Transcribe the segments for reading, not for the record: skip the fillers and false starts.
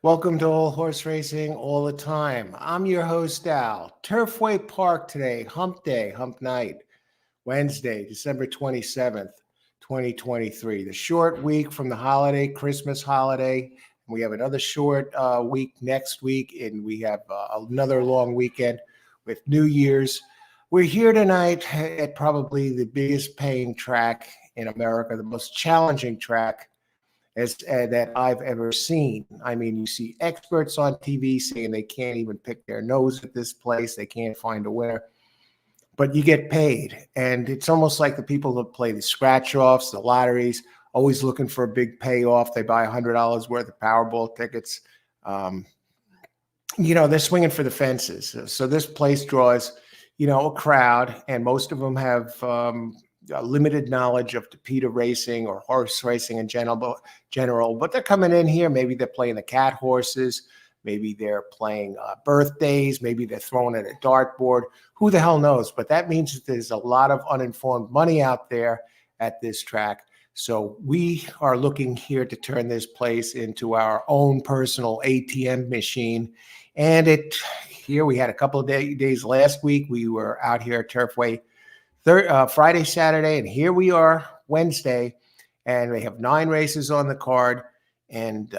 Welcome to All Horse Racing All the Time. I'm your host, Al. Turfway Park today, hump day, hump night, Wednesday, December 27th, 2023. The short week from the holiday, Christmas holiday. We have another short week next week, and we have another long weekend with New Year's. We're here tonight at probably the biggest paying track in America, the most challenging track that I've ever seen. I mean, you see experts on TV saying they can't even pick their nose at this place. They can't find a winner, but you get paid. And it's almost like the people that play the scratch offs, the lotteries, always looking for a big payoff. They buy $100 worth of Powerball tickets. They're swinging for the fences. So this place draws, a crowd, and most of them have limited knowledge of Tapeta racing or horse racing in general, but they're coming in here. Maybe they're playing the cat horses. Maybe they're playing birthdays. Maybe they're throwing at a dartboard. Who the hell knows? But that means that there's a lot of uninformed money out there at this track. So we are looking here to turn this place into our own personal ATM machine. And here we had a couple of days last week. We were out here at Turfway Friday, Saturday, and here we are Wednesday, and we have 9 races on the card, and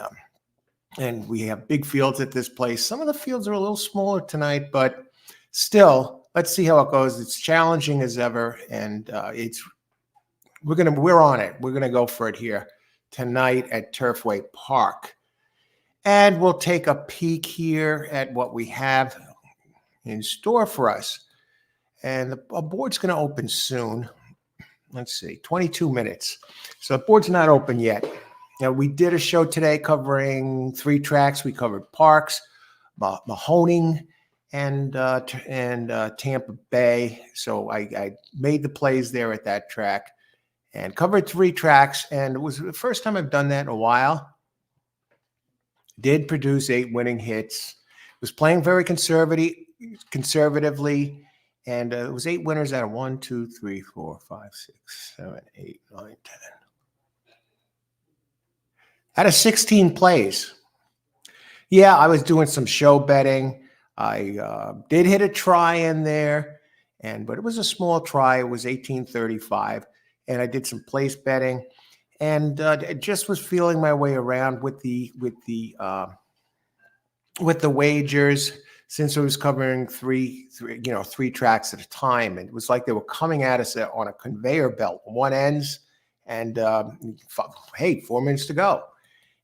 we have big fields at this place. Some of the fields are a little smaller tonight, but still, let's see how it goes. It's challenging as ever, and we're on it. We're gonna go for it here tonight at Turfway Park, and we'll take a peek here at what we have in store for us. And the board's going to open soon. Let's see, 22 minutes. So the board's not open yet. We did a show today covering 3 tracks. We covered Parks, Mahoning, and Tampa Bay. So I made the plays there at that track and covered 3 tracks. And it was the first time I've done that in a while. Did produce 8 winning hits. Was playing very conservatively. And it was 8 winners out of 1, 2, 3, 4, 5, 6, 7, 8, 9, 10. Out of 16 plays. Yeah, I was doing some show betting. I did hit a try in there, but it was a small try. It was 1835, and I did some place betting, and just was feeling my way around with the wagers. Since I was covering three tracks at a time, and it was like they were coming at us on a conveyor belt. One ends, and hey, 4 minutes to go.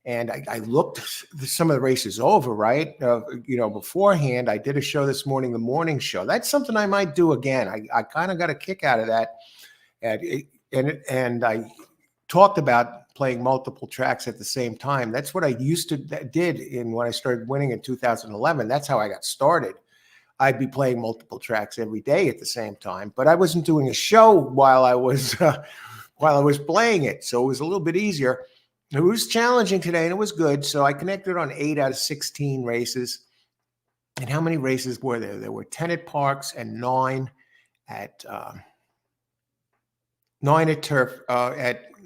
And I looked some of the races over, right? Beforehand, I did a show this morning, the morning show. That's something I might do again. I kind of got a kick out of that, and I talked about playing multiple tracks at the same time. That's what I did when I started winning in 2011. That's how I got started. I'd be playing multiple tracks every day at the same time, but I wasn't doing a show while I was playing it. So it was a little bit easier. It was challenging today, and it was good. So I connected on 8 out of 16 races. And how many races were there? There were 10 at Parks and 9 at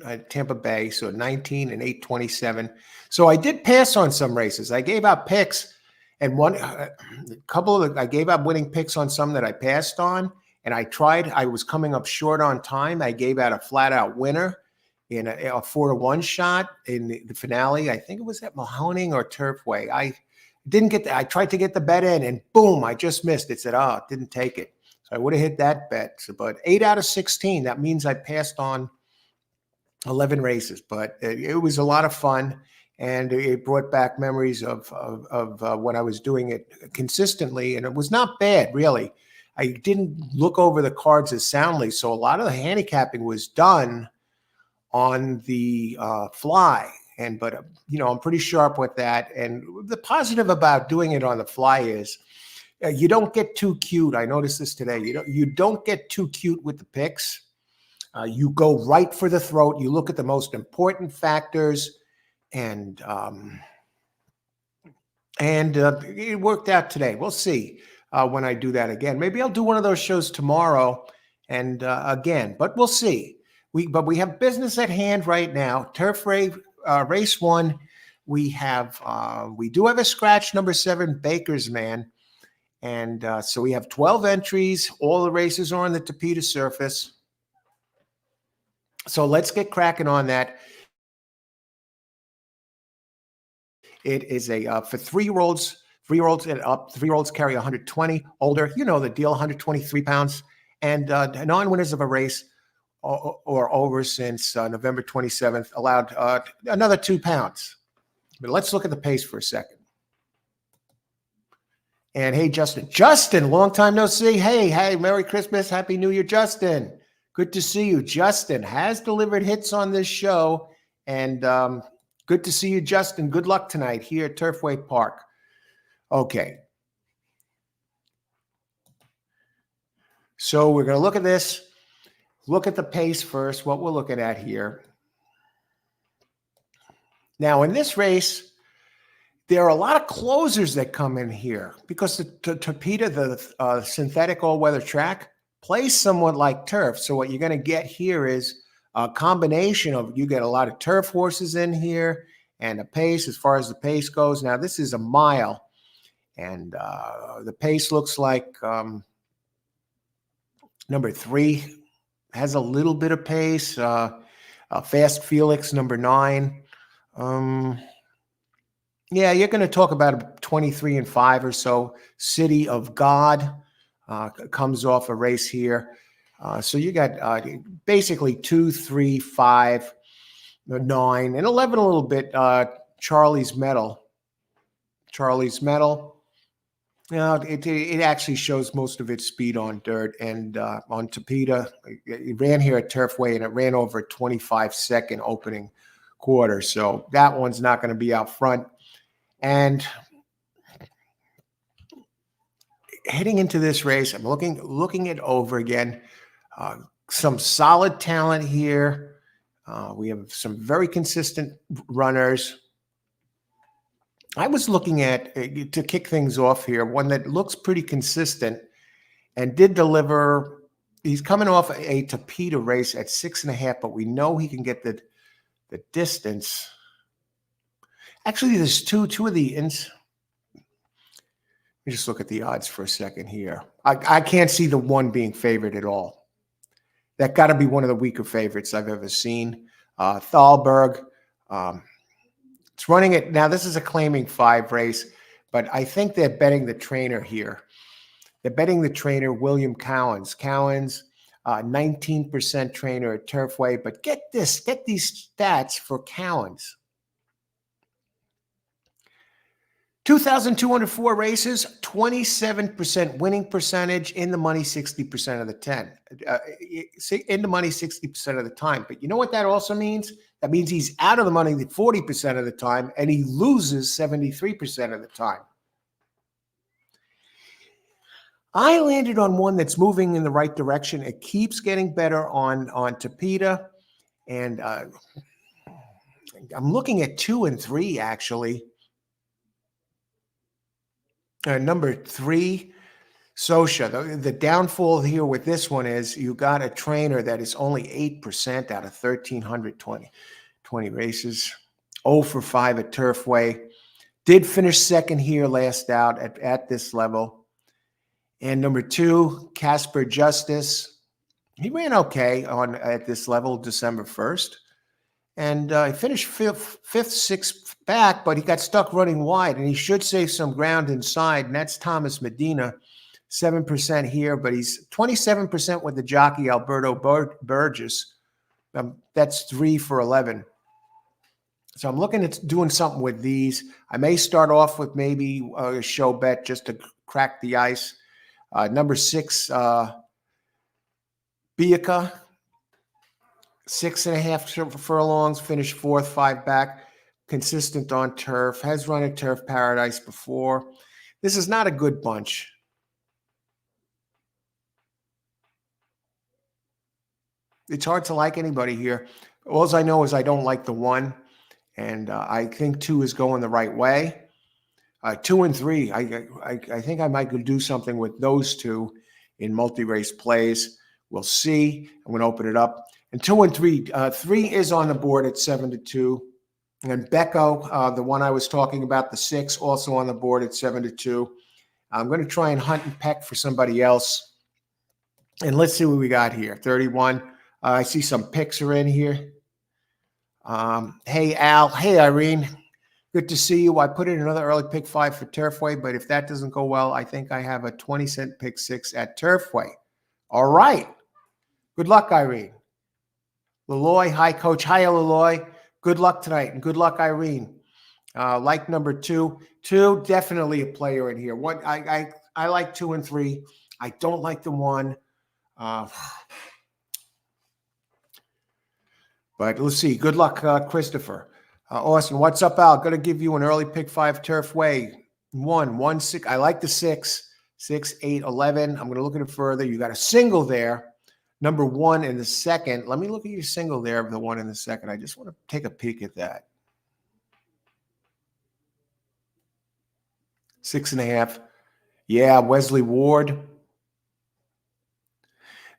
at Tampa Bay, so 19 and 827. So I did pass on some races. I gave out picks, and I gave out winning picks on some that I passed on, and I was coming up short on time. I gave out a flat-out winner in a 4-to-1 shot in the finale. I think it was at Mahoning or Turfway. I tried to get the bet in, and boom, I just missed it. Said, didn't take it. So I would have hit that bet. But 8 out of 16, that means I passed on 11 races. But it was a lot of fun, and it brought back memories of when I was doing it consistently, and it was not bad, really. I didn't look over the cards as soundly, so a lot of the handicapping was done on the fly. But I'm pretty sharp with that. And the positive about doing it on the fly is you don't get too cute. I noticed this today. You don't get too cute with the picks. You go right for the throat. You look at the most important factors, and it worked out today. We'll see when I do that again. Maybe I'll do one of those shows tomorrow and again, but we'll see. But we have business at hand right now. Turfway race 1. we do have a scratch, number 7, Baker's Man. And so we have 12 entries. All the races are on the Tapeta surface. So let's get cracking on that. It is a for 3-year-olds, 3-year-olds and up. 3-year-olds carry 120. Older, you know the deal, 123 pounds. And non-winners of a race or over since November 27th allowed another 2 pounds. But let's look at the pace for a second. And hey, Justin, long time no see. Hey, Merry Christmas, Happy New Year, Justin. Good to see you. Justin has delivered hits on this show, and good to see you, Justin. Good luck tonight here at Turfway Park. Okay. So we're going to look at this. Look at the pace first, what we're looking at here. Now, in this race, there are a lot of closers that come in here because the Tapeta, the synthetic all-weather track, plays somewhat like turf. So what you're going to get here is a combination of, you get a lot of turf horses in here and a pace as far as the pace goes. Now, this is a mile, and the pace looks like number 3 has a little bit of pace. Fast Felix, number 9. Yeah, you're going to talk about 23 and 5 or so. City of God comes off a race here. So you got basically 2, 3, 5, 9, and 11 a little bit. Charlie's Medal. Charlie's Medal. It actually shows most of its speed on dirt and on Tapeta. It ran here at Turfway, and it ran over a 25-second opening quarter. So that one's not going to be out front. And heading into this race, I'm looking it over again. Some solid talent here. We have some very consistent runners. I was looking at, to kick things off here, one that looks pretty consistent and did deliver. He's coming off a Tapeta race at 6.5, but we know he can get the distance. Actually, there's two of the ins. Let me just look at the odds for a second here. I can't see the one being favored at all. That got to be one of the weaker favorites I've ever seen. Thalberg. It's running it. Now, this is a claiming 5 race, but I think they're betting the trainer here. They're betting the trainer, William Cowens. Cowens, 19% trainer at Turfway. But get these stats for Cowens. 2,204 races, 27% winning percentage, in the money 60% of the 10. In the money 60% of the time. But you know what that also means? That means he's out of the money 40% of the time, and he loses 73% of the time. I landed on one that's moving in the right direction. It keeps getting better on Tapeta, and I'm looking at 2 and 3 actually. Number 3, Sosha. The downfall here with this one is you got a trainer that is only 8% out of 1,320 races. 0 for 5 at Turfway. Did finish second here last out at this level. And number 2, Casper Justice. He ran okay at this level December 1st. And he finished 5th, 6th back, but he got stuck running wide, and he should save some ground inside, and that's Thomas Medina, 7% here, but he's 27% with the jockey Alberto Burgess. That's 3 for 11. So I'm looking at doing something with these. I may start off with maybe a show bet just to crack the ice. Number 6, Biaka. 6.5 furlongs, finished 4th, 5 back, consistent on turf, has run at Turf Paradise before. This is not a good bunch. It's hard to like anybody here. All I know is I don't like the 1, and I think 2 is going the right way. 2 and 3, I think I might do something with those 2 in multi-race plays. We'll see. I'm going to open it up. And 2 and 3, 3 is on the board at 7-2. And Becco, the one I was talking about, the 6, also on the board at 7-2. I'm going to try and hunt and peck for somebody else. And let's see what we got here. 31. I see some picks are in here. Hey, Al. Hey, Irene. Good to see you. I put in another early pick 5 for Turfway, but if that doesn't go well, I think I have a 20-cent pick 6 at Turfway. All right. Good luck, Irene. Laloy. Hi, Coach. Hi, Laloy. Good luck tonight, and good luck, Irene. Like number 2. 2, definitely a player in here. One, I like 2 and 3. I don't like the 1. But let's see. Good luck, Christopher. Austin, what's up, Al? Going to give you an early pick 5 Turfway. 1, 6. I like the 6. 6, 8, 11. I'm going to look at it further. You got a single there. Number 1 in the second. Let me look at your single there of the 1 in the second. I just want to take a peek at that. 6.5. Yeah, Wesley Ward.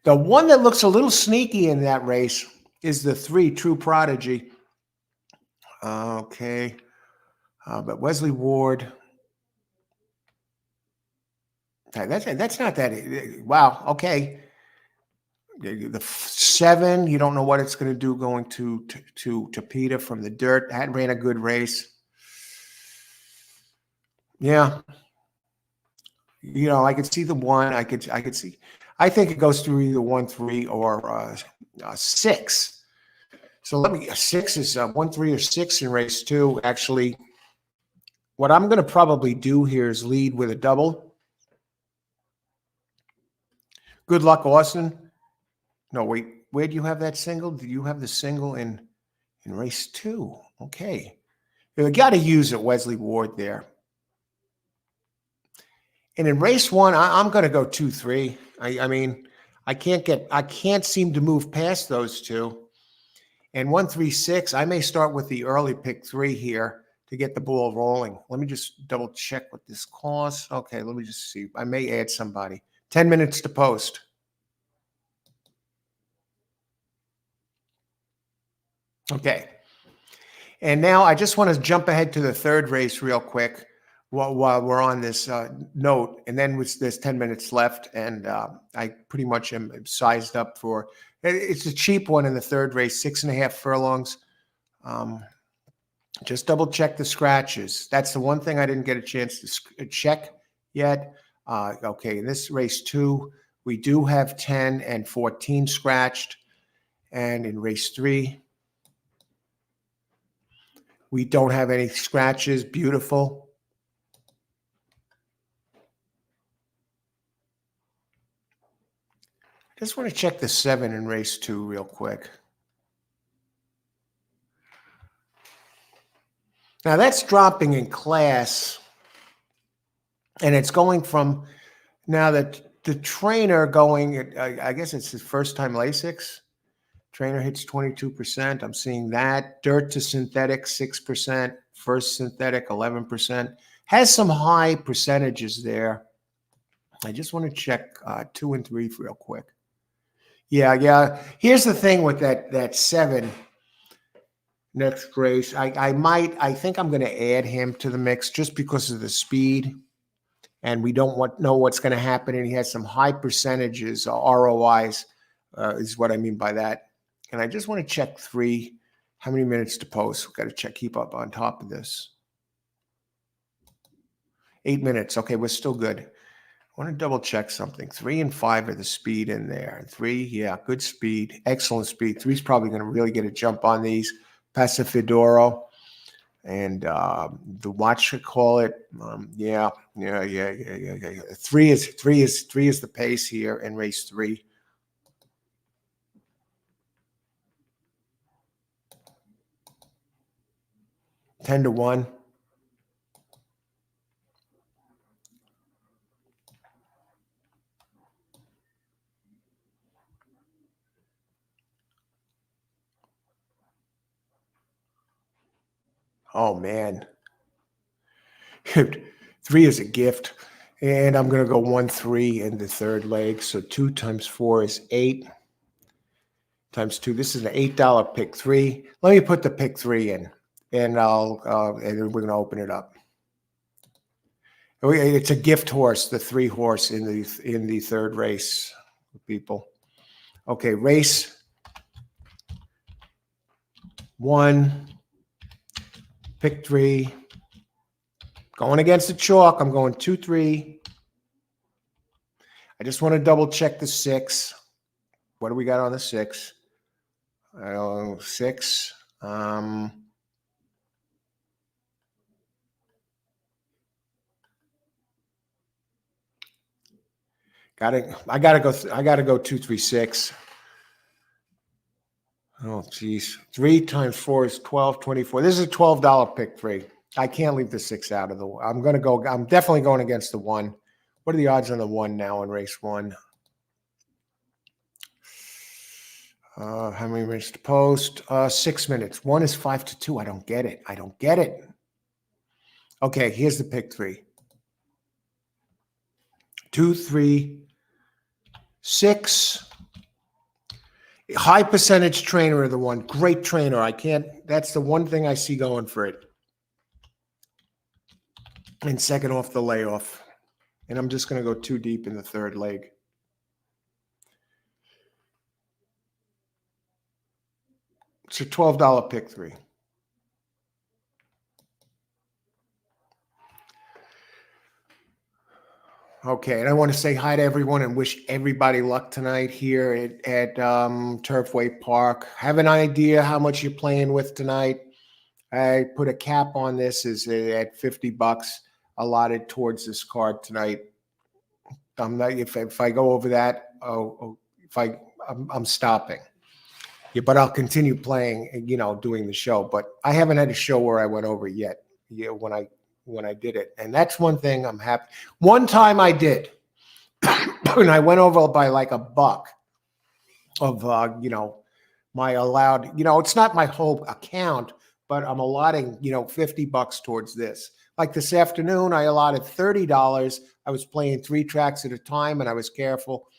The one that looks a little sneaky in that race is the 3, True Prodigy. Okay. But Wesley Ward. That's not that. Wow. Okay. The 7, you don't know what it's going to do going to Peter from the dirt. That ran a good race. Yeah. You know, I could see the 1. I could see. I think it goes through either 1, 3 or 6. So let me. 6 is 1, 3, or 6 in race 2. Actually, what I'm going to probably do here is lead with a double. Good luck, Austin. No, wait. Where do you have that single? Do you have the single in race 2? Okay. You got to use it, Wesley Ward there. And in race 1, I'm going to go 2, 3. I mean, I can't seem to move past those 2. And 1, 3, 6, I may start with the early pick 3 here to get the ball rolling. Let me just double check what this costs. Okay, let me just see. I may add somebody. 10 minutes to post. Okay. And now I just want to jump ahead to the 3rd race real quick while we're on this note. And then there's 10 minutes left, and I pretty much am sized up for – it's a cheap one in the 3rd race, 6.5 furlongs. Just double check the scratches. That's the one thing I didn't get a chance to check yet. Okay, in this race 2, we do have 10 and 14 scratched. And in race 3, we don't have any scratches. Beautiful. Just want to check the 7 in race 2 real quick. Now that's dropping in class, and it's going from now that the trainer going, I guess it's his first time Lasix. Trainer hits 22%. I'm seeing that. Dirt to synthetic, 6%. First synthetic, 11%. Has some high percentages there. I just want to check 2 and 3 real quick. Yeah. Here's the thing with that 7 next race. I think I'm going to add him to the mix just because of the speed. And we don't know what's going to happen. And he has some high percentages, ROIs, is what I mean by that. And I just want to check 3, how many minutes to post. We've got to keep up on top of this. 8 minutes. Okay, we're still good. I want to double check something. 3 and 5 are the speed in there. 3, yeah, good speed, excellent speed. 3 is probably going to really get a jump on these. Pasafidoro. And the watch should call it. Yeah. 3 is the pace here in race 3. Ten to 1. Oh man. 3 is a gift. And I'm going to go 1, 3 in the 3rd leg. So 2 times 4 is 8. Times 2. This is an $8 pick 3. Let me put the pick 3 in. and and then we're going to open it up. It's a gift horse, the 3 horse in the third race, people. Okay, race 1, pick 3. Going against the chalk. I'm going 2, 3. I just want to double check the 6. What do we got on the 6? 6. I gotta go 2, 3, 6. Oh, geez. 3 times 4 is 12, 24. This is a $12 pick 3. I can't leave the 6 out of the. I'm definitely going against the 1. What are the odds on the 1 now in race 1? How many minutes to post? 6 minutes. 1 is 5 to 2. I don't get it. Okay, here's the pick 3. 2, 3, 6. High percentage trainer of the 1. Great trainer. That's the one thing I see going for it. And second off the layoff. And I'm just going to go 2 deep in the third leg. It's a $12 pick 3. Okay, and I want to say hi to everyone and wish everybody luck tonight here at Turfway Park. Have an idea how much you're playing with tonight. I put a cap on this is at $50 allotted towards this card tonight. I'm not if I go over that, I'm stopping. Yeah, but I'll continue playing, doing the show. But I haven't had a show where I went over yet. Yeah, when I did it, and that's one thing I'm happy. One time I did, and I went over by like $1 of my allowed. It's not my whole account, but I'm allotting $50 towards this. Like this afternoon, I allotted $30. I was playing 3 tracks at a time, and I was careful,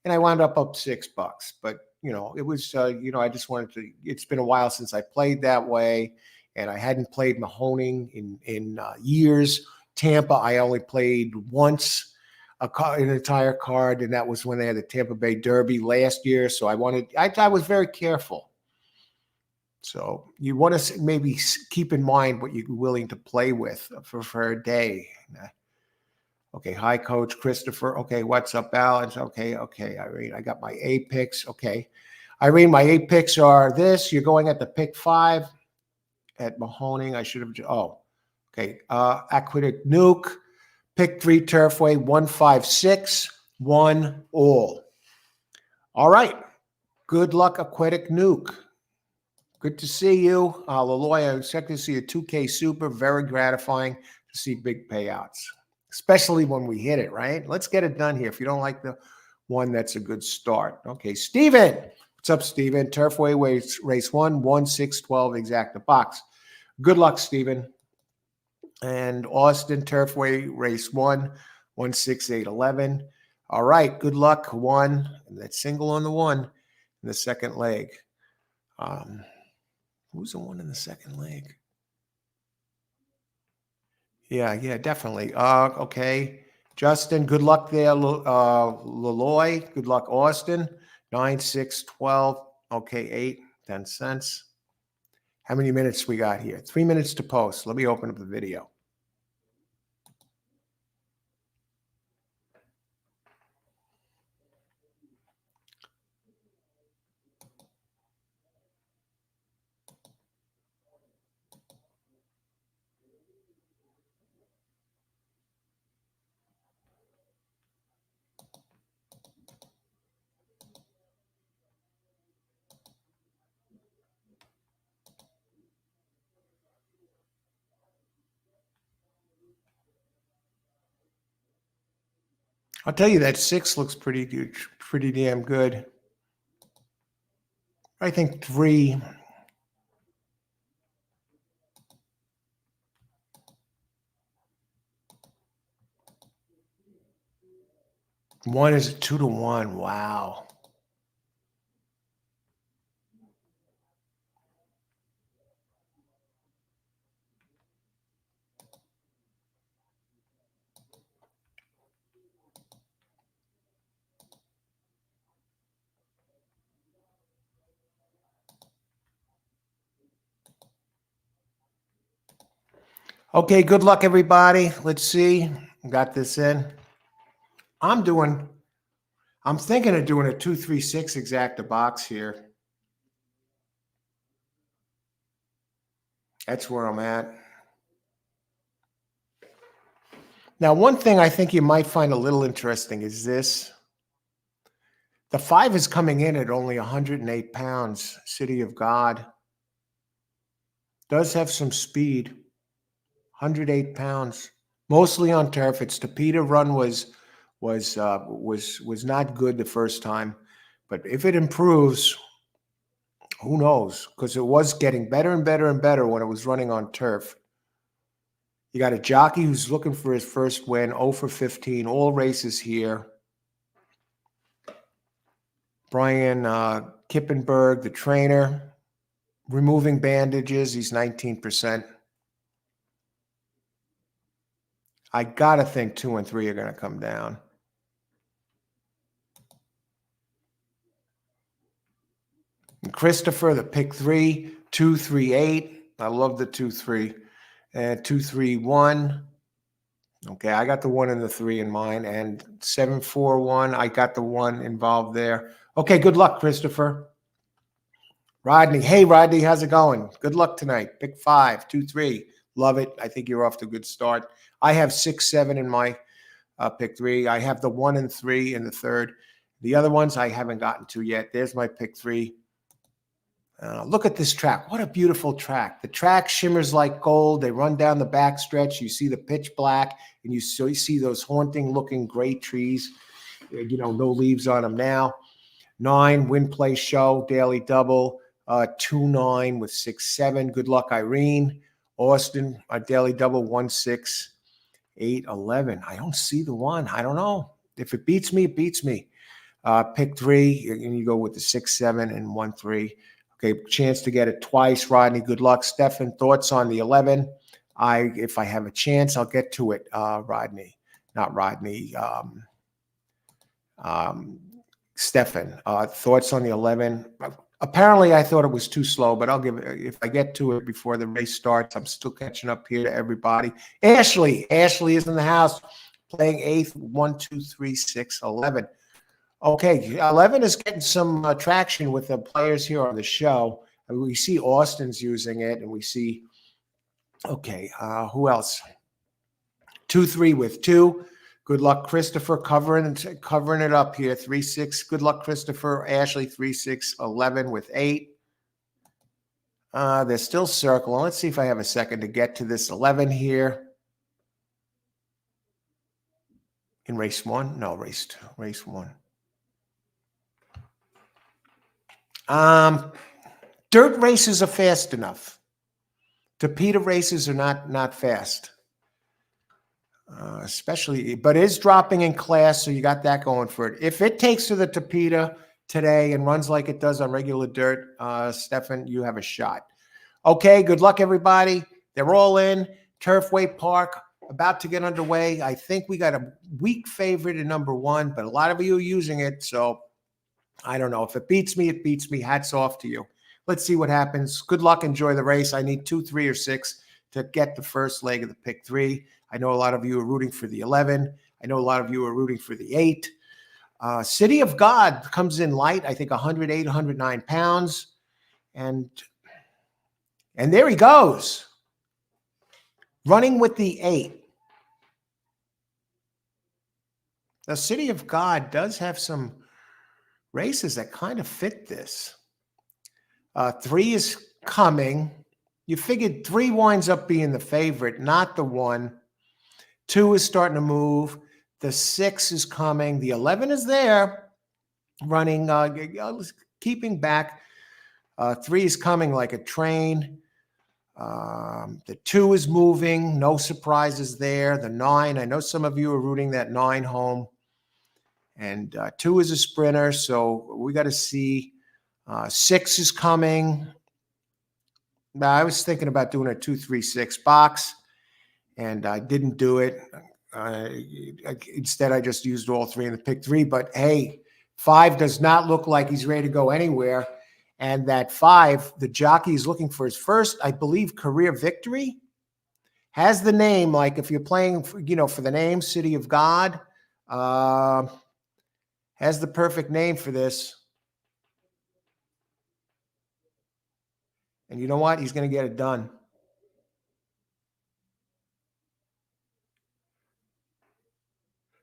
and I wound up $6. But it was I just wanted to. It's been a while since I played that way, and I hadn't played Mahoning in years. Tampa, I only played once an entire card, and that was when they had the Tampa Bay Derby last year. So I was very careful. So you want to maybe keep in mind what you're willing to play with for a day. Okay, hi, Coach Christopher. Okay, what's up, Balance? Okay, Irene, I got my A picks. Okay, Irene, my A picks are this. You're going at the pick 5 at Mahoning. I should have. Oh, okay. Aqueduct Nuke, pick 3 Turfway, 156, 1 all. All right. Good luck, Aqueduct Nuke. Good to see you. Laloy, I expect to see a 2K Super. Very gratifying to see big payouts, especially when we hit it, right? Let's get it done here. If you don't like the one, that's a good start. Okay, Steven. What's up, Steven? Turfway race 1, 1-6-12 exacta box. Good luck, Steven. And Austin Turfway race 1, 1-6-8-11. All right, good luck. 1, and that single on the 1 in the second leg. Who's the 1 in the second leg? Yeah, definitely. Okay. Justin, good luck there. Laloy, good luck, Austin. 9, 6, 12. Okay, 8, 10 cents. How many minutes we got here? 3 minutes to post. Let me open up the video. I'll tell you that 6 looks pretty good, pretty damn good. I think 3. One is a 2-1. Wow. Okay, good luck, everybody. Let's see. Got this in. I'm thinking of doing a 236 exacta box here. That's where I'm at. Now, one thing I think you might find a little interesting is this. The 5 is coming in at only 108 pounds. City of God does have some speed. 108 pounds, mostly on turf. Its Tapeta run was not good the first time, but if it improves, who knows? Because it was getting better and better and better when it was running on turf. You got a jockey who's looking for his first win, 0 for 15, all races here. Brian Kippenberg, the trainer, removing bandages. He's 19%. I got to think 2 and 3 are going to come down. And Christopher, the pick 3, 2, 3, 8. I love the 2, 3. And 2, 3, 1. Okay, I got the 1 and the 3 in mine. And 7, 4, 1. I got the 1 involved there. Okay, good luck, Christopher. Rodney. Hey, Rodney, how's it going? Good luck tonight. Pick 5, 2, 3. Love it. I think you're off to a good start. I have 6, 7 in my pick 3. I have the 1 and 3 in the third. The other ones I haven't gotten to yet. There's my pick 3. Look at this track. What a beautiful track. The track shimmers like gold. They run down the back stretch. You see the pitch black, and you see those haunting-looking gray trees. No leaves on them now. 9, win, play, show, daily double. 2, 9 with 6, 7. Good luck, Irene. Austin, a daily double, 1, 6, 8, 11. I don't see the 1. I don't know. If it beats me, it beats me. Pick 3, and you go with the 6, 7, and 1, 3. Okay, chance to get it twice. Rodney, good luck. Stefan, thoughts on the 11? If I have a chance, I'll get to it. Rodney, not Rodney. Stefan, thoughts on the 11? Apparently, I thought it was too slow, but I'll give it. If I get to it before the race starts, I'm still catching up here to everybody. Ashley is in the house, playing 8th. 1, 2, 3, 6, 11. Okay, 11 is getting some traction with the players here on the show. We see Austin's using it, and we see, okay, who else? 2, 3 with 2. Good luck, Christopher, covering it up here. 3, 6. Good luck, Christopher. Ashley, 3, 6, 11 with 8. They're still circling. Let's see if I have a second to get to this 11 here. In race 1? No, race 2. Race 1. Dirt races are fast enough. Tapeta races are not fast, especially, but it's dropping in class, so you got that going for it. If it takes to the Tapeta today and runs like it does on regular dirt, Stefan, you have a shot. Okay, good luck, everybody. They're all in. Turfway Park about to get underway. I think we got a weak favorite in number 1, but a lot of you are using it, so I don't know. If it beats me, it beats me. Hats off to you. Let's see what happens. Good luck. Enjoy the race. I need 2, 3, or 6 to get the first leg of the pick 3. I know a lot of you are rooting for the 11. I know a lot of you are rooting for the 8. City of God comes in light. I think 108, 109 pounds. And there he goes. Running with the 8. The City of God does have some races that kind of fit this. 3 is coming. You figured 3 winds up being the favorite, not the 1. 2 is starting to move. The 6 is coming. The 11 is there, running, keeping back. 3 is coming like a train. The 2 is moving. No surprises there. The 9, I know some of you are rooting that 9 home. And 2 is a sprinter, so we got to see. 6 is coming. I was thinking about doing a 2, 3, 6 box, and I didn't do it. Instead, I just used all 3 in the pick 3. But hey, 5 does not look like he's ready to go anywhere. And that 5, the jockey is looking for his first, I believe, career victory. Has the name, like if you're playing, for the name City of God, uh, has the perfect name for this. And you know what? He's going to get it done.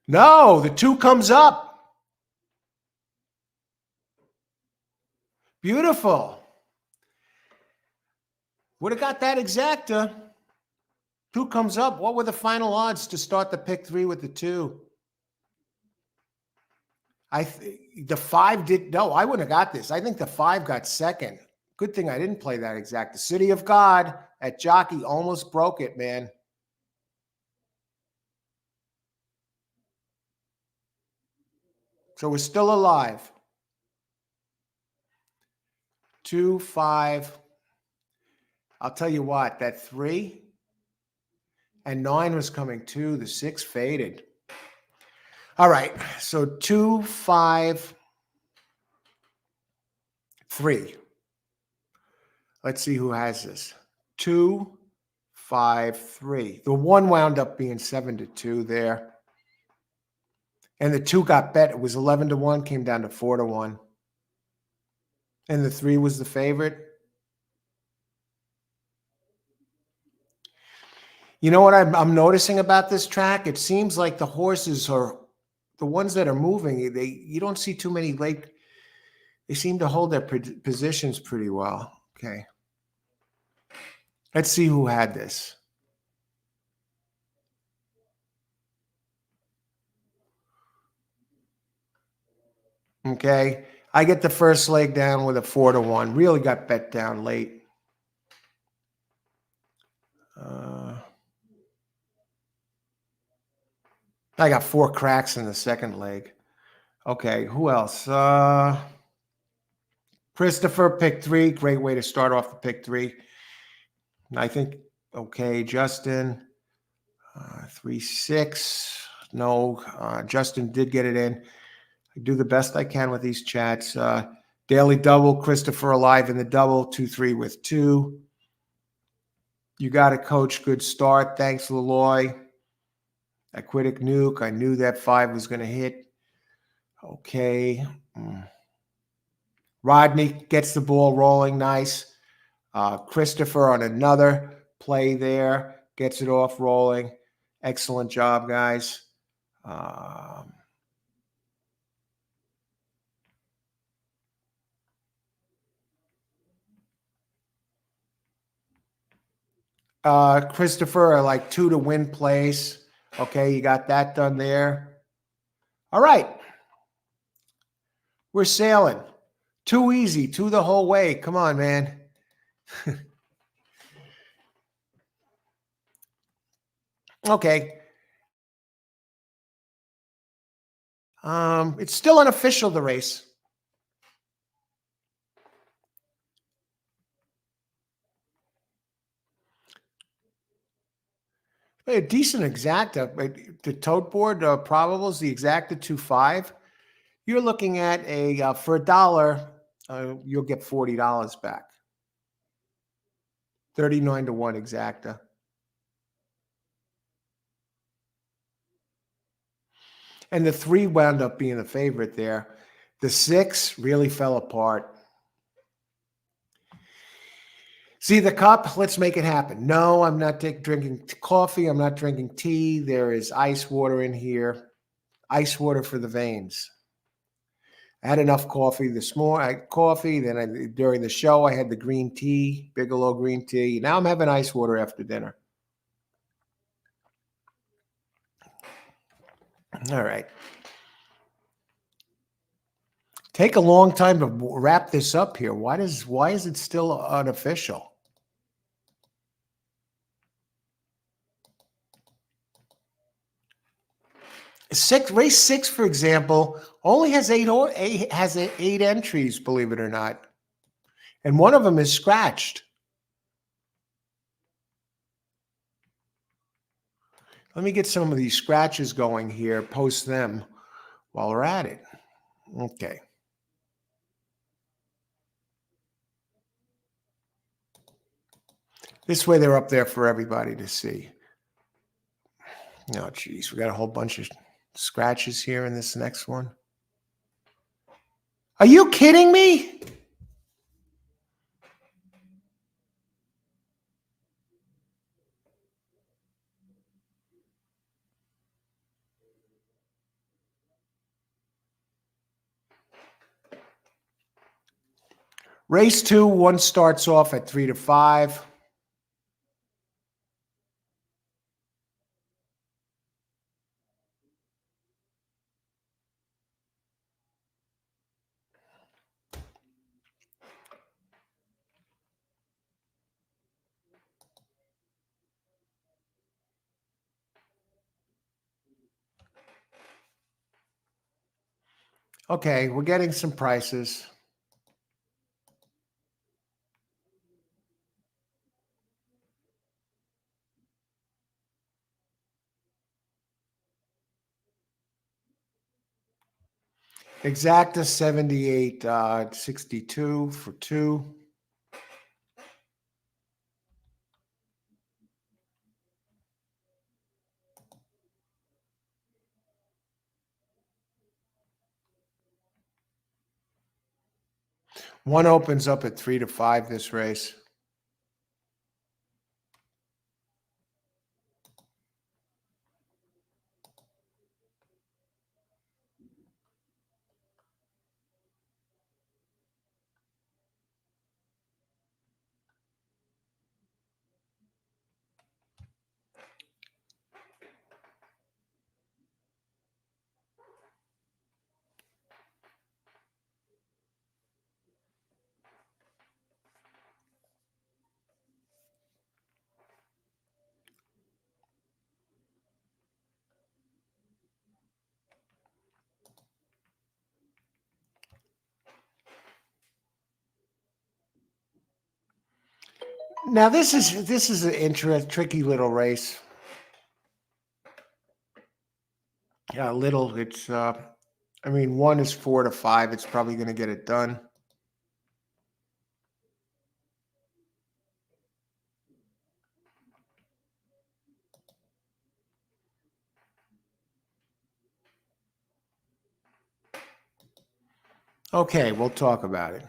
No, the 2 comes up. Beautiful. Would have got that exacta. 2 comes up. What were the final odds to start the pick 3 with the 2? The 5 did. No, I wouldn't have got this. I think the 5 got second. Good thing I didn't play that exact. The City of God at Jockey almost broke it, man. So we're still alive. 2, 5. I'll tell you what, that 3 and 9 was coming too. The 6 faded. All right. So 2, 5, 3. Let's see who has this. 2, 5, 3. The 1 wound up being 7-2 there. And the 2 got bet. It was 11-1, came down to 4-1. And the 3 was the favorite. You know what I'm noticing about this track? It seems like the horses are the ones that are moving. You don't see too many late. They seem to hold their positions pretty well. Okay. Let's see who had this. Okay. I get the first leg down with a 4-1. Really got bet down late. I got 4 cracks in the second leg. Okay. Who else? Christopher, pick 3. Great way to start off the pick 3. I think, okay, Justin, 3-6. No, Justin did get it in. I do the best I can with these chats. Daily double, Christopher alive in the double, 2-3 with 2. You got it, Coach. Good start. Thanks, Leloy. Aquatic Nuke. I knew that 5 was going to hit. Okay. Rodney gets the ball rolling. Nice. Christopher on another play there. Gets it off rolling. Excellent job, guys. Christopher, like 2 to win place. Okay, you got that done there. All right. We're sailing. Too easy. 2 the whole way. Come on, man. Okay. It's still unofficial, the race. A decent exacta. The tote board probables, the exacta 2.5. You're looking at for $1, you'll get $40 back. 39-1 exacta. And the 3 wound up being the favorite there. The 6 really fell apart. See the cup? Let's make it happen. No, I'm not drinking coffee. I'm not drinking tea. There is ice water in here. Ice water for the veins. I had enough coffee this morning. I had coffee. Then during the show, I had the green tea, Bigelow green tea. Now I'm having ice water after dinner. All right. Take a long time to wrap this up here. Why is it still unofficial? Race 6, for example, only has eight entries, believe it or not. And one of them is scratched. Let me get some of these scratches going here, post them while we're at it. Okay. This way they're up there for everybody to see. Oh, geez. We got a whole bunch of scratches here in this next one. Are you kidding me? Race 2, one starts off at 3 to 5. Okay, we're getting some prices. Exacta 78, 62 for 2. One opens up at 3 to 5 this race. Now this is an interesting, tricky little race. Yeah, little. It's I mean, one is 4 to 5. It's probably going to get it done. Okay, we'll talk about it.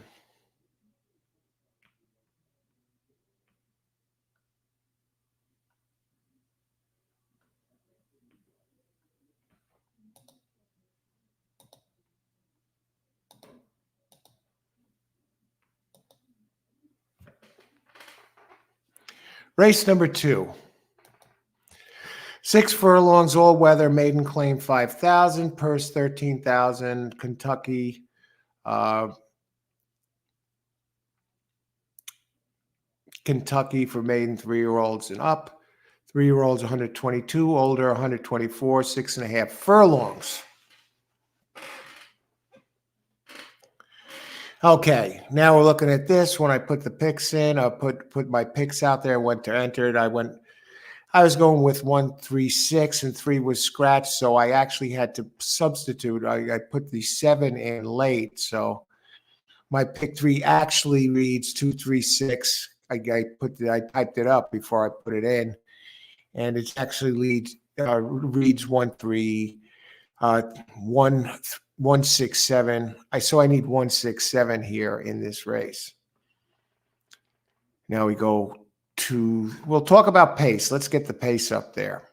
Race number 2. 6 furlongs, all weather, maiden claim 5,000, purse 13,000. Kentucky, Kentucky for maiden 3-year-olds and up. 3-year-olds 122, older 124, 6.5 furlongs. Okay, now we're looking at this. When I put the picks in, I put my picks out there. Went to enter it. I was going with 1, 3, 6, and 3 was scratched. So I actually had to substitute. I put the 7 in late. So my pick 3 actually reads 2, 3, 6. I typed it up before I put it in, and it actually reads 1, 3, 1, 1, 6, 7. So I need 1, 6, 7 here in this race. Now we go to, we'll talk about pace. Let's get the pace up there.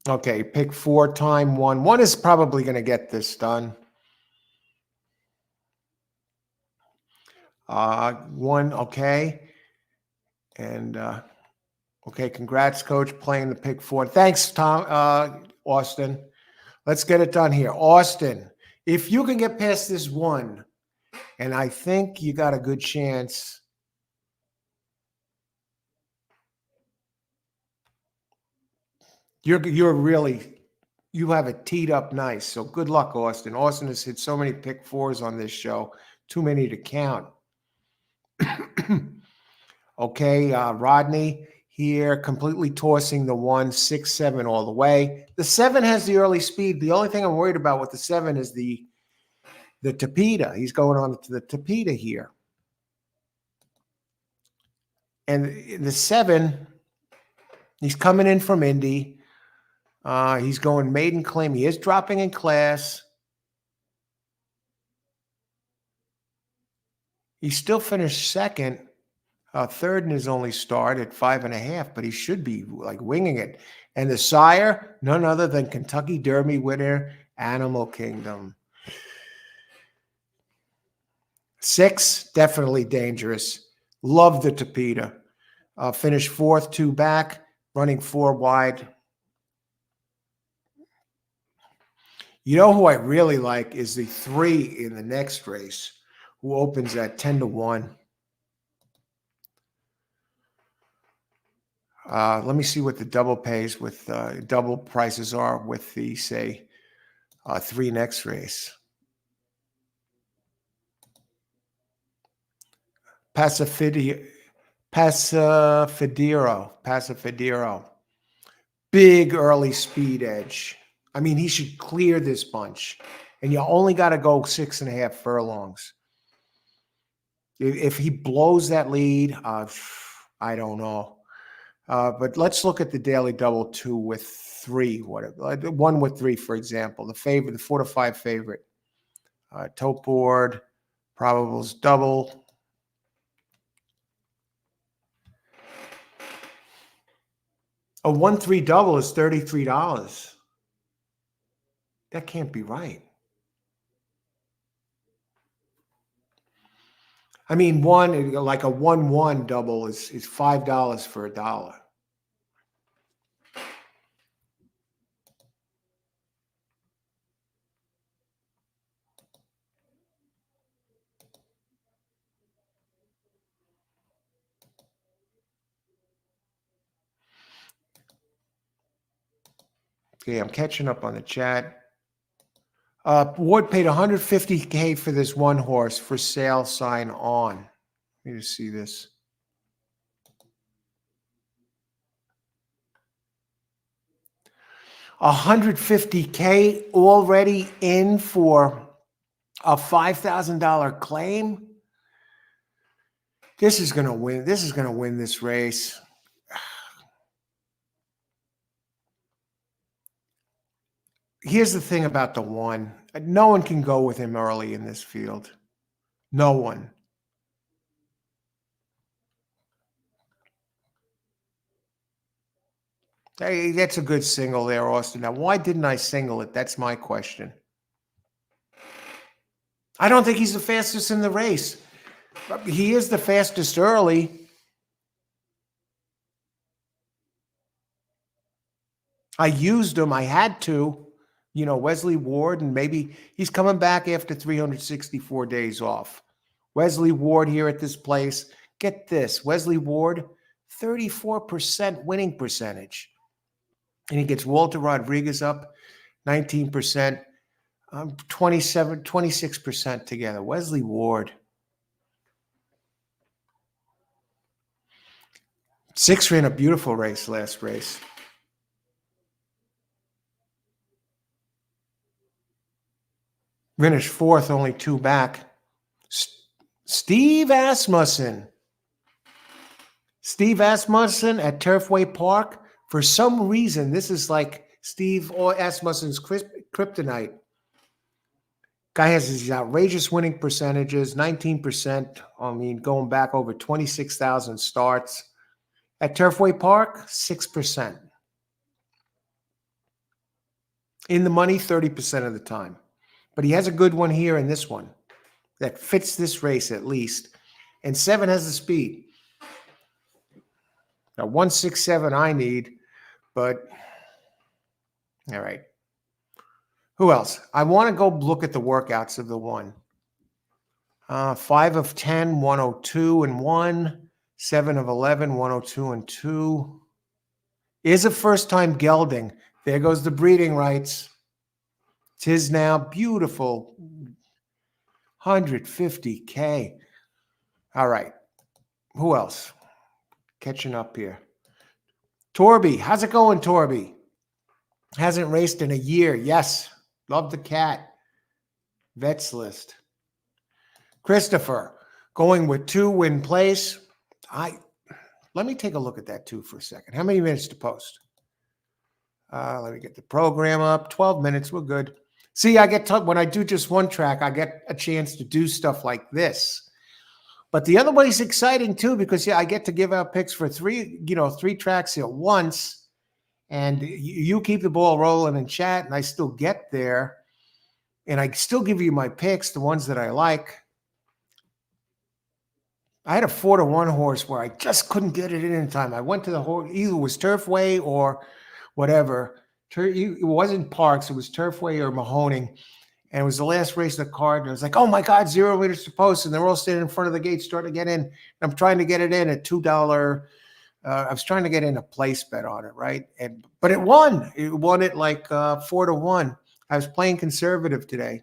Okay, pick 4, time 1. 1 is probably going to get this done. 1, okay. And okay, congrats, coach, playing the pick 4. Thanks, Tom, Austin. Let's get it done here. Austin, if you can get past this 1, and I think you got a good chance. You're really, you have it teed up nice. So good luck, Austin. Austin has hit so many pick 4s on this show, too many to count. Okay, Rodney here, completely tossing the 1, 6, 7 all the way. The 7 has the early speed. The only thing I'm worried about with the 7 is the Tapeta. He's going on to the Tapeta here. And the 7, He's coming in from Indy. He's going maiden claim. He is dropping in class. He still finished second, third in his only start at 5.5, but he should be like winging it. And the sire, none other than Kentucky Derby winner, Animal Kingdom. 6, definitely dangerous. Love the Tapeta. Finished fourth, 2 back, running 4 wide. You know who I really like is the 3 in the next race, who opens at 10-1. Let me see what the double pays with double prices are with the, say, 3 next race. Pasafidero. Big early speed edge. I mean, he should clear this bunch. And you only got to go 6.5 furlongs. If he blows that lead, I don't know. But let's look at the daily double 2 with 3. 1 with 3, for example. The favorite, the 4 to 5 favorite. Tote board, probables double. A 1-3 double is $33. That can't be right. I mean, like a 1-1 double is $5 for $1. Okay, I'm catching up on the chat. Ward paid $150K for this one horse for sale, sign on. Let me just see this. $150K already in for a $5,000 claim. This is going to win. This is going to win this race. Here's the thing about the 1. No one can go with him early in this field. No one. Hey, that's a good single there, Austin. Now, why didn't I single it? That's my question. I don't think he's the fastest in the race. He is the fastest early. I used him. I had to. You know, Wesley Ward, and maybe he's coming back after 364 days off. Wesley Ward here at this place. Get this. Wesley Ward, 34% winning percentage. And he gets Walter Rodriguez up 19%, 26% together. Wesley Ward. 6 ran a beautiful race last race. Finished 4th, only 2 back. Steve Asmussen. Steve Asmussen at Turfway Park. For some reason, this is like Steve Asmussen's kryptonite. Guy has these outrageous winning percentages, 19%. I mean, going back over 26,000 starts. At Turfway Park, 6%. In the money, 30% of the time. But he has a good one here in this one that fits this race at least. And 7 has the speed. Now, 167 I need, but all right. Who else? I want to go look at the workouts of the 1. 5 of 10, 102 and 1. 7 of 11, 102 and 2. Is a first-time gelding. There goes the breeding rights. 'Tis now beautiful. $150K. All right. Who else? Catching up here. Torby. How's it going, Torby? Hasn't raced in a year. Yes. Love the cat. Vets list. Christopher. Going with 2 win place. Let me take a look at that too for a second. How many minutes to post? Let me get the program up. 12 minutes. We're good. See, I get when I do just one track, I get a chance to do stuff like this. But the other way is exciting too, because I get to give out picks for three tracks at once, and you keep the ball rolling in chat, and I still get there, and I still give you my picks, the ones that I like. I had a 4-1 horse where I just couldn't get it in time. I went to the horse, either it was Turfway or whatever. It wasn't Parks, it was Turfway or Mahoning. And it was the last race of the card. And I was like, oh my God, 0 meters to post. And they're all standing in front of the gate starting to get in. And I'm trying to get it in at $2. I was trying to get in a place bet on it, right? But it won. It won it like 4-1. I was playing conservative today.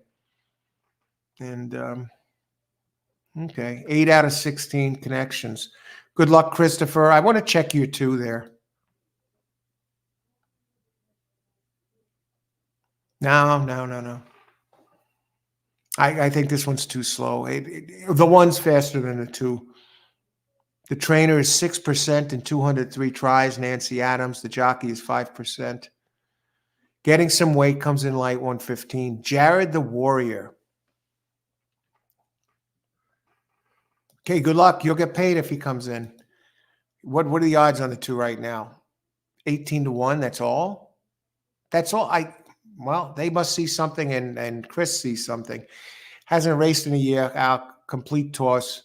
And okay, 8 out of 16 connections. Good luck, Christopher. I want to check you too there. No. I think this one's too slow. The one's faster than the two. The trainer is 6% in 203 tries. Nancy Adams. The jockey is 5%. Getting some weight, comes in light 115. Jared the Warrior. Okay, good luck. You'll get paid if he comes in. What are the odds on the two right now? 18-1. That's all. That's all. Well, they must see something, and Chris sees something. Hasn't raced in a year. Out, complete toss.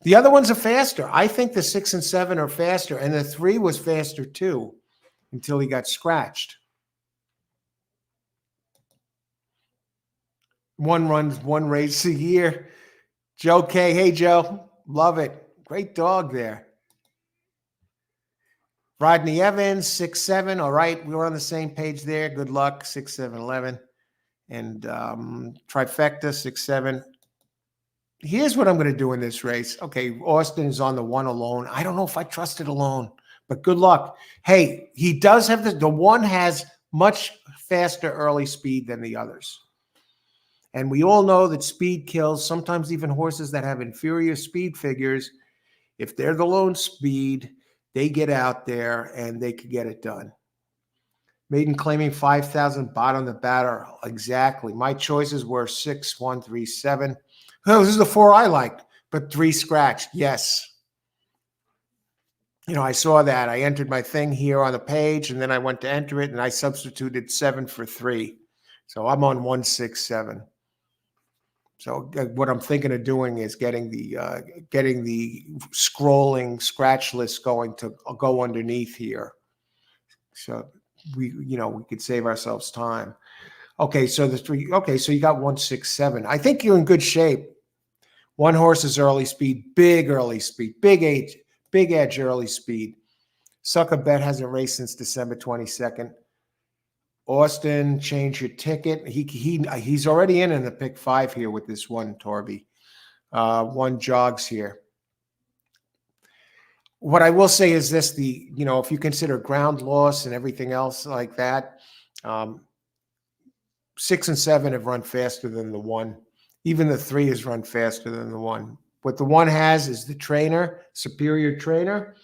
The other ones are faster. I think the 6 and 7 are faster, and the 3 was faster too, until he got scratched. One race a year. Joe K. Hey, Joe. Love it. Great dog there. Rodney Evans, 6-7. All right. We were on the same page there. Good luck. 6-7-11. And trifecta, 6-7. Here's what I'm going to do in this race. Okay. Austin is on the 1 alone. I don't know if I trust it alone, but good luck. Hey, he does have the 1 has much faster early speed than the others. And we all know that speed kills. Sometimes even horses that have inferior speed figures, if they're the lone speed, they get out there and they could get it done. Maiden claiming 5,000, bottom the batter. Exactly. My choices were 6, 1, 3, 7. Oh, this is the 4 I liked, but 3 scratched. Yes. I saw that. I entered my thing here on the page, and then I went to enter it, and I substituted 7 for 3. So I'm on 1, 6, 7. So what I'm thinking of doing is getting the scrolling scratch list going to go underneath here. So we could save ourselves time. Okay, so the 3. Okay, so you got 1, 6, 7. I think you're in good shape. 1 horse's early speed, big early speed, big edge early speed. Sucker Bet hasn't raced since December 22nd. Austin, change your ticket. He's already in the pick 5 here with this one, Torby. 1 jogs here. What I will say is this: if you consider ground loss and everything else like that, 6 and 7 have run faster than the 1. Even the 3 has run faster than the 1. What the 1 has is the trainer, superior trainer,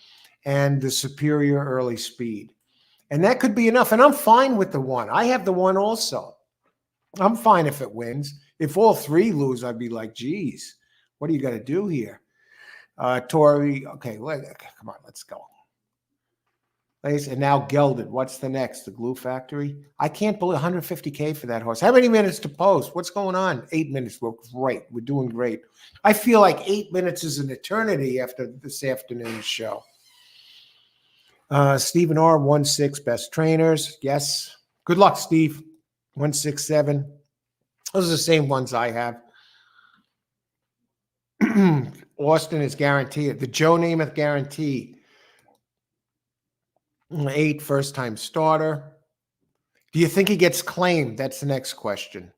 and the superior early speed. And that could be enough. And I'm fine with the 1. I have the 1 also. I'm fine if it wins. If all 3 lose, I'd be like, geez, what do you got to do here? Tori, okay, come on, let's go. And now Gelded. What's the next? The Glue Factory? I can't believe $150K for that horse. How many minutes to post? What's going on? 8 minutes. We're great. We're doing great. I feel like 8 minutes is an eternity after this afternoon's show. Stephen R. 1-6 best trainers. Yes. Good luck, Steve. 1-6-7. Those are the same ones I have. Austin is guaranteed. The Joe Namath guarantee. 8 first-time starter. Do you think he gets claimed? That's the next question.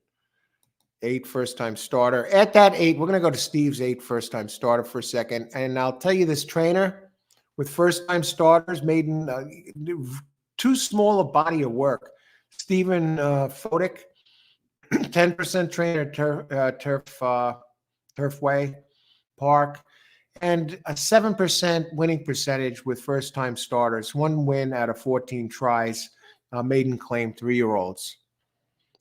8 first-time starter. At that 8, we're going to go to Steve's 8 first-time starter for a second. And I'll tell you, this trainer with first-time starters made too small a body of work. Stephen Fodick, 10% trainer, Turfway Park. and a 7% winning percentage with first-time starters. 1 win out of 14 tries. Maiden claim 3-year-olds.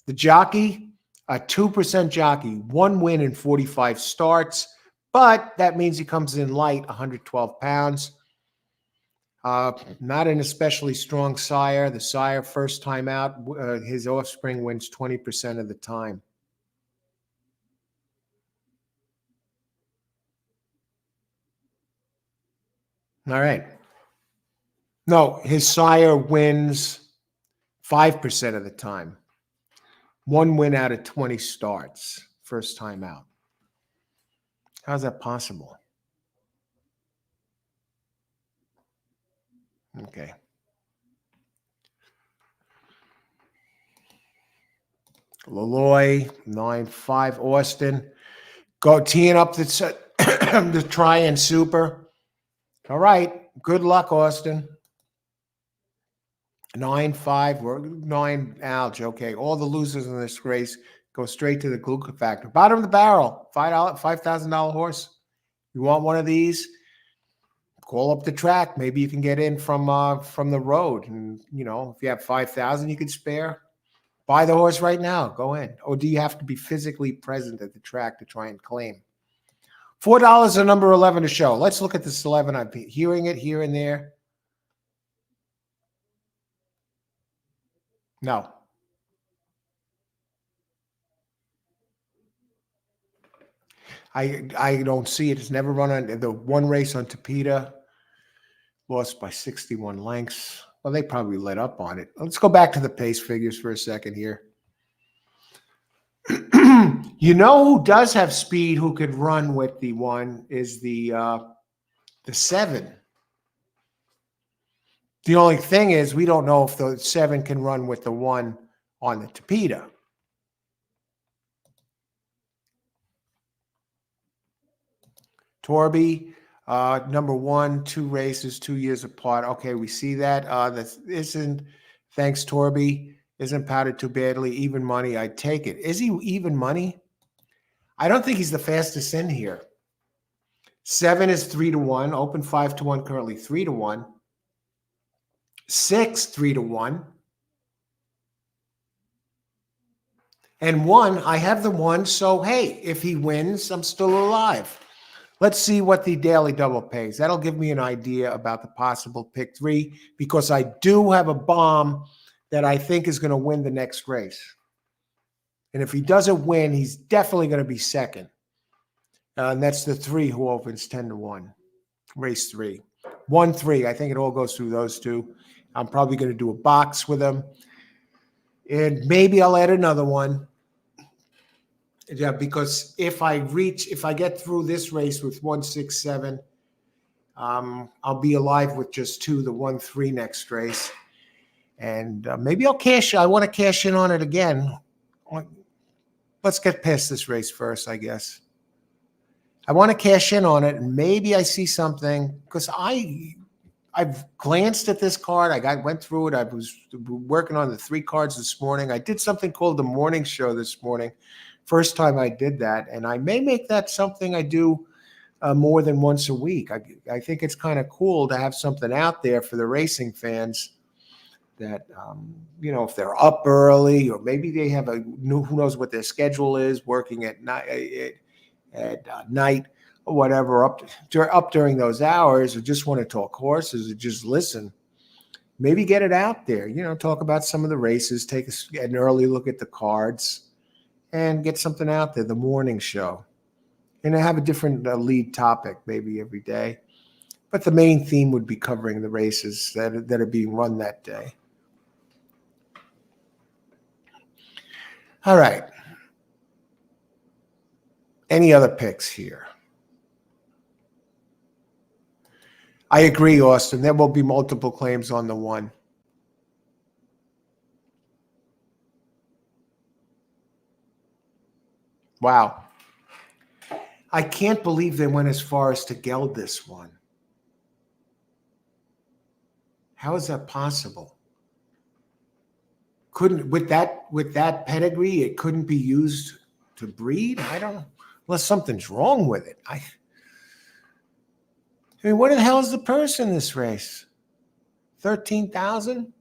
The jockey, a 2% jockey, 1 win in 45 starts, but that means he comes in light, 112 pounds. Not an especially strong sire. The sire, first time out, his offspring wins 20% of the time. All right. No, his sire wins 5% of the time. 1 win out of 20 starts, first time out. How's that possible? Okay. Laloy, 9-5. Austin, go teeing up the, the try-in super. All right. Good luck, Austin. 9-5. We're 9 ouch. Okay. All the losers in this race go straight to the Gluca factor. Bottom of the barrel. $5,000 horse. You want one of these? Call up the track. Maybe you can get in from the road. And you know, if you have 5,000 you could spare, buy the horse right now. Go in. Or do you have to be physically present at the track to try and claim? $4 a number 11 to show. Let's look at this 11. I'm hearing it here and there. No. I don't see it. It's never run on the one race on Tapeta. Lost by 61 lengths. Well, they probably let up on it. Let's go back to the pace figures for a second here. You know who does have speed, who could run with the 1 is the 7. The only thing is we don't know if the 7 can run with the 1 on the Tapeta. Torby, number 1, 2 races, 2 years apart. Okay, we see that. That isn't, thanks, Torby. Isn't powdered too badly. Even money, I'd take it. Is he even money? I don't think he's the fastest in here. 7 is 3-1. Open 5-1, currently 3-1. 6, 3-1. And 1, I have the 1. So, hey, if he wins, I'm still alive. Let's see what the daily double pays. That'll give me an idea about the possible pick 3, because I do have a bomb that I think is going to win the next race. And if he doesn't win, he's definitely going to be second. And that's the 3 who opens 10-1. Race 3. 1-3. I think it all goes through those 2. I'm probably going to do a box with them. And maybe I'll add another one. Yeah, because if I get through this race with 1, 6, 7, I'll be alive with just 2, the 1, 3 next race. And maybe I'll cash. I want to cash in on it again. Let's get past this race first, I guess. I want to cash in on it, and maybe I see something, because I've glanced at this card. Went through it. I was working on the 3 cards this morning. I did something called the morning show this morning. First time I did that, and I may make that something I do more than once a week. I think it's kind of cool to have something out there for the racing fans that, you know, if they're up early, or maybe they have who knows what their schedule is, working at night, night or whatever, up during those hours, or just want to talk horses or just listen. Maybe get it out there, you know, talk about some of the races, take an early look at the cards, and get something out there, the morning show. And I have a different lead topic maybe every day. But the main theme would be covering the races that are being run that day. All right. Any other picks here? I agree, Austin. There will be multiple claims on the 1. Wow. I can't believe they went as far as to geld this one. How is that possible? Couldn't, with that pedigree, it couldn't be used to breed? I don't know. Unless something's wrong with it. I mean, what the hell is the purse in this race? 13,000?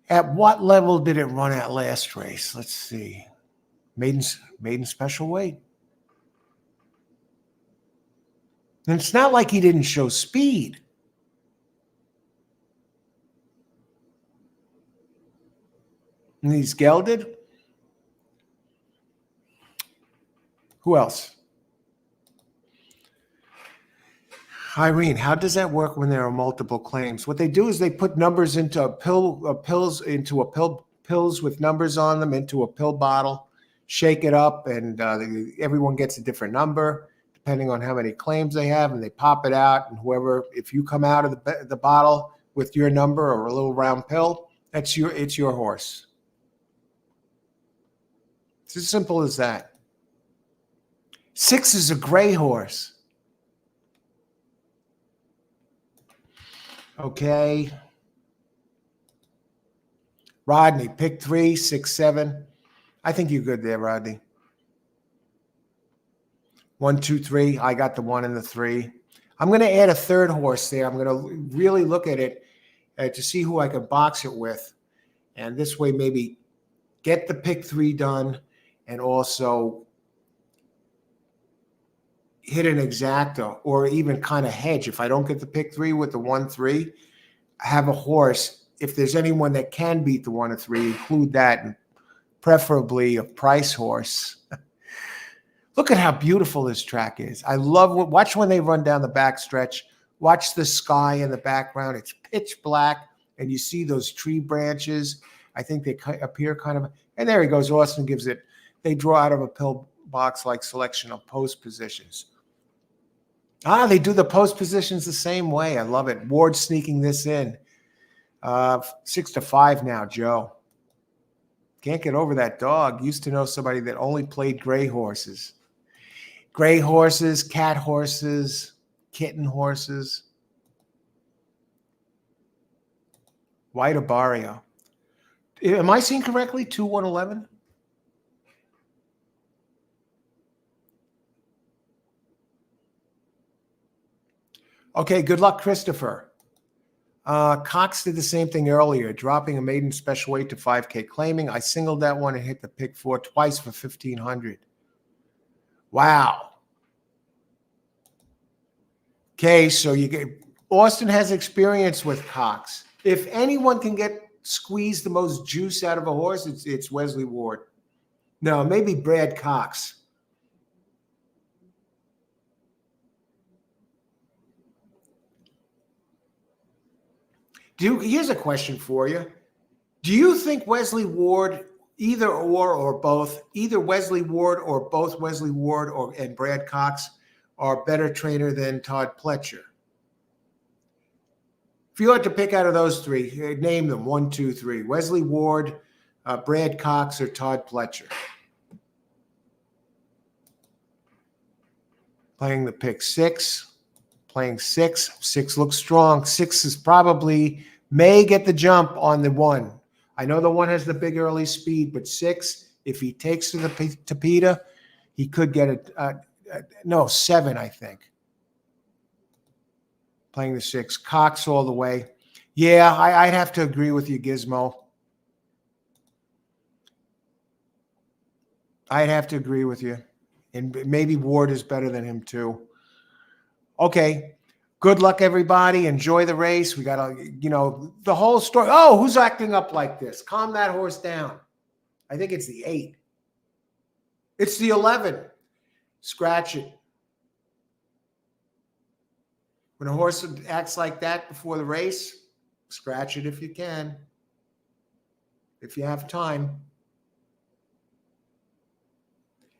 At what level did it run at last race? Let's see. Maiden special weight. And it's not like he didn't show speed. And he's gelded. Who else? Irene, how does that work when there are multiple claims? What they do is they put numbers into pills with numbers on them into a pill bottle, shake it up, and everyone gets a different number depending on how many claims they have, and they pop it out. And if you come out of the bottle with your number or a little round pill, it's your horse. It's as simple as that. 6 is a gray horse. Okay. Rodney, pick 3, 6, 7. I think you're good there, Rodney. 1, 2, 3. I got the 1 and the 3. I'm going to add a third horse there. I'm going to really look at it to see who I can box it with. And this way, maybe get the pick 3 done and also hit an exacta or even kind of hedge. If I don't get the pick 3 with the 1, 3, I have a horse. If there's anyone that can beat the 1 or 3, include that, and preferably a price horse. Look at how beautiful this track is. I watch when they run down the back stretch. Watch the sky in the background. It's pitch black, and you see those tree branches. I think they appear kind of, and there he goes. Austin gives it. They draw out of a pill box-like selection of post positions. They do the post positions the same way. I love it. Ward sneaking this in. 6-5 now, Joe. Can't get over that dog. Used to know somebody that only played gray horses. Gray horses, cat horses, kitten horses. White Abario. Am I seeing correctly? 2-1-11? Okay, good luck, Christopher. Cox did the same thing earlier, dropping a maiden special weight to 5K, claiming I singled that one and hit the pick 4 twice for 1,500. Wow. Okay, so Austin has experience with Cox. If anyone can squeeze the most juice out of a horse, it's Wesley Ward. No, maybe Brad Cox. Here's a question for you. Do you think Wesley Ward, either both, either Wesley Ward or both Wesley Ward and Brad Cox are a better trainer than Todd Pletcher? If you had to pick out of those 3, name them 1, 2, 3. Wesley Ward, Brad Cox, or Todd Pletcher? Playing the pick 6. Playing 6. 6 looks strong. 6 may get the jump on the 1. I know the 1 has the big early speed, but 6, if he takes to the Tapeta, he could get it. 7, I think. Playing the 6. Cox all the way. Yeah, I'd have to agree with you, Gizmo. I'd have to agree with you. And maybe Ward is better than him too. Okay. Good luck, everybody. Enjoy the race. We got the whole story. Oh, who's acting up like this? Calm that horse down. I think it's the 8. It's the 11. Scratch it. When a horse acts like that before the race, scratch it if you can. If you have time.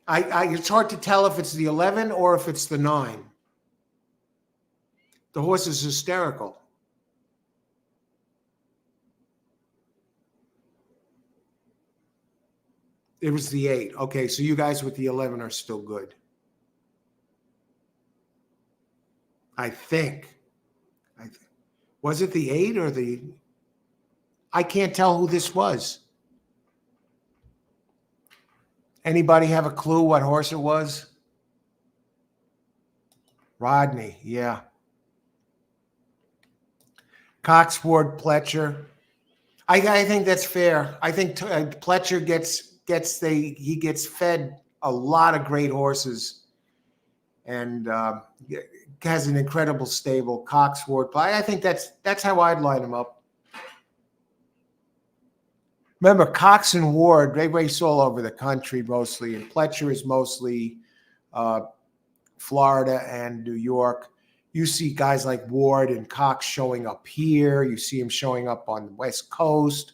It's hard to tell if it's the 11 or if it's the 9. The horse is hysterical. It was the 8. Okay, so you guys with the 11 are still good. I think. Was it the 8 or the... I can't tell who this was. Anybody have a clue what horse it was? Rodney, yeah. Coxford Pletcher. I think that's fair. I think Pletcher gets fed a lot of great horses, and has an incredible stable. Coxford. I think that's how I'd line him up. Remember, Cox and Ward, they race all over the country mostly, and Pletcher is mostly Florida and New York. You see guys like Ward and Cox showing up here. You see him showing up on the West Coast.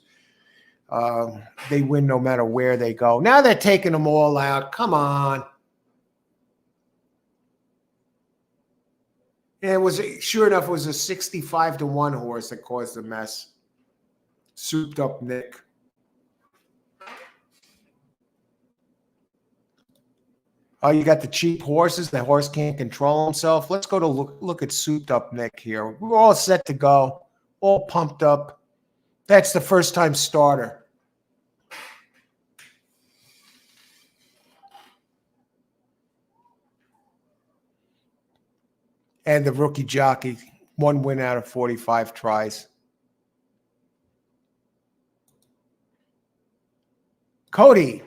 They win no matter where they go. Now they're taking them all out. Come on. And it was, sure enough, it was a 65-1 horse that caused the mess. Souped up Nick. Oh, you got the cheap horses. The horse can't control himself. Let's go to look at souped up Nick here. We're all set to go, all pumped up. That's the first time starter. And the rookie jockey, 1 win out of 45 tries. Cody.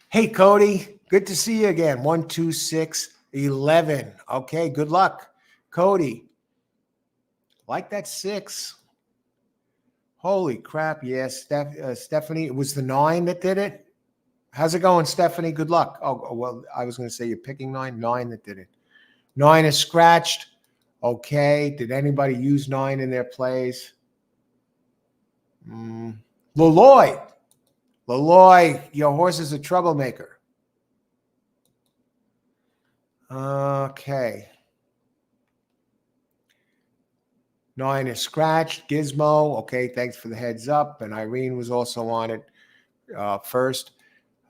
Hey, Cody. Good to see you again. 1, 2, 6, 11. Okay, good luck. Cody. Like that 6. Holy crap. Yes, Stephanie. It was the 9 that did it. How's it going, Stephanie? Good luck. Oh, well, I was going to say you're picking 9. 9 that did it. 9 is scratched. Okay. Did anybody use 9 in their plays? Leloy. Leloy, your horse is a troublemaker. Okay. 9 is scratched. Gizmo. Okay, thanks for the heads up. And Irene was also on it first.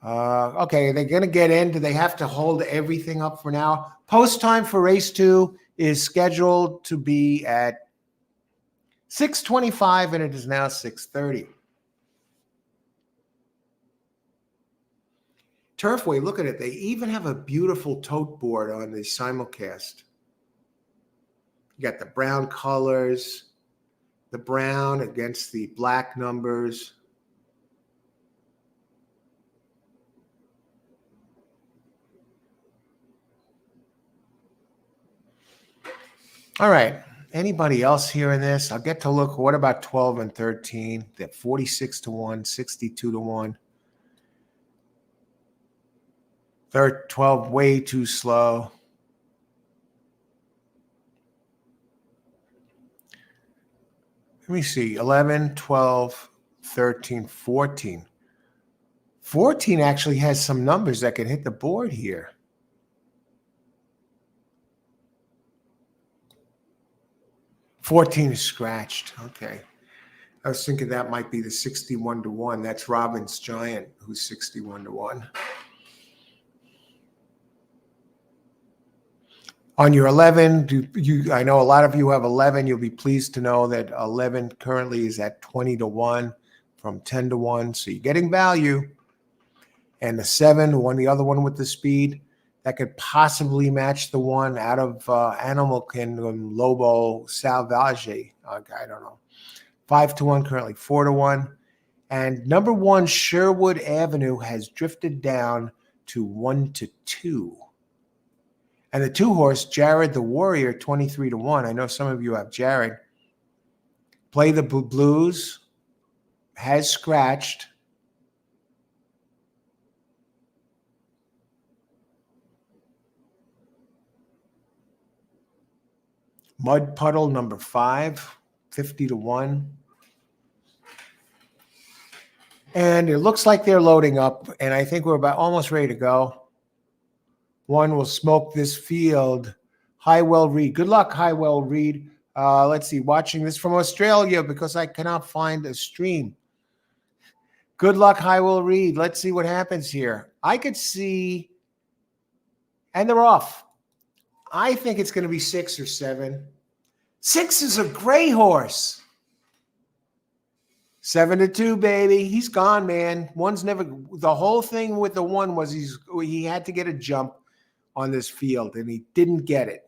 Okay, they're going to get in. Do they have to hold everything up for now? Post time for race 2 is scheduled to be at 6:25, and it is now 6:30. Turfway, look at it. They even have a beautiful tote board on the simulcast. You got the brown colors, the brown against the black numbers. All right. Anybody else hearing this? I'll get to look. What about 12 and 13? They're 46-1, 62-1. 12 way too slow. Let me see. 11, 12, 13, 14. 14 actually has some numbers that can hit the board here. $14 is scratched. Okay. I was thinking that might be the 61-1. That's Robbins Giant, who's 61-1. On your 11, I know a lot of you have 11. You'll be pleased to know that 11 currently is at 20-1 from 10-1. So you're getting value. And the 7, the other one with the speed, that could possibly match the one out of Animal Kingdom, Lobo Salvaje. I don't know. 5-1 currently, 4-1. And number 1, Sherwood Avenue, has drifted down to 1-2. And the 2 horse, Jared the Warrior, 23-1. I know some of you have Jared. Play the Blues, has scratched. Mud Puddle, number 5, 50-1. And it looks like they're loading up, and I think we're about almost ready to go. 1 will smoke this field. Highwell Reed. Good luck, Highwell Reed. Let's see, watching this from Australia because I cannot find a stream. Good luck, Highwell Reed. Let's see what happens here. I could see, and they're off. I think it's going to be 6 or 7. 6 is a gray horse. 7-2, baby. He's gone, man. One's never. The whole thing with the one was he had to get a jump on this field, and he didn't get it.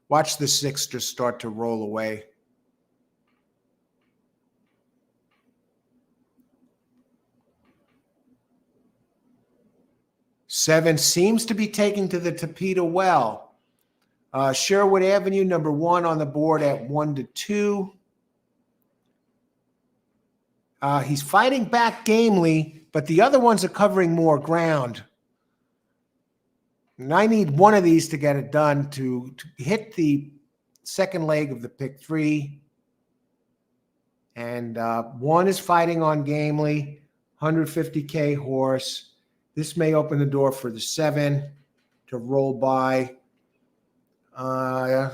Watch the 6 just start to roll away. Seven seems to be taking to the Tapeta well. Sherwood Avenue, number 1 on the board at 1-2. He's fighting back gamely, but the other ones are covering more ground. And I need one of these to get it done to hit the second leg of the pick 3. And one is fighting on gamely, 150K horse. This may open the door for the 7 to roll by. I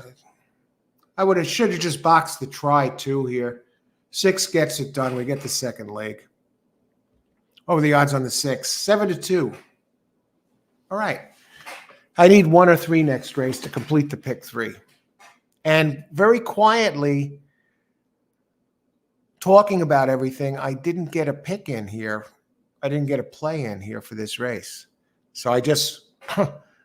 should have just boxed the try 2 here. 6 gets it done. We get the second leg. Oh, the odds on the 6. 7-2. All right. I need 1 or 3 next race to complete the pick 3. And very quietly, talking about everything, I didn't get a pick in here. I didn't get a play in here for this race. So I just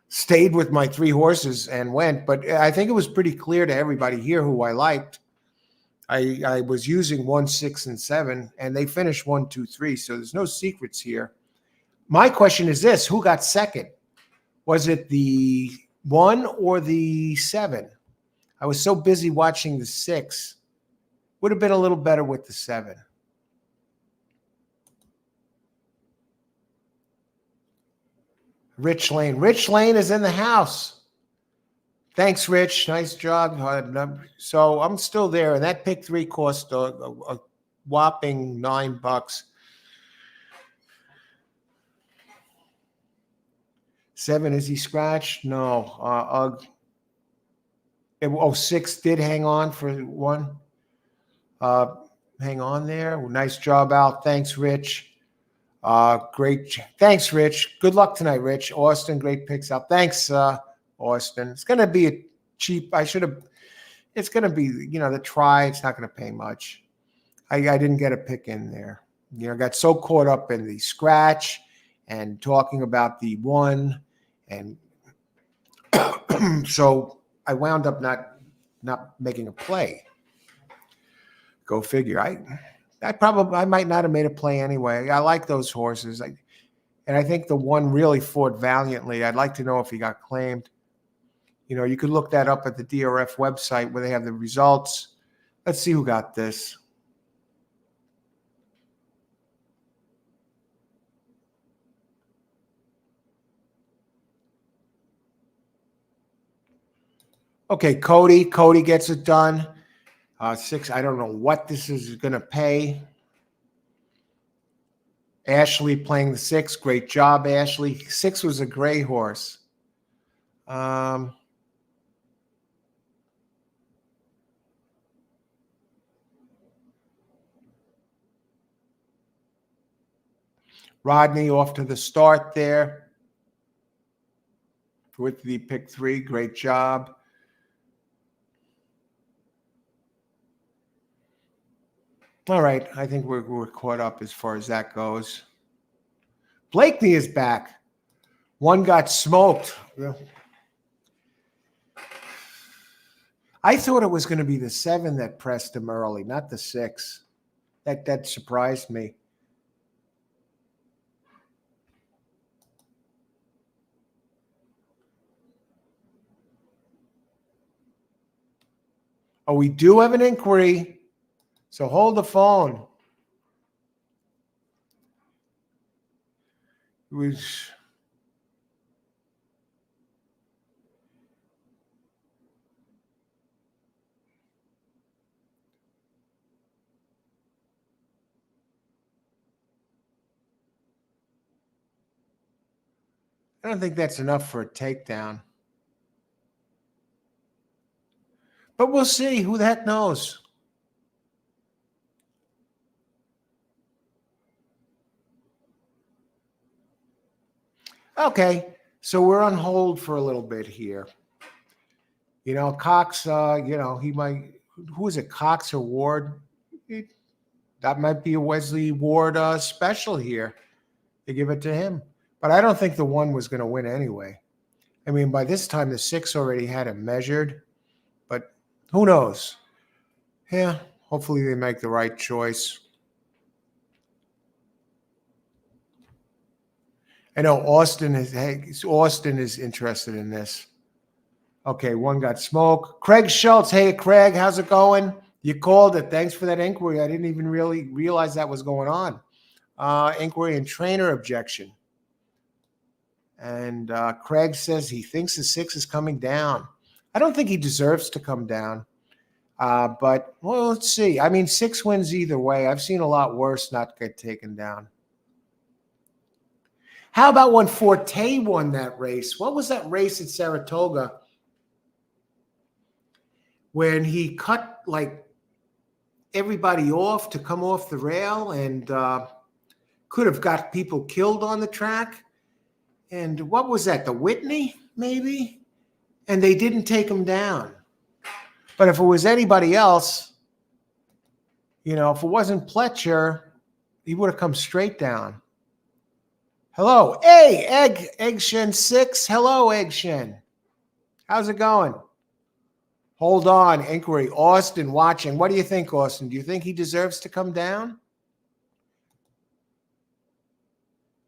stayed with my 3 horses and went. But I think it was pretty clear to everybody here who I liked. I was using 1, 6, and 7, and they finished 1, 2, 3. So there's no secrets here. My question is this: who got second? Was it the 1 or the 7? I was so busy watching the 6. Would have been a little better with the 7. Rich Lane. Rich Lane is in the house. Thanks, Rich. Nice job. So I'm still there, and that pick 3 cost a whopping $9. 7, is he scratched? No. 6 did hang on for 1. Hang on there. Nice job out. Thanks, Rich. Great. Thanks, Rich. Good luck tonight, Rich. Austin, great picks out. Thanks, Austin. It's going to be a cheap. It's going to be, the try. It's not going to pay much. I didn't get a pick in there. I got so caught up in the scratch and talking about the 1. And so I wound up not making a play. Go figure. I might not have made a play anyway. I like those horses. And I think the 1 really fought valiantly. I'd like to know if he got claimed. You could look that up at the DRF website where they have the results. Let's see who got this. Okay, Cody. Cody gets it done. 6, I don't know what this is going to pay. Ashley playing the 6. Great job, Ashley. 6 was a gray horse. Rodney off to the start there with the pick 3. Great job. All right. I think we're caught up as far as that goes. Blakeney is back. 1 got smoked. I thought it was going to be the 7 that pressed him early, not the 6. That surprised me. Oh, we do have an inquiry, so hold the phone. I don't think that's enough for a takedown. But we'll see. Who the heck knows? Okay, so we're on hold for a little bit here. Cox, he might, who is it, Cox or Ward? That might be a Wesley Ward special here. They give it to him. But I don't think the 1 was going to win anyway. I mean, by this time, the 6 already had him measured. But who knows? Yeah, hopefully they make the right choice. I know Austin is interested in this. Okay, 1 got smoke. Craig Schultz. Hey, Craig, how's it going? You called it. Thanks for that inquiry. I didn't even really realize that was going on. Inquiry and trainer objection. And Craig says he thinks the 6 is coming down. I don't think he deserves to come down. But, well, let's see. I mean, 6 wins either way. I've seen a lot worse not get taken down. How about when Forte won that race? What was that race at Saratoga when he cut, like, everybody off to come off the rail and could have got people killed on the track? And what was that, the Whitney, maybe? And they didn't take him down. But if it was anybody else, if it wasn't Pletcher, he would have come straight down. Hello. Hey, Eggshen 6. Hello, Eggshen. How's it going? Hold on. Inquiry. Austin watching. What do you think, Austin? Do you think he deserves to come down?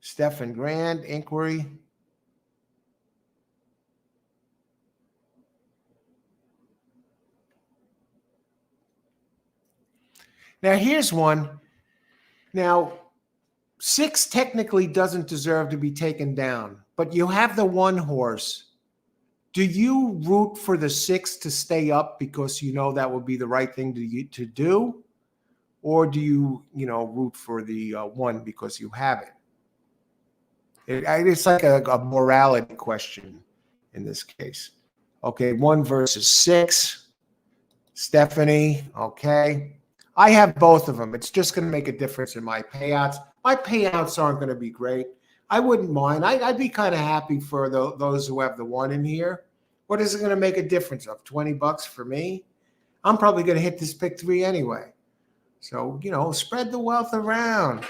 Stefan Grand. Inquiry. Now, here's one. Now, 6 technically doesn't deserve to be taken down, but you have the 1 horse. Do you root for the 6 to stay up because that would be the right thing to do? Or do you, root for the 1 because you have it? It's like a morality question in this case. Okay, 1 versus 6. Stephanie, okay. I have both of them. It's just going to make a difference in my payouts. My payouts aren't going to be great. I wouldn't mind. I'd be kind of happy for those who have the 1 in here. What is it going to make a difference of? $20 for me? I'm probably going to hit this pick 3 anyway. So, spread the wealth around.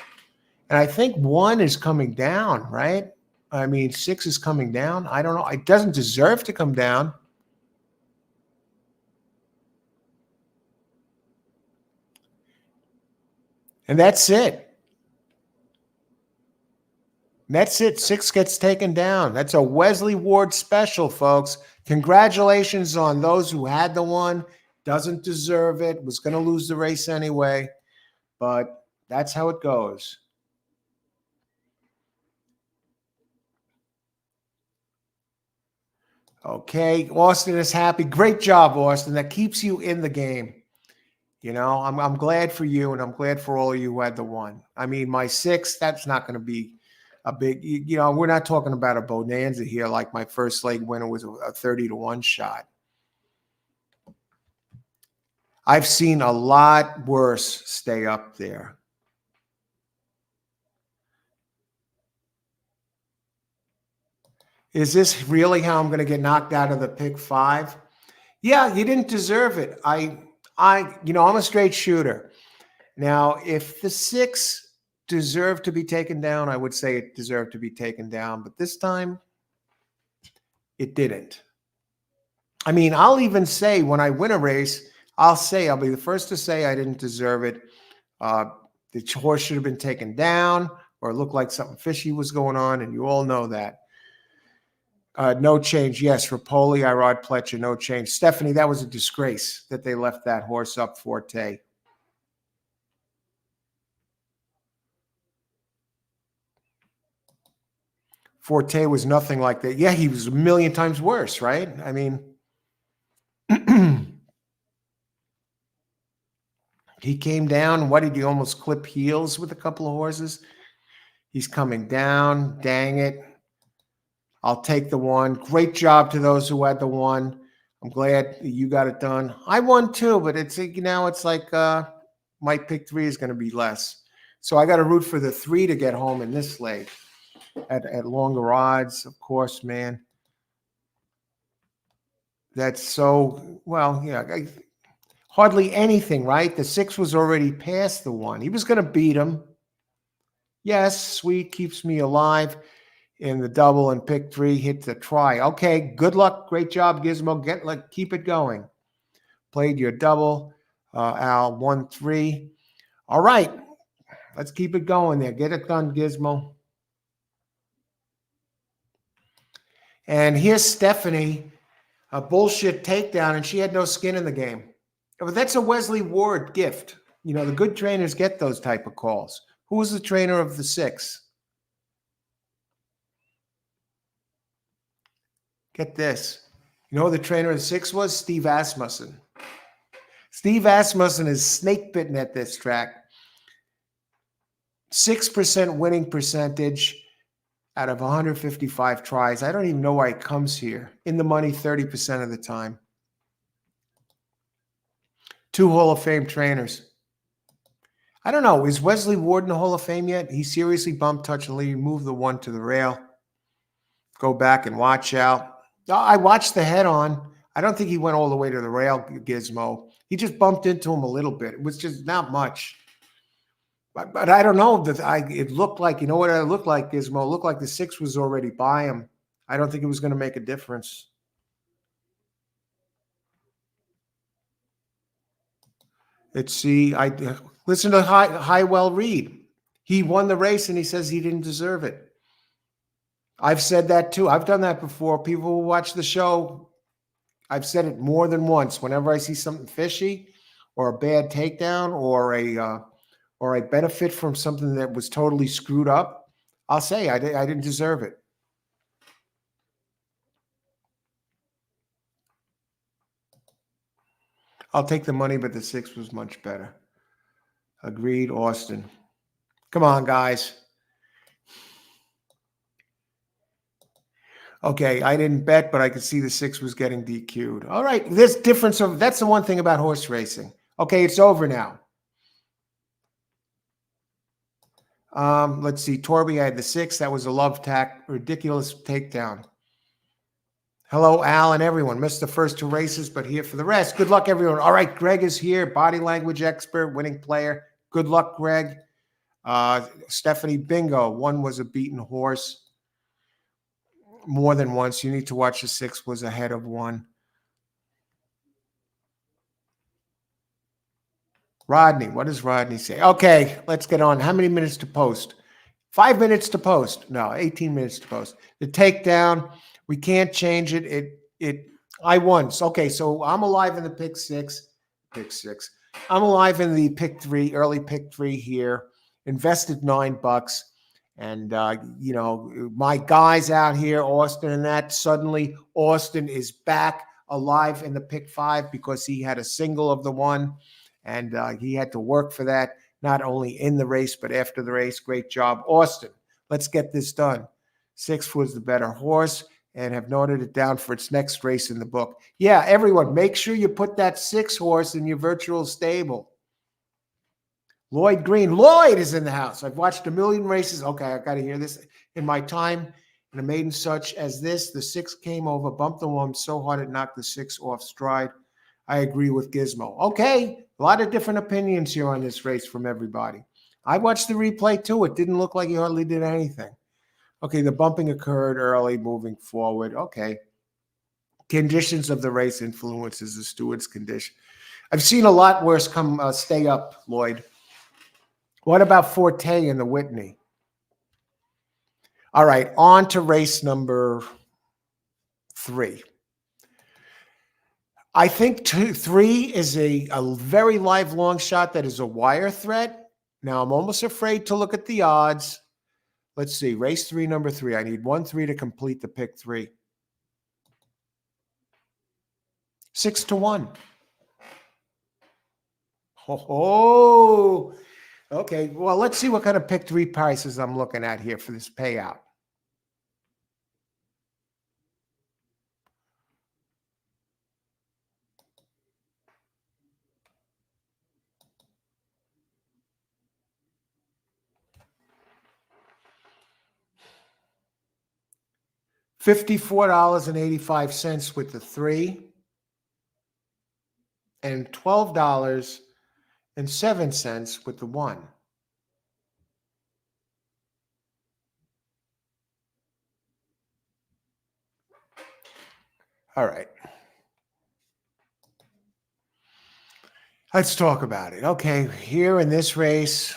And I think 1 is coming down, right? I mean, 6 is coming down. I don't know. It doesn't deserve to come down. And that's it. That's it. 6 gets taken down. That's a Wesley Ward special, folks. Congratulations on those who had the 1. Doesn't deserve it. Was going to lose the race anyway. But that's how it goes. Okay. Austin is happy. Great job, Austin. That keeps you in the game. I'm glad for you, and I'm glad for all of you who had the 1. I mean, my 6, that's not going to be a big, we're not talking about a bonanza here like my first leg winner was a 30-1 shot. I've seen a lot worse stay up there. Is this really how I'm going to get knocked out of the pick 5? Yeah, you didn't deserve it. I'm a straight shooter. Now, if the 6 deserved to be taken down, I would say it deserved to be taken down. But this time, it didn't. I mean, I'll even say when I win a race, I'll be the first to say I didn't deserve it. The horse should have been taken down, or it looked like something fishy was going on, and you all know that. No change. Yes, Rapoli, Irod Pletcher, no change. Stephanie, that was a disgrace that they left that horse up, Forte. Forte was nothing like that. Yeah, he was a million times worse, right? I mean, he came down. What did he almost clip heels with a couple of horses? He's coming down. Dang it. I'll take the 1. Great job to those who had the 1. I'm glad you got it done. I won too, but it's like my pick 3 is going to be less. So I got to root for the 3 to get home in this leg at longer odds, of course, man. That's so, well, yeah, hardly anything, right? The 6 was already past the 1. He was going to beat him. Yes, sweet, keeps me alive in the double, and pick 3 hit the try. Okay, good luck. Great job, Gizmo. Keep it going. Played your double, Al, 1-3. All right, let's keep it going there. Get it done, Gizmo. And here's Stephanie, a bullshit takedown, and she had no skin in the game. But that's a Wesley Ward gift. You know, the good trainers get those type of calls. Who was the trainer of the 6? Get this. You know who the trainer of the 6 was? Steve Asmussen. Steve Asmussen is snake bitten at this track. 6% winning percentage out of 155 tries. I don't even know why it comes here. In the money 30% of the time. 2 Hall of Fame trainers. I don't know. Is Wesley Ward in the Hall of Fame yet? He seriously bumped, touch, and lead, moved the 1 to the rail. Go back and watch out. I watched the head on. I don't think he went all the way to the rail, Gizmo. He just bumped into him a little bit. It was just not much. But I don't know. It looked like, you know what it looked like, Gizmo? It looked like the 6 was already by him. I don't think it was going to make a difference. Let's see. I listen to Highwell Reed. He won the race and he says he didn't deserve it. I've said that too. I've done that before. People who watch the show, I've said it more than once. Whenever I see something fishy or a bad takedown or I benefit from something that was totally screwed up, I'll say I didn't deserve it. I'll take the money, but the 6 was much better. Agreed, Austin. Come on, guys. Okay, I didn't bet, but I could see the 6 was getting DQ'd. All right, this difference of that's the one thing about horse racing. Okay, it's over now. Let's see. Torby had the 6. That was a love tack, ridiculous takedown. Hello, Al and everyone. Missed the first 2 races, but here for the rest. Good luck, everyone. All right, Greg is here, body language expert, winning player. Good luck, Greg. Stephanie, bingo. 1 was a beaten horse. More than once. You need to watch the 6 was ahead of 1. Rodney, what does Rodney say? Okay, let's get on. How many minutes to post? 5 minutes to post. No, 18 minutes to post. The takedown, we can't change it. I won. Okay, so I'm alive in the pick 6. Pick 6. I'm alive in the pick 3, early pick 3 here. Invested $9. And, you know, my guys out here, Austin and that, suddenly Austin is back alive in the pick 5 because he had a single of the 1. And he had to work for that, not only in the race, but after the race. Great job, Austin. Let's get this done. 6 was the better horse and have noted it down for its next race in the book. Yeah, everyone, make sure you put that 6 horse in your virtual stable. Lloyd Green. Lloyd is in the house. I've watched a million races. Okay, I got to hear this. In my time in a maiden such as this, the 6 came over, bumped the 1 so hard it knocked the 6 off stride. I agree with Gizmo. Okay, a lot of different opinions here on this race from everybody. I watched the replay too. It didn't look like he hardly did anything. Okay, the bumping occurred early, moving forward. Okay. Conditions of the race influences the steward's condition. I've seen a lot worse come stay up, Lloyd. What about Forte and the Whitney? All right, on to race number 3. I think 3 is a very live long shot that is a wire threat. Now, I'm almost afraid to look at the odds. Let's see. Race 3, number 3. I need 1-3 to complete the pick 3. 6-1. Oh, okay. Well, let's see what kind of pick 3 prices I'm looking at here for this payout. $54.85 with the 3. and $12.07 with the 1. All right. Let's talk about it. Okay, here in this race,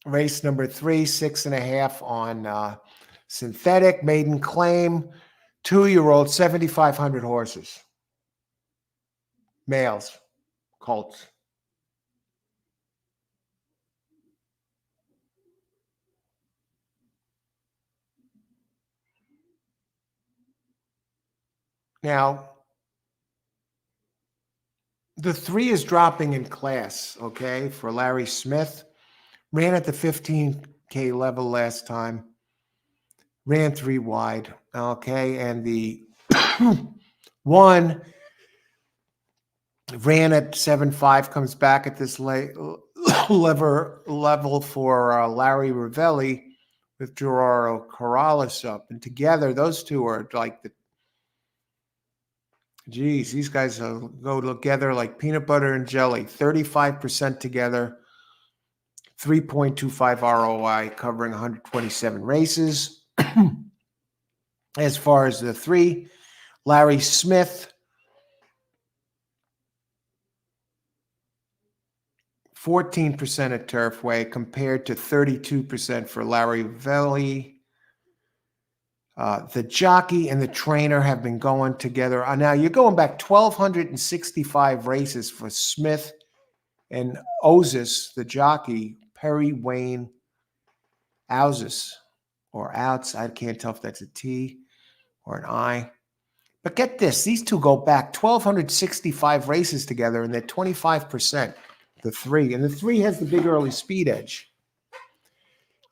race number 3, 6.5 on synthetic maiden claim, 2-year-old, 7,500 horses, males, colts. Now, the 3 is dropping in class, okay, for Larry Smith. Ran at the 15K level last time. Ran 3 wide, okay, and the 1 ran at 7.5, comes back at this level for Larry Ravelli with Gerardo Corrales up. And together, those two are like these guys go together like peanut butter and jelly. 35% together, 3.25 ROI, covering 127 races. As far as the 3, Larry Smith, 14% at Turfway compared to 32% for Larry Velli. The jockey and the trainer have been going together. Now you're going back 1,265 races for Smith and Ozis, the jockey, Perry Wayne Ozis, or Outs. I can't tell if that's a T or an I. But get this, these two go back 1,265 races together, and they're 25%, the 3. And the 3 has the big early speed edge.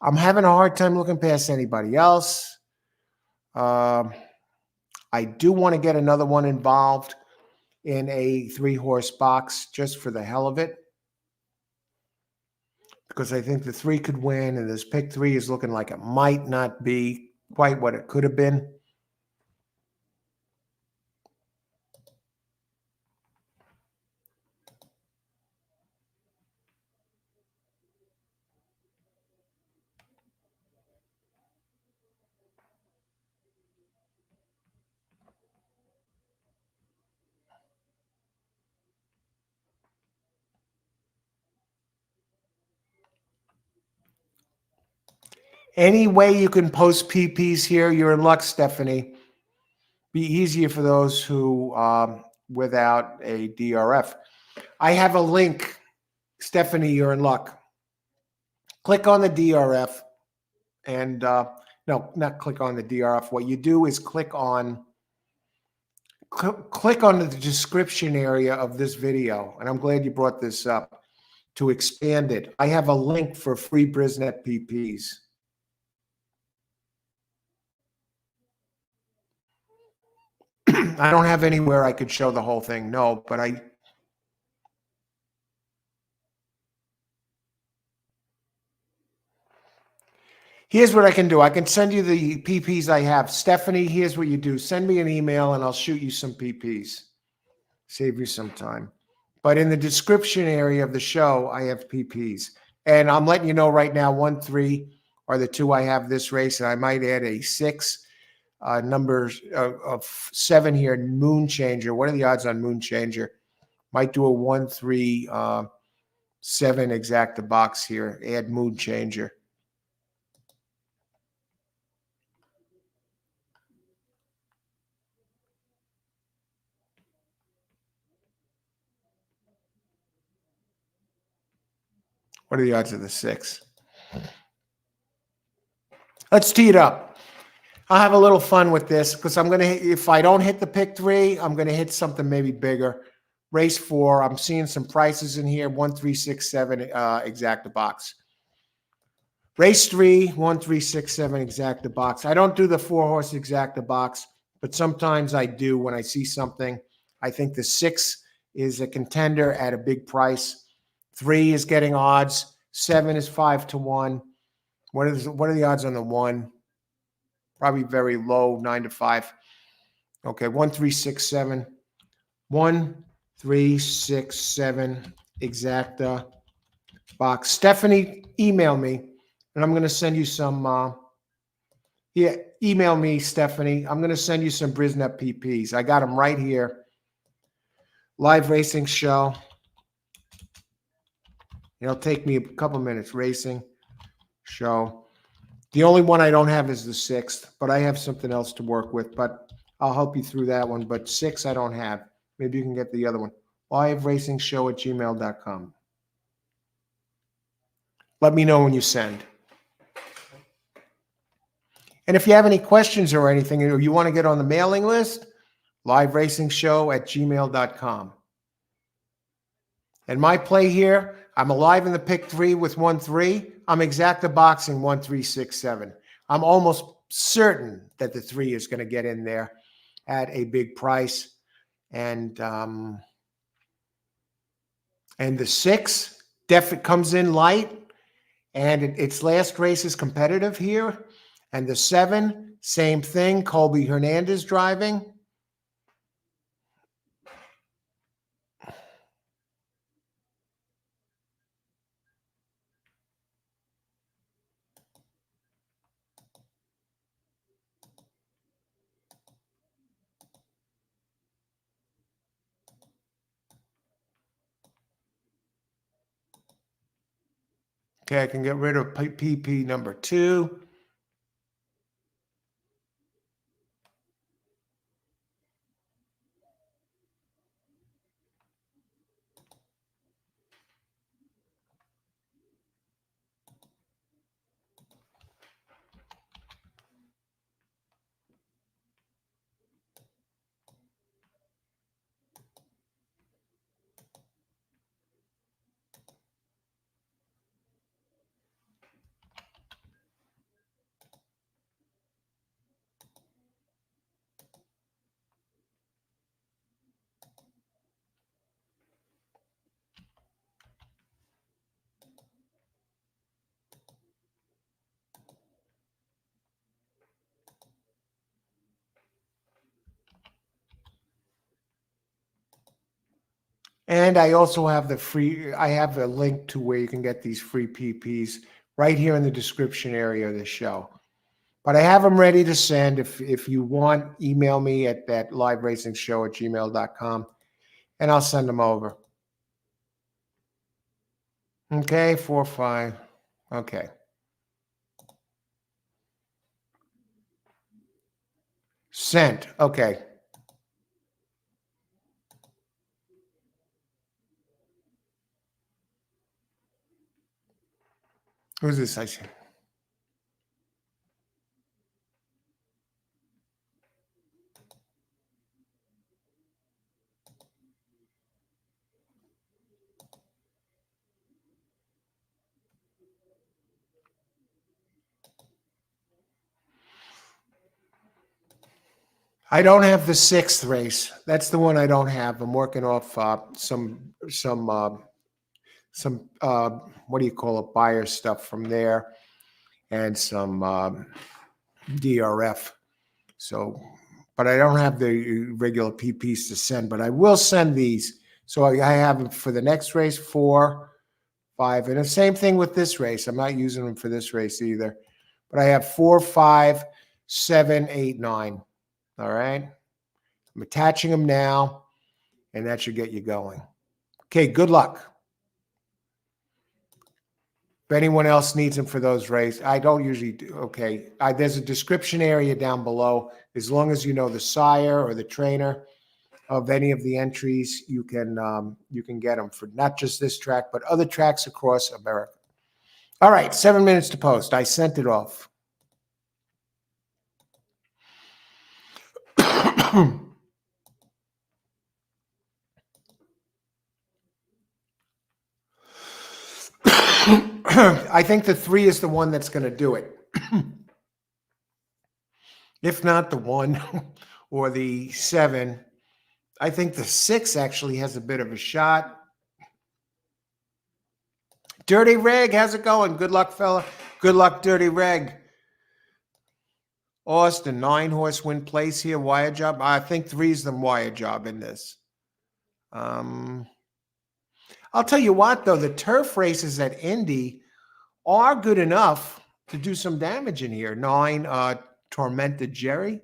I'm having a hard time looking past anybody else. I do want to get another one involved in a 3-horse box just for the hell of it, because I think the 3 could win, and this pick 3 is looking like it might not be quite what it could have been. Any way you can post PPs here, you're in luck, Stephanie. Be easier for those who without a DRF. I have a link. Stephanie, you're in luck. Click on the DRF and no, not click on the DRF. What you do is click on the description area of this video, and I'm glad you brought this up to expand it. I have a link for free Brisnet PPs. I don't have anywhere I could show the whole thing, no, but here's what I can do. I can send you the PPs I have. Stephanie, here's what you do. Send me an email and I'll shoot you some PPs. Save you some time. But in the description area of the show, I have PPs. And I'm letting you know right now, 1, 3 are the 2 I have this race. And I might add a 6. Numbers of 7 here, Moon Changer. What are the odds on Moon Changer? Might do a 1, 3, 7 exacta box here. Add Moon Changer. What are the odds of the 6? Let's tee it up. I'll have a little fun with this because I'm going to hit, if I don't hit the pick 3, I'm going to hit something maybe bigger. Race 4, I'm seeing some prices in here, 1, 3, 6, 7 exacta box. Race 3, 1, 3, 6, 7 exacta box. I don't do the 4-horse exacta box, but sometimes I do when I see something. I think the 6 is a contender at a big price. 3 is getting odds. 7 is 5 to 1. What are the odds on the 1? Probably very low, 9 to 5. Okay, 1, 3, 6, 7. 1, 3, 6, 7 exacta box. Stephanie, email me, and I'm going to send you some. Yeah, email me, Stephanie. I'm going to send you some Brisnet PPs. I got them right here. Live racing show. It'll take me a couple minutes. Racing show. The only one I don't have is the 6th, but I have something else to work with. But I'll help you through that one. But 6 I don't have. Maybe you can get the other one. liveracing@gmail.com. Let me know when you send. And if you have any questions or anything, or you want to get on the mailing list, liveracing@gmail.com. And my play here, I'm alive in the pick 3 with 1-3. I'm exacta boxing 1, 3, 6, 7. I'm almost certain that the 3 is going to get in there at a big price. And the 6 definitely comes in light. And its last race is competitive here. And the 7, same thing. Colby Hernandez driving. Okay, I can get rid of PP number 2. And I also have I have a link to where you can get these free PPs right here in the description area of the show. But I have them ready to send. If you want, email me at that liveracing@gmail.com and I'll send them over. Okay, 4, 5. Okay. Sent. Okay. Who's this? I see. I don't have the 6th race. That's the one I don't have. I'm working off some what do you call it, buyer stuff from there, and some DRF. So, but I don't have the regular PPs to send, but I will send these. So I have them for the next race, 4, 5, and the same thing with this race. I'm not using them for this race either, but I have 4, 5, 7, 8, 9. All right. I'm attaching them now, and that should get you going. Okay. Good luck. If anyone else needs them for those races, I don't usually do. Okay. There's a description area down below. As long as you know the sire or the trainer of any of the entries, you can get them for not just this track, but other tracks across America. All right. 7 minutes to post. I sent it off. I think the 3 is the one that's going to do it. If not the 1 or the 7, I think the 6 actually has a bit of a shot. Dirty Reg, how's it going? Good luck, fella. Good luck, Dirty Reg. Austin, 9-horse win place here. Wire job. I think 3 is the wire job in this. Um, I'll tell you what, though, the turf races at Indy are good enough to do some damage in here. 9, Tormented Jerry.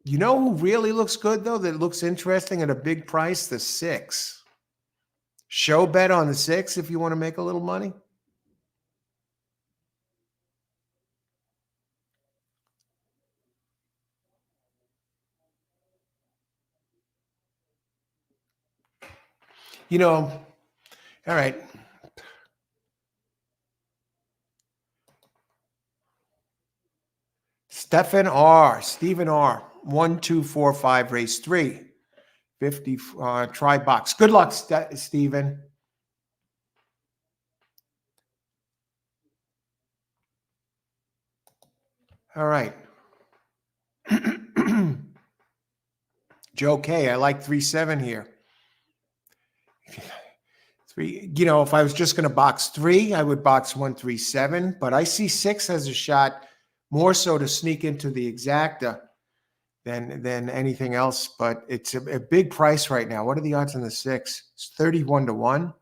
You know who really looks good, though, that looks interesting at a big price? The 6. Show bet on the 6 if you want to make a little money. You know, all right. Stephen R. 1, 2, 4, 5, race 3. 50 try box. Good luck, Stephen. All right. Joe K, I like 3-7 here. 3, if I was just going to box 3, I would box 1, 3, 7. But I see 6 as a shot, more so to sneak into the exacta than anything else. But it's a big price right now. What are the odds on the 6? It's 31 to 1.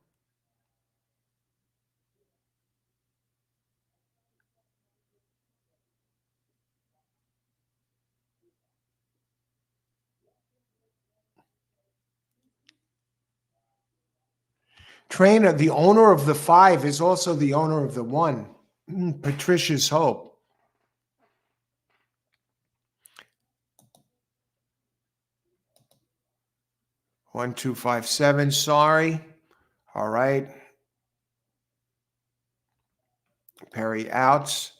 Trainer, the owner of the 5 is also the owner of the 1. Patricia's Hope. One, 2, 5, 7. Sorry. All right. Perry outs.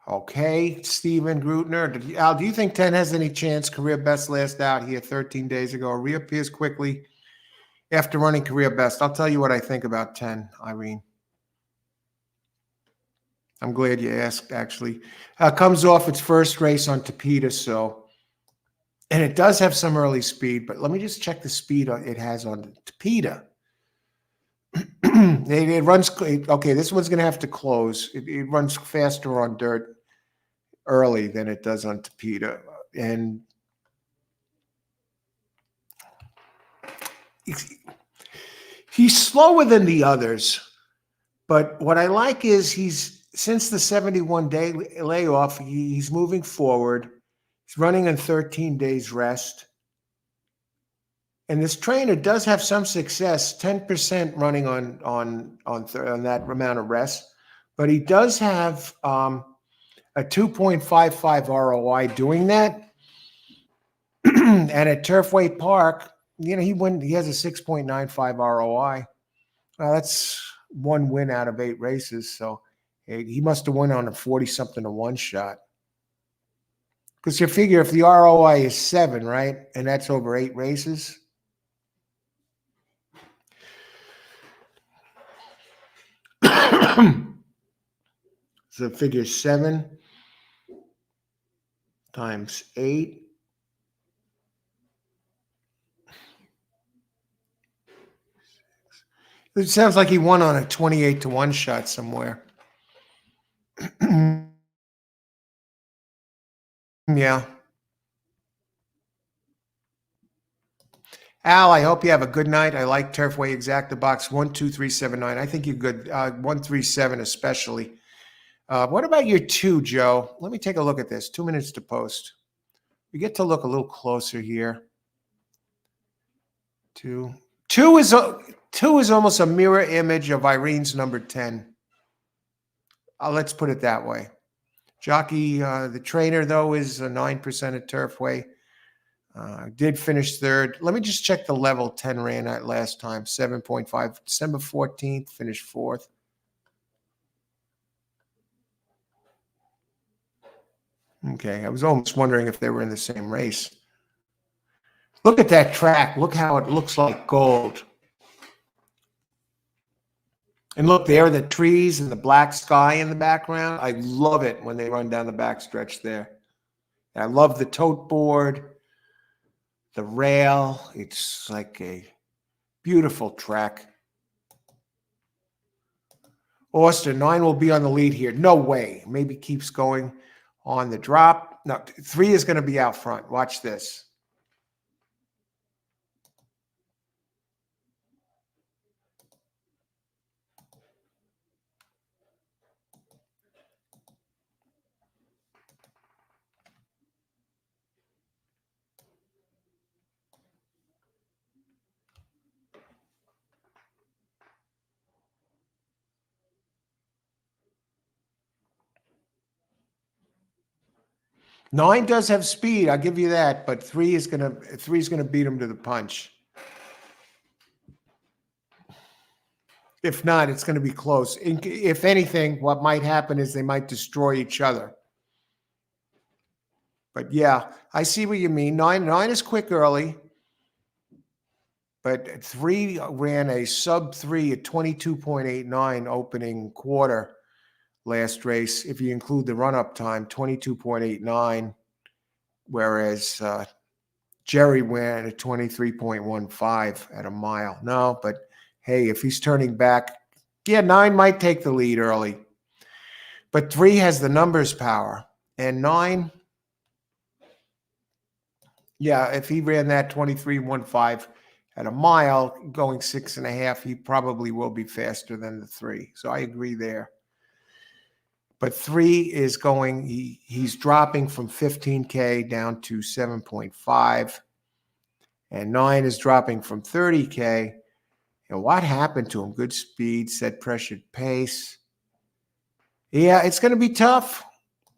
Okay. Steven Grutner. Al, do you think 10 has any chance? Career best last out here 13 days ago. Reappears quickly after running career best. I'll tell you what I think about 10, Irene. I'm glad you asked, actually. Comes off its first race on Tapeta, so. And it does have some early speed, but let me just check the speed it has on Tapeta. It runs, okay, this one's going to have to close. It runs faster on dirt early than it does on Tapeta. And he's slower than the others. But what I like is since the 71-day layoff, he's moving forward. He's running on 13 days rest. And this trainer does have some success, 10% running on that amount of rest. But he does have a 2.55 ROI doing that. And at Turfway Park, he has a 6.95 ROI. That's 1 win out of 8 races. So he must have won on a 40-something to 1 shot. Because you figure if the ROI is 7, right? And that's over 8 races. So figure 7 times 8. It sounds like he won on a 28 to 1 shot somewhere. Yeah. Al, I hope you have a good night. I like Turfway Exacta Box 12379. I think you're good. 137 especially. What about your 2, Joe? Let me take a look at this. 2 minutes to post. We get to look a little closer here. 2. 2 is almost a mirror image of Irene's number 10. Let's put it that way. Jockey, the trainer, though, is a 9% at Turfway. Did finish 3rd. Let me just check the level 10 ran at last time. 7.5. December 14th, finished 4th. Okay, I was almost wondering if they were in the same race. Look at that track. Look how it looks like gold. And look, there are the trees and the black sky in the background. I love it when they run down the backstretch there. And I love the tote board, the rail. It's like a beautiful track. Austin, 9 will be on the lead here. No way. Maybe keeps going on the drop. No, 3 is going to be out front. Watch this. 9 does have speed, I'll give you that, but three's gonna beat him to the punch. If not, it's going to be close. If anything, what might happen is they might destroy each other. But yeah, I see what you mean. Nine is quick early, but 3 ran a sub 3 at 22.89 opening quarter last race. If you include the run up time, 22.89, whereas Jerry ran at 23.15 at a mile. No, but hey, if he's turning back, yeah, 9 might take the lead early. But 3 has the numbers power. And 9, yeah, if he ran that 23.15 at a mile, going 6.5, he probably will be faster than the 3. So I agree there. But 3 is going, he's dropping from 15K down to 7.5. And 9 is dropping from 30K. And what happened to him? Good speed, set pressured pace. Yeah, it's going to be tough.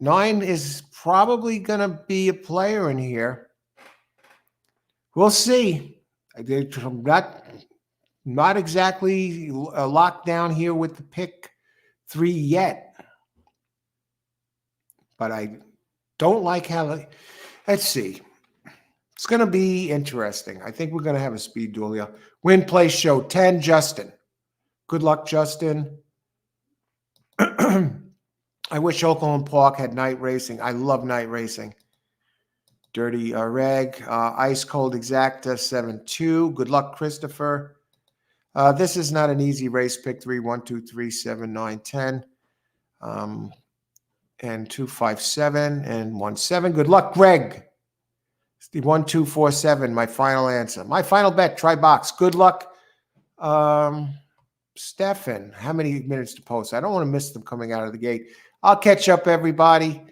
9 is probably going to be a player in here. We'll see. I'm not exactly locked down here with the pick 3 yet. But I don't like how. Let's see. It's going to be interesting. I think we're going to have a speed duel here. Win, place, show 10, Justin. Good luck, Justin. I wish Oklahoma Park had night racing. I love night racing. Dirty Reg. Ice Cold Exacta 7-2. Good luck, Christopher. This is not an easy race. Pick 3, 1, 2, 3, 7, 9, 10. And 2, 5, 7, and 1, 7. Good luck, Greg. 1, 2, 4, 7. My final answer. My final bet. Try box. Good luck. Stefan, how many minutes to post? I don't want to miss them coming out of the gate. I'll catch up, everybody.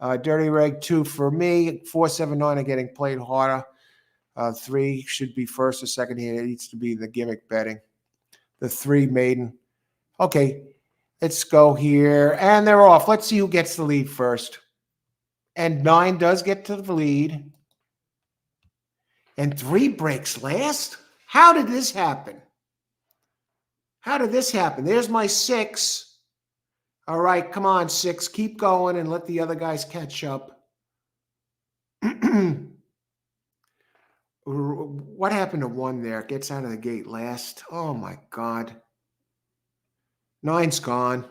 Dirty Reg 2 for me. 4, 7, 9 are getting played harder. 3 should be first or second here. It needs to be the gimmick betting. The 3 maiden. Okay, let's go here. And they're off. Let's see who gets the lead first. And 9 does get to the lead. And 3 breaks last? How did this happen? How did this happen? There's my 6. All right, come on, 6. Keep going and let the other guys catch up. What happened to 1 there? Gets out of the gate last. Oh, my God. 9's gone.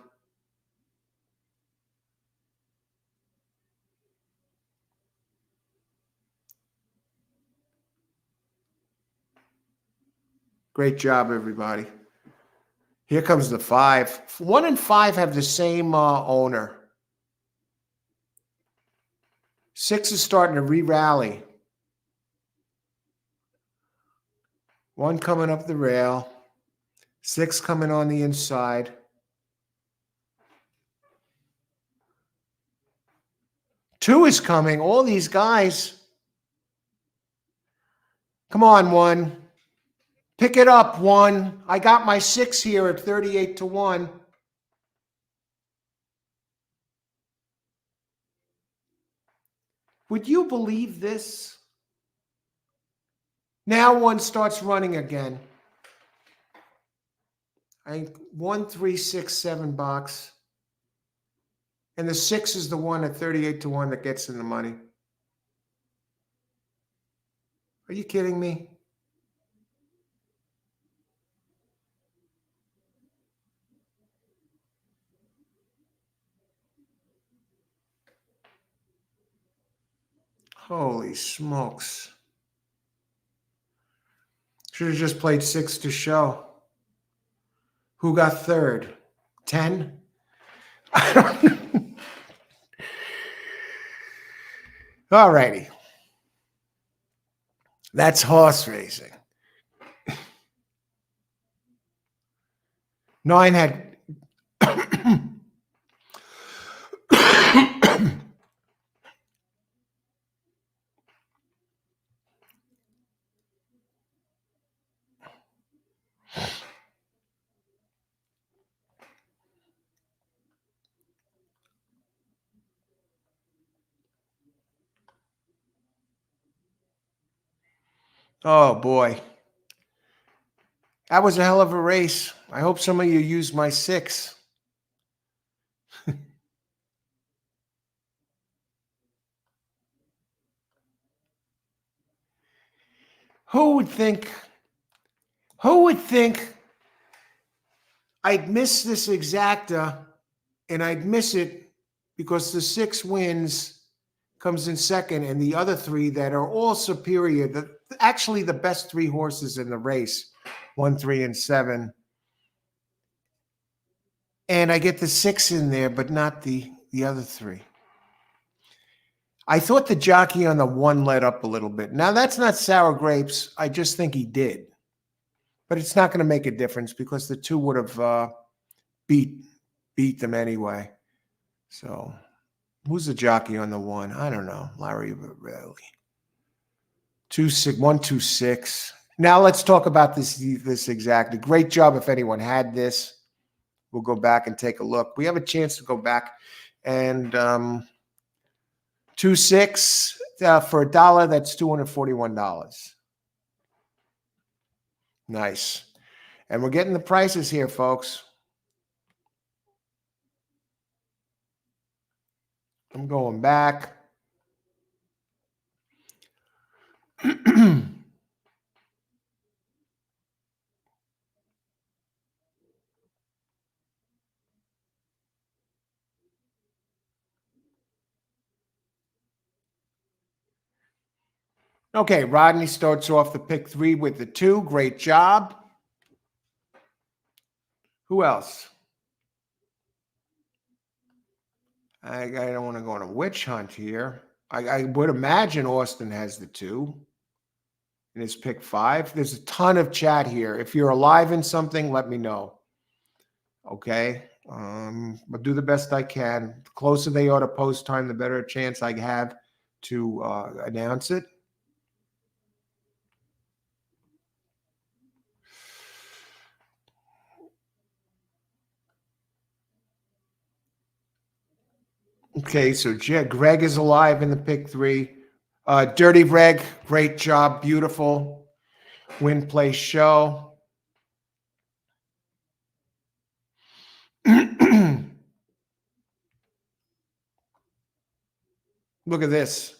Great job, everybody. Here comes the 5. 1 and 5 have the same owner. 6 is starting to re-rally. 1 coming up the rail. 6 coming on the inside. 2 is coming. All these guys. Come on, 1. Pick it up, 1. I got my 6 here at 38-1. Would you believe this? Now 1 starts running again. I think 1, 3, 6, 7 box. And the 6 is the one at 38-1 that gets in the money. Are you kidding me? Holy smokes. Should have just played 6 to show. Who got third? 10? I don't know. All righty. That's horse racing. 9 had Oh boy, that was a hell of a race. I hope some of you used my 6. Who would think? Who would think I'd miss this exacta and I'd miss it because the 6 wins comes in second, and the other 3 that are all superior. Actually the best 3 horses in the race, 1, 3, and 7. And I get the 6 in there, but not the other 3. I thought the jockey on the 1 let up a little bit. Now that's not sour grapes. I just think he did, but it's not going to make a difference because the 2 would have beat them anyway. So who's the jockey on the 1? I don't know. Larry Varelli. 126. Now let's talk about this exactly. Great job if anyone had this. We'll go back and take a look. We have a chance to go back and 26 for $1. That's $241. Nice. And we're getting the prices here, folks. I'm going back. Okay, Rodney starts off the pick 3 with the 2. Great job. Who else? I don't want to go on a witch hunt here. I would imagine Austin has the 2 in his pick 5. There's a ton of chat here. If you're alive in something, let me know. Okay. I'll do the best I can. The closer they are to post time, the better chance I have to announce it. Okay, so Greg is alive in the pick 3. Dirty Greg, great job, beautiful. Win, play, show. Look at this.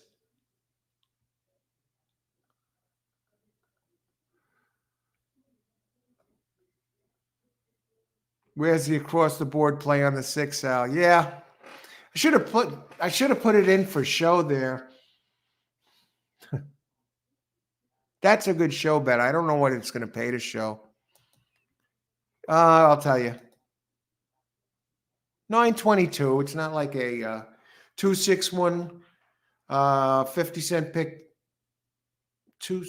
Where's the across the board play on the 6, Al? Yeah. I should have put it in for show there. That's a good show bet. I don't know what it's going to pay to show. I'll tell you. 922. It's not like a 261 50-cent pick. Two.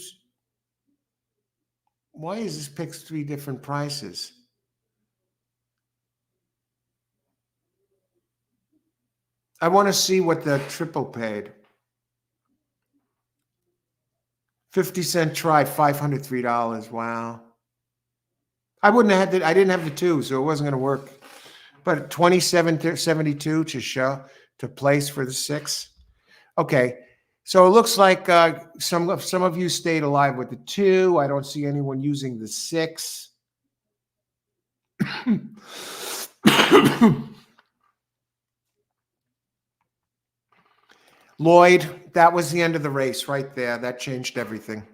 Why is this pick 3 different prices? I want to see what the triple paid. 50-cent try, $503. Wow. I wouldn't have had I didn't have the 2, so it wasn't going to work. But 27.72 to place for the 6. Okay. So it looks like some of you stayed alive with the 2. I don't see anyone using the 6. Lloyd, that was the end of the race right there. That changed everything.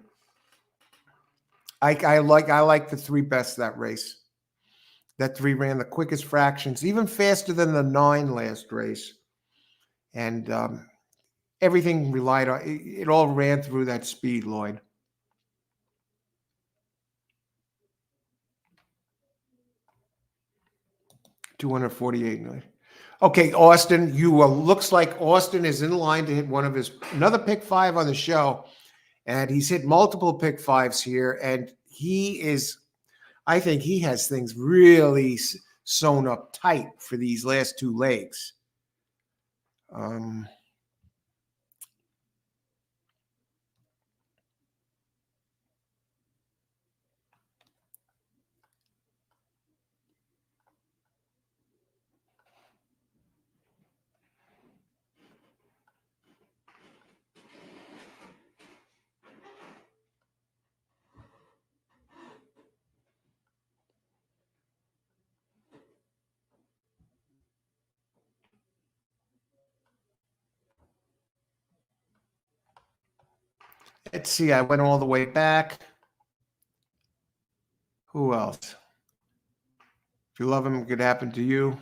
I like the 3 best that race. That 3 ran the quickest fractions, even faster than the 9 last race. And everything relied on it all ran through that speed, Lloyd. $248. Okay, Austin, looks like Austin is in line to hit one of another pick 5 on the show, and he's hit multiple pick 5s here, and I think he has things really sewn up tight for these last 2 legs. Let's see. I went all the way back. Who else? If you love him, it could happen to you.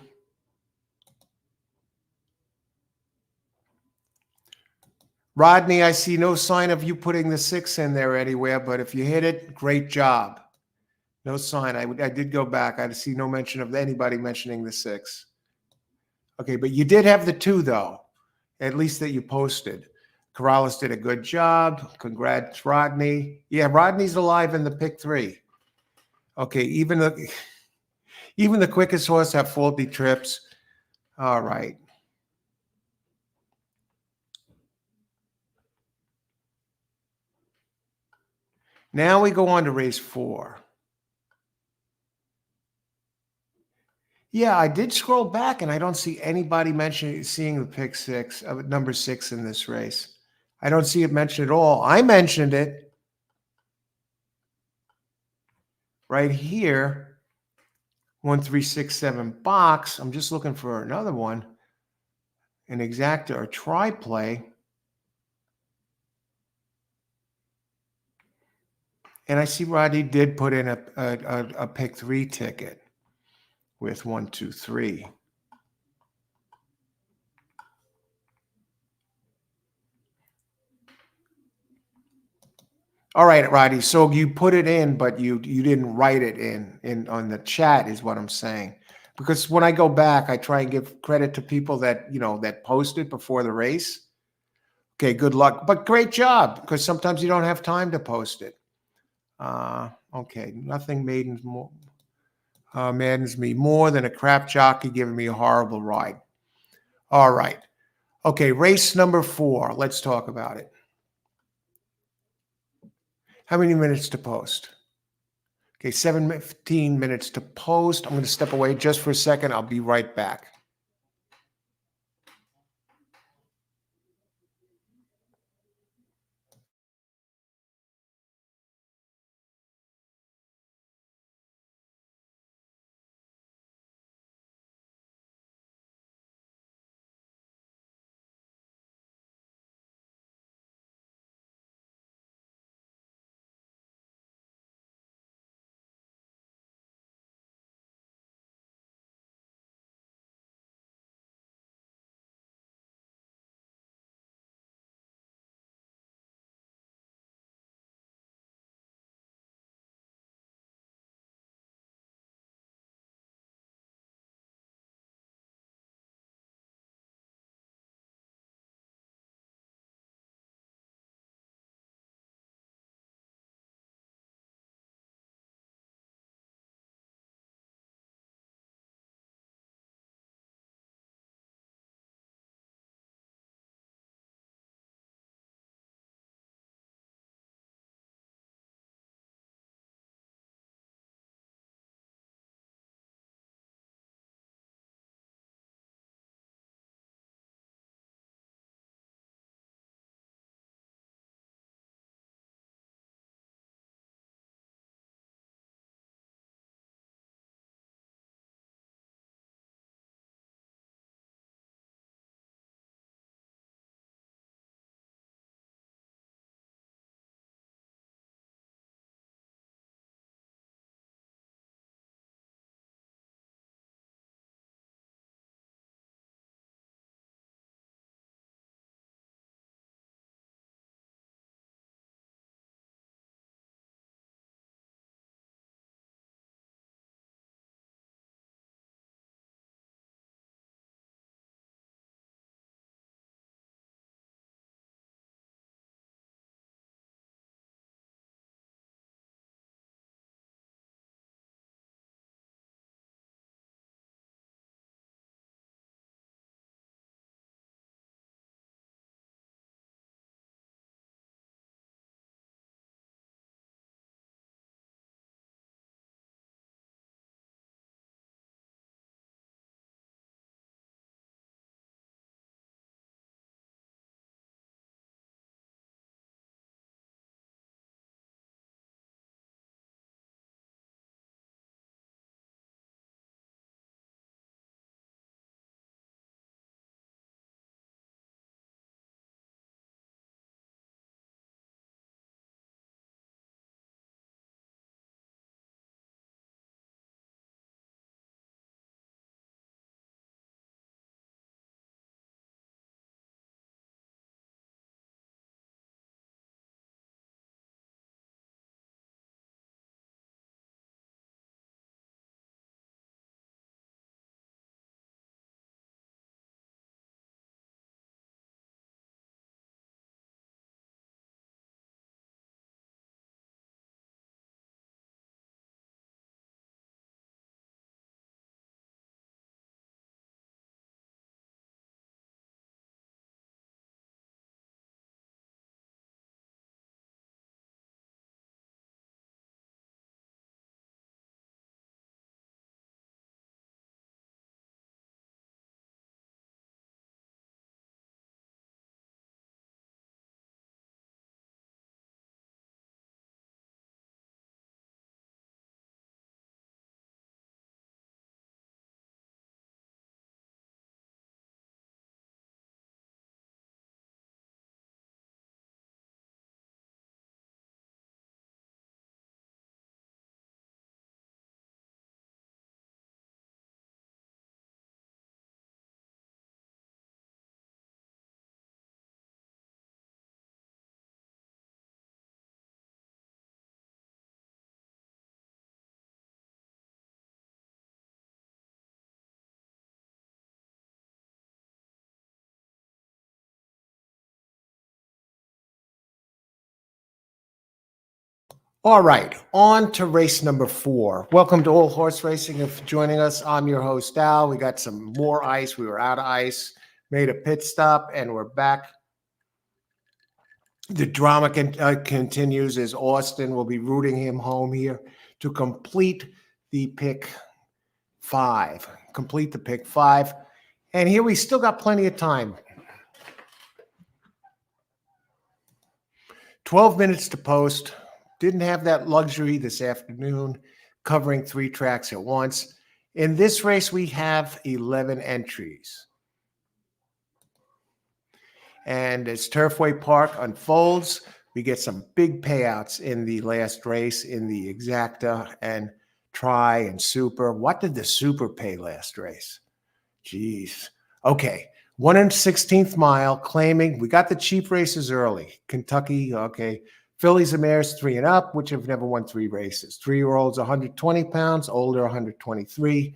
Rodney, I see no sign of you putting the 6 in there anywhere, but if you hit it, great job. No sign. I did go back. I see no mention of anybody mentioning the 6. Okay, but you did have the 2, though, at least that you posted. Corrales did a good job. Congrats, Rodney. Yeah, Rodney's alive in the pick 3. Okay, even the quickest horse have faulty trips. All right. Now we go on to race 4. Yeah, I did scroll back and I don't see anybody seeing the pick 6, number 6 in this race. I don't see it mentioned at all. I mentioned it right here. 1367 box. I'm just looking for another one, an exacta or tri play. And I see Rodney did put in a pick 3 ticket with 1, 2, 3. All right, Roddy. So you put it in, but you didn't write it in on the chat, is what I'm saying. Because when I go back, I try and give credit to people that that posted before the race. Okay, good luck, but great job. Because sometimes you don't have time to post it. Okay, nothing maddens me more than a crap jockey giving me a horrible ride. All right. Okay, race number 4. Let's talk about it. How many minutes to post? Okay, 15 minutes to post. I'm going to step away just for a second. I'll be right back. All right, on to race number 4. Welcome to All Horse Racing. If you're joining us, I'm your host, Al. We got some more ice. We were out of ice, made a pit stop, and we're back. The drama continues as Austin will be rooting him home here to complete the pick 5. Complete the pick 5. And here we still got plenty of time. 12 minutes to post. Didn't have that luxury this afternoon, covering 3 tracks at once. In this race, we have 11 entries. And as Turfway Park unfolds, we get some big payouts in the last race in the Exacta and Tri and Super. What did the Super pay last race? Jeez. Okay. 1 16th mile claiming we got the cheap races early. Kentucky, okay. Fillies and mares 3 and up, which have never won 3 races. 3-year-olds 120 pounds, older 123.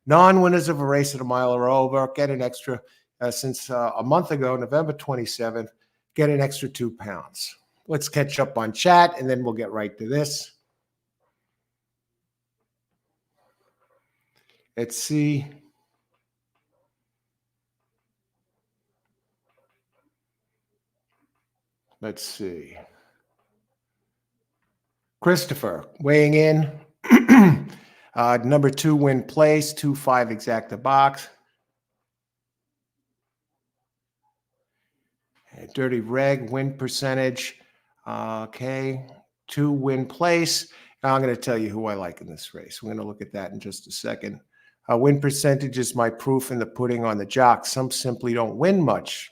Non-winners of a race at a mile or over get an extra, since a month ago, November 27th, get an extra 2 pounds. Let's catch up on chat, and then we'll get right to this. Let's see. Let's see. Christopher weighing in. Number 2 win place, 2-5 Exacta box. Dirty Reg win percentage. Okay. 2 win place. Now I'm going to tell you who I like in this race. We're going to look at that in just a second. Win percentage is my proof in the pudding on the jock. Some simply don't win much.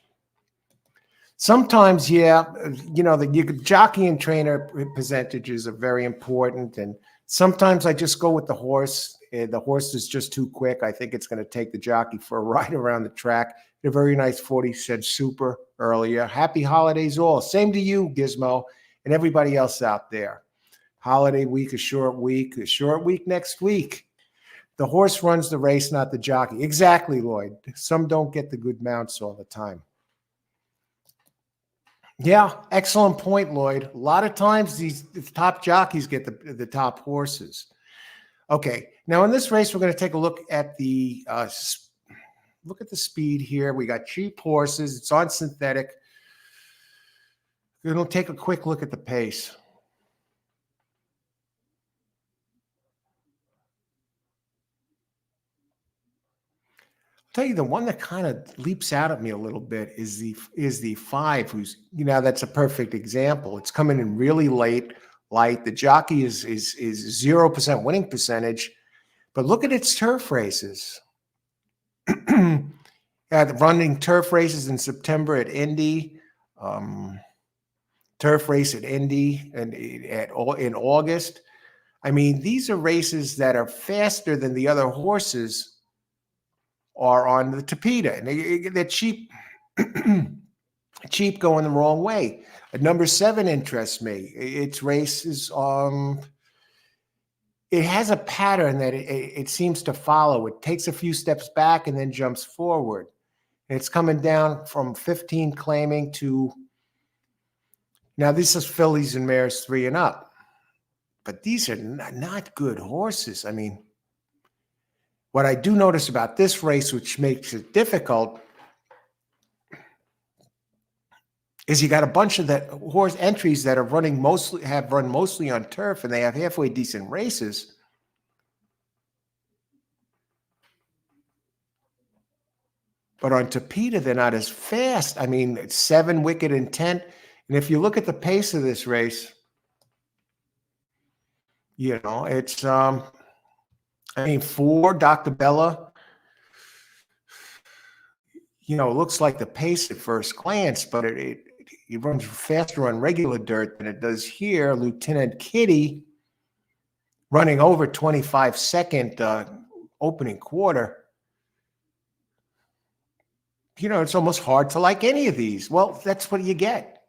Sometimes, yeah, the jockey and trainer percentages are very important. And sometimes I just go with the horse. The horse is just too quick. I think it's going to take the jockey for a ride around the track. A very nice 40-cent Super earlier. Happy holidays all. Same to you, Gizmo, and everybody else out there. Holiday week, a short week next week. The horse runs the race, not the jockey. Exactly, Lloyd. Some don't get the good mounts all the time. Yeah, excellent point, Lloyd. A lot of times the top jockeys get the top horses. Okay, now in this race, we're going to take a look at the speed here. We got cheap horses. It's on synthetic. We're going to take a quick look at the pace. Tell you the one that kind of leaps out at me a little bit is the 5, who's, that's a perfect example. It's coming in really light. The jockey is 0% winning percentage, but look at its turf races. Running turf races in September at Indy, turf race at Indy, and in August. I mean, these are races that are faster than the other horses are on the Tapeta, and they're cheap, cheap going the wrong way. Number 7 interests me. Its races, it has a pattern that it seems to follow. It takes a few steps back and then jumps forward. And it's coming down from 15 claiming to, now this is fillies and mares 3 and up. But these are not good horses. I mean, what I do notice about this race, which makes it difficult, is you got a bunch of that horse entries that have run mostly on turf, and they have halfway decent races. But on Tapeta, they're not as fast. I mean, it's 7 wicked intent. And if you look at the pace of this race, it's 4 Dr. Bella, it looks like the pace at first glance, but it runs faster on regular dirt than it does here. Lieutenant Kitty running over 25-second opening quarter. It's almost hard to like any of these. Well, that's what you get.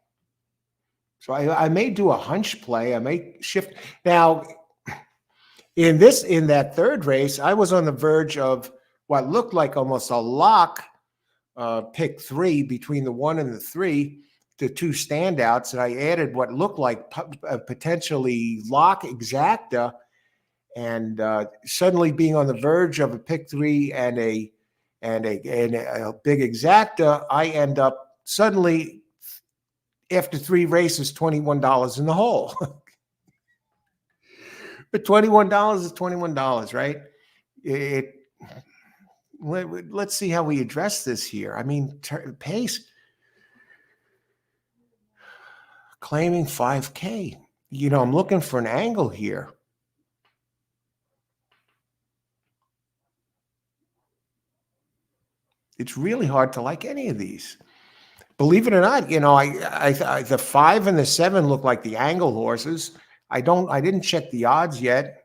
So I may do a hunch play. I may shift. Now, in that third race, I was on the verge of what looked like almost a lock pick 3 between the 1 and the 3. the two standouts, and I added what looked like a potentially lock exacta, and suddenly being on the verge of a pick three and a big exacta, I end up suddenly after three races $21 in the hole. But $21 is $21, right? It let's see how we address this here. I mean, pace claiming 5K. I'm looking for an angle here. It's really hard to like any of these. Believe it or not, the 5 and the 7 look like the angle horses. I didn't check the odds yet.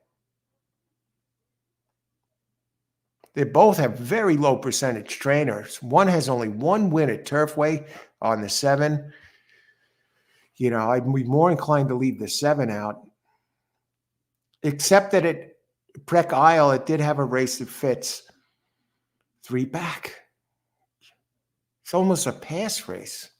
They both have very low percentage trainers. One has only one win at Turfway on the 7. I'd be more inclined to leave the 7 out. Except that at Prek Isle, it did have a race that fits 3 back. It's almost a pass race.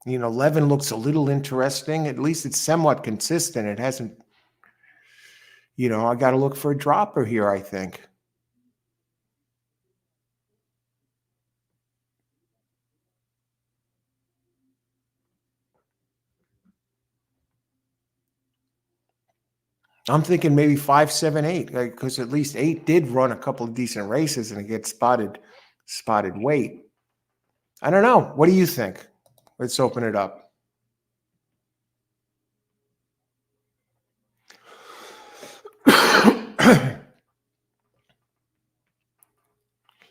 11 looks a little interesting. At least it's somewhat consistent. It hasn't, I got to look for a dropper here, I think. I'm thinking maybe 5, 7, 8, because at least 8 did run a couple of decent races and it gets spotted weight. I don't know. What do you think? Let's open it up.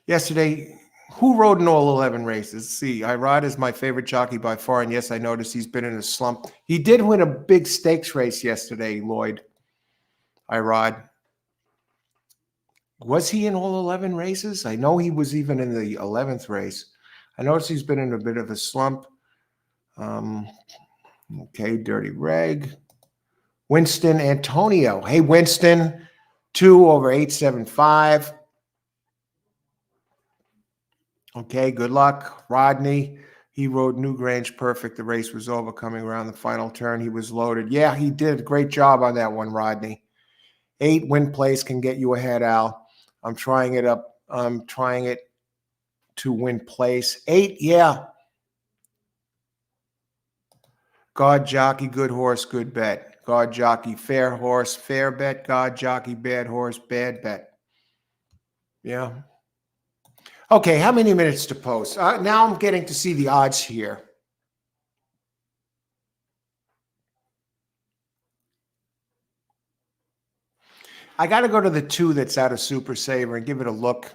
Yesterday, who rode in all 11 races? See, Irod is my favorite jockey by far, and yes, I noticed he's been in a slump. He did win a big stakes race yesterday, Lloyd. Irod. Was he in all 11 races? I know he was even in the 11th race. I noticed he's been in a bit of a slump. Okay, Dirty Reg. Winston Antonio. Hey, Winston, 2 over 875. Okay, good luck. Rodney, he rode Newgrange perfect. The race was over, coming around the final turn. He was loaded. Yeah, he did a great job on that one, Rodney. 8 win place can get you ahead, Al. I'm trying it to win place. 8, yeah. God jockey, good horse, good bet. God jockey, fair horse, fair bet. God jockey, bad horse, bad bet. Yeah. Okay, how many minutes to post? Now I'm getting to see the odds here. I got to go to the 2 that's out of Super Saver and give it a look,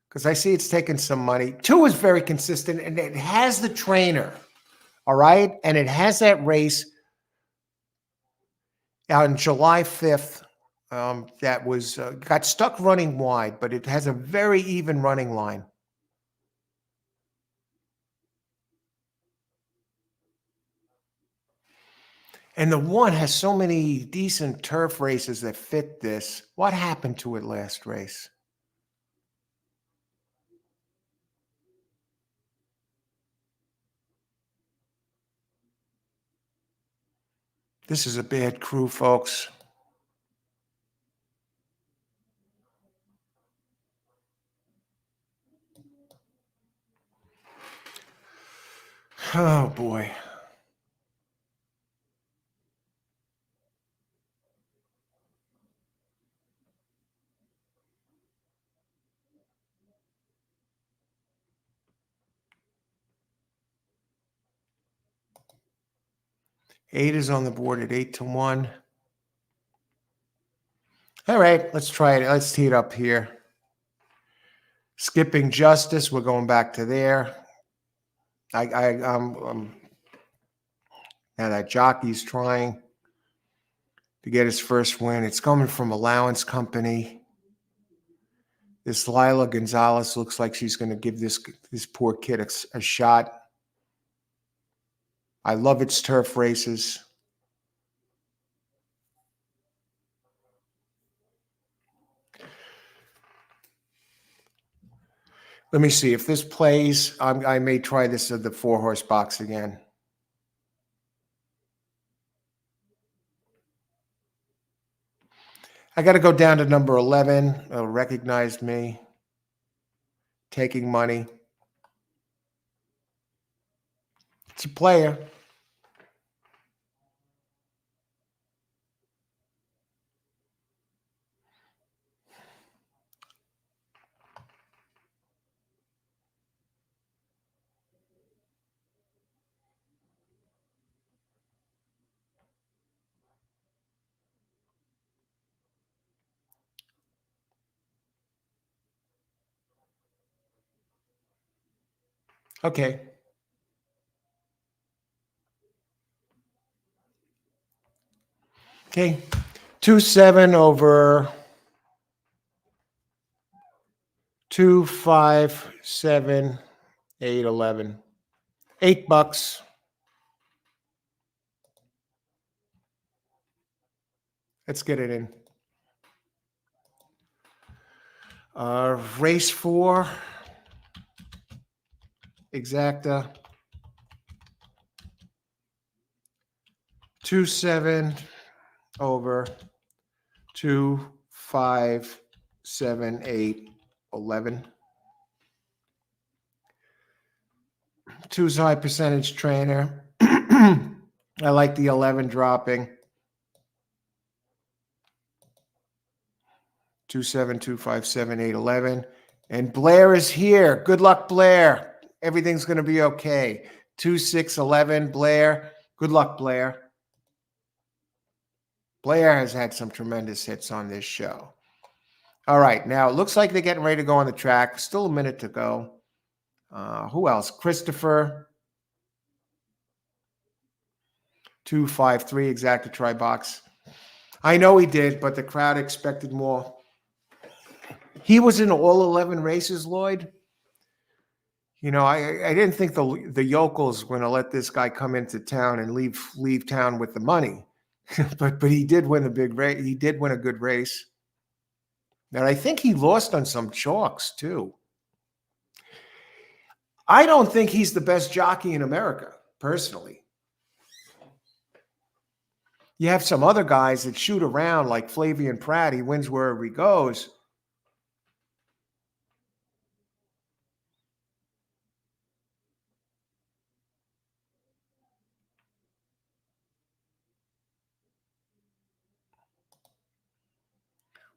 because I see it's taking some money. 2 is very consistent, and it has the trainer, all right? And it has that race on July 5th that was got stuck running wide, but it has a very even running line. And the 1 has so many decent turf races that fit this. What happened to it last race? This is a bad crew, folks. Oh, boy. Eight is on the board at 8-1. All right, let's try it. Let's tee it up here. Skipping Justice, we're going back to there. Now that jockey's trying to get his first win. It's coming from Allowance Company. This Lila Gonzalez looks like she's going to give this poor kid a shot. I love its turf races. Let me see if this plays. I may try this at the 4-horse box again. I got to go down to number 11. Recognized me. Taking money. It's a player. Okay. Okay. 2-7 over 2-5-7-8-11. $8. Let's get it in. Race 4. Exacta. 2-7 over 2-5-7-8-11. 2's high percentage trainer. I like the 11 dropping. 2-7, 2-5-7-8-11. And Blair is here. Good luck, Blair. Everything's going to be okay. 2-6-11, Blair. Good luck, Blair. Blair has had some tremendous hits on this show. All right, now it looks like they're getting ready to go on the track. Still a minute to go. Who else? Christopher. 2-5-3 exacta try box. I know he did, but the crowd expected more. He was in all 11 races, Lloyd. You know, I didn't think the yokels were going to let this guy come into town and leave town with the money, but he did win a big race. He did win a good race, and I think he lost on some chalks too. I don't think he's the best jockey in America, personally. You have some other guys that shoot around like Flavian Pratt. He wins wherever he goes.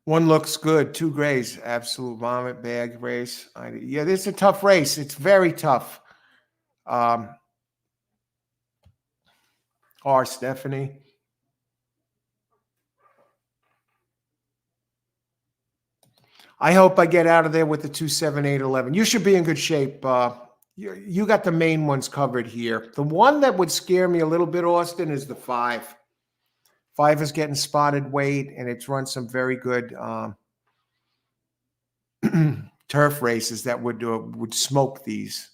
One looks good. 2 grays. Absolute vomit bag race. Yeah, this is a tough race. It's very tough. R. Stephanie. I hope I get out of there with the 2-7-8-11. You should be in good shape. You got the main ones covered here. The one that would scare me a little bit, Austin, is the 5. 5 is getting spotted weight, and it's run some very good turf races that would smoke these.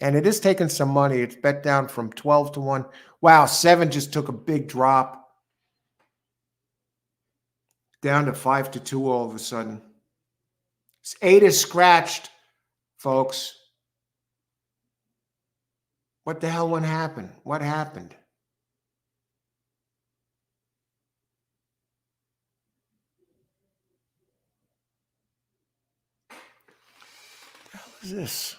And it is taking some money. It's bet down from 12 to 1. Wow, 7 just took a big drop. Down to 5 to 2 all of a sudden. 8 is scratched, folks. What the hell went happen? What happened? What the hell is this?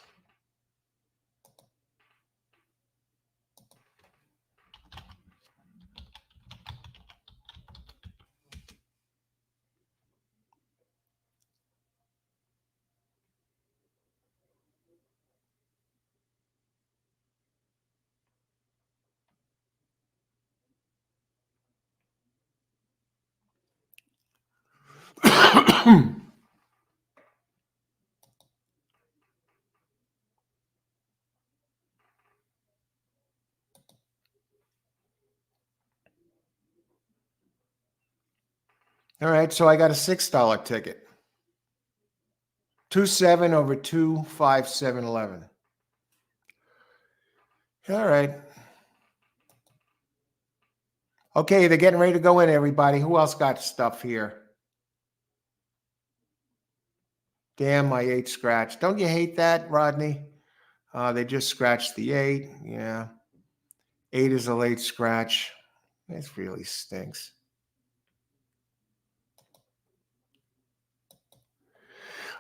All right, so I got a $6 ticket. 2-7 over 2-5-7-11. All right. Okay, they're getting ready to go in, everybody. Who else got stuff here? Damn, my 8 scratch. Don't you hate that, Rodney? They just scratched the 8. Yeah. 8 is a late scratch. It really stinks.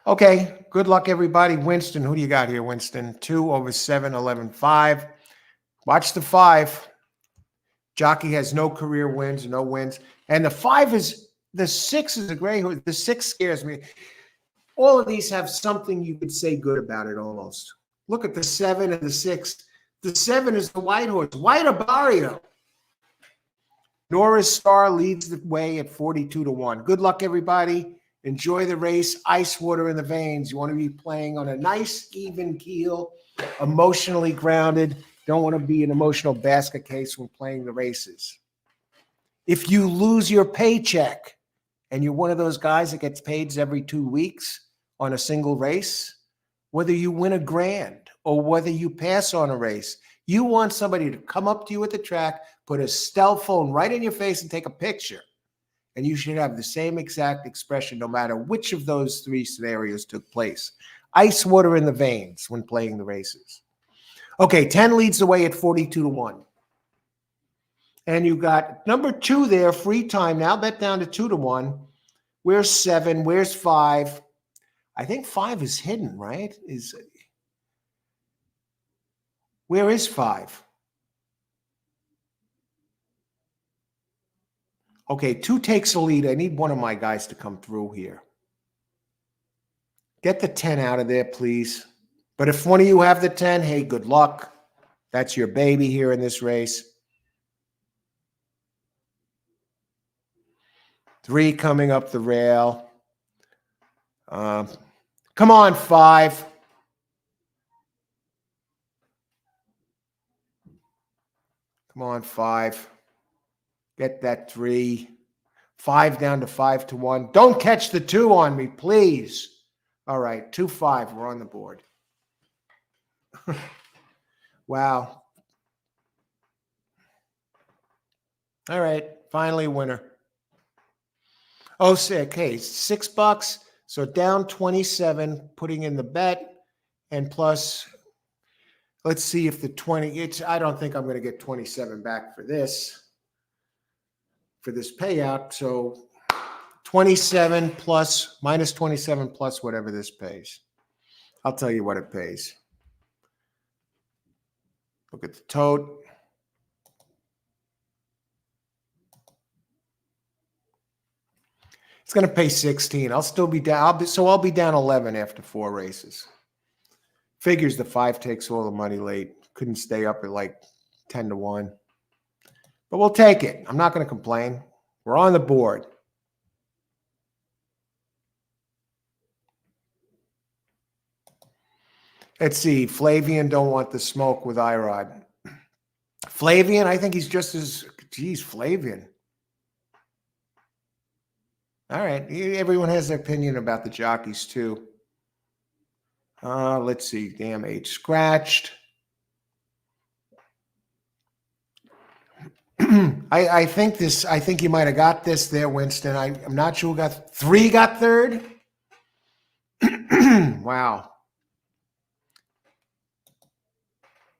Okay, good luck, everybody. Winston, who do you got here, Winston? 2 over 7, 11, 5. Watch the 5. Jockey has no career wins, no wins. And the 5 is, the 6 is a gray horse. The 6 scares me. All of these have something you could say good about it almost. Look at the 7 and the 6. The 7 is the white horse, White Abario. Nora's Star leads the way at 42 to 1. Good luck, everybody. Enjoy the race. Ice water in the veins. You want to be playing on a nice, even keel, emotionally grounded. Don't want to be an emotional basket case when playing the races. If you lose your paycheck and you're one of those guys that gets paid every 2 weeks on a single race, whether you win a grand or whether you pass on a race, you want somebody to come up to you at the track, put a cell phone right in your face and take a picture. And you should have the same exact expression no matter which of those 3 scenarios took place. Ice water in the veins when playing the races. Okay, 10 leads the way at 42 to 1. And you got number 2 there, free time now, bet down to 2 to 1. Where's 7? Where's 5? I think 5 is hidden, right? Where is 5? Okay, 2 takes the lead. I need one of my guys to come through here. Get the 10 out of there, please. But if one of you have the 10, hey, good luck. That's your baby here in this race. 3 coming up the rail. Come on, 5. Come on, 5. Get that 3. 5 down to 5 to 1. Don't catch the 2 on me, please. All right, 2-5. We're on the board. Wow. All right, finally winner. Oh, okay, $6. So down 27, putting in the bet, and plus, let's see if the 20. I don't think I'm going to get 27 back for this payout. So 27 plus minus 27 plus whatever this pays. I'll tell you what it pays. Look at the tote. It's going to pay 16. I'll still be down. I'll be down 11 after 4 races. Figures the 5 takes all the money late. Couldn't stay up at like 10 to 1. But we'll take it. I'm not going to complain. We're on the board. Let's see. Flavian don't want the smoke with Irod. Flavian, I think he's just as, geez, Flavian. All right. Everyone has their opinion about the jockeys too. Let's see. Damn, 8 scratched. I think you might have got this there, Winston. I'm not sure who got 3 got third. Wow.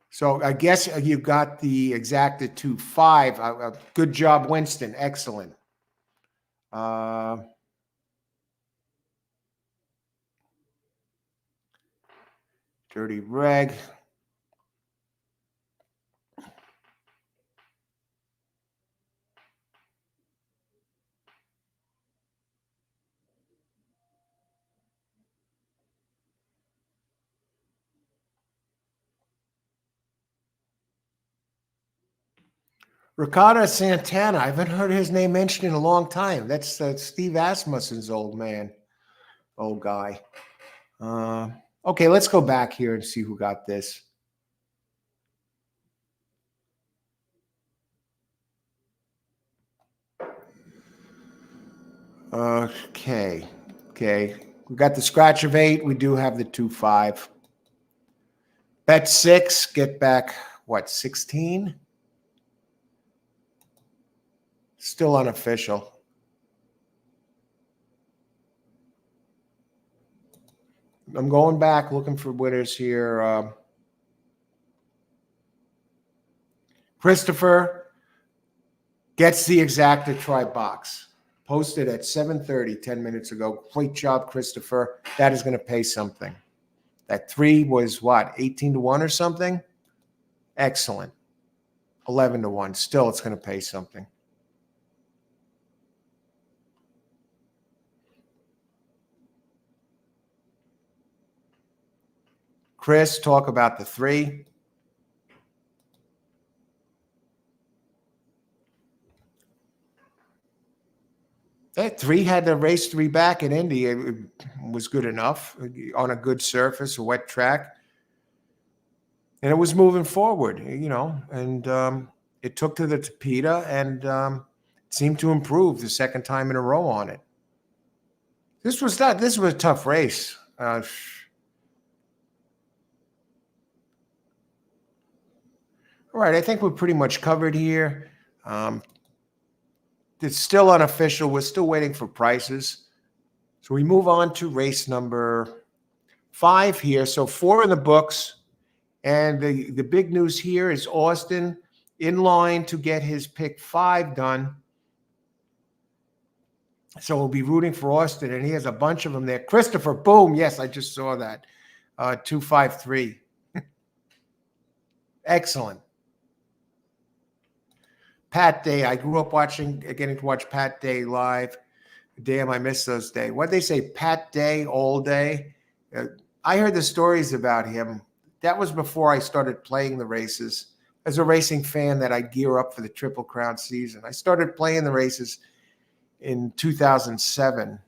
So I guess you got the exacted 2-5. Good job, Winston. Excellent. Dirty Reg. Ricardo Santana. I haven't heard his name mentioned in a long time. That's Steve Asmussen's old guy. Okay, let's go back here and see who got this. Okay. We got the scratch of 8. We do have the 2-5. Bet 6. Get back, what, 16? Still unofficial. I'm going back looking for winners here. Christopher gets the exacta try box. Posted at 7:30, 10 minutes ago. Great job, Christopher. That is going to pay something. That 3 was what, 18-1 or something? Excellent. 11-1. Still, it's going to pay something. Chris, talk about the 3. That 3 had the race 3 back in Indy. It was good enough on a good surface, a wet track. And it was moving forward, and it took to the Tapeta and seemed to improve the second time in a row on it. This was a tough race. All right, I think we're pretty much covered here. It's still unofficial. We're still waiting for prices. So we move on to race number 5 here. So 4 in the books. And the big news here is Austin in line to get his pick 5 done. So we'll be rooting for Austin, and he has a bunch of them there. Christopher, boom. Yes, I just saw that. 253. Excellent. Pat Day. I grew up getting to watch Pat Day live. Damn, I miss those days. What they say, Pat Day all day? I heard the stories about him. That was before I started playing the races. As a racing fan, that I gear up for the Triple Crown season. I started playing the races in 2007.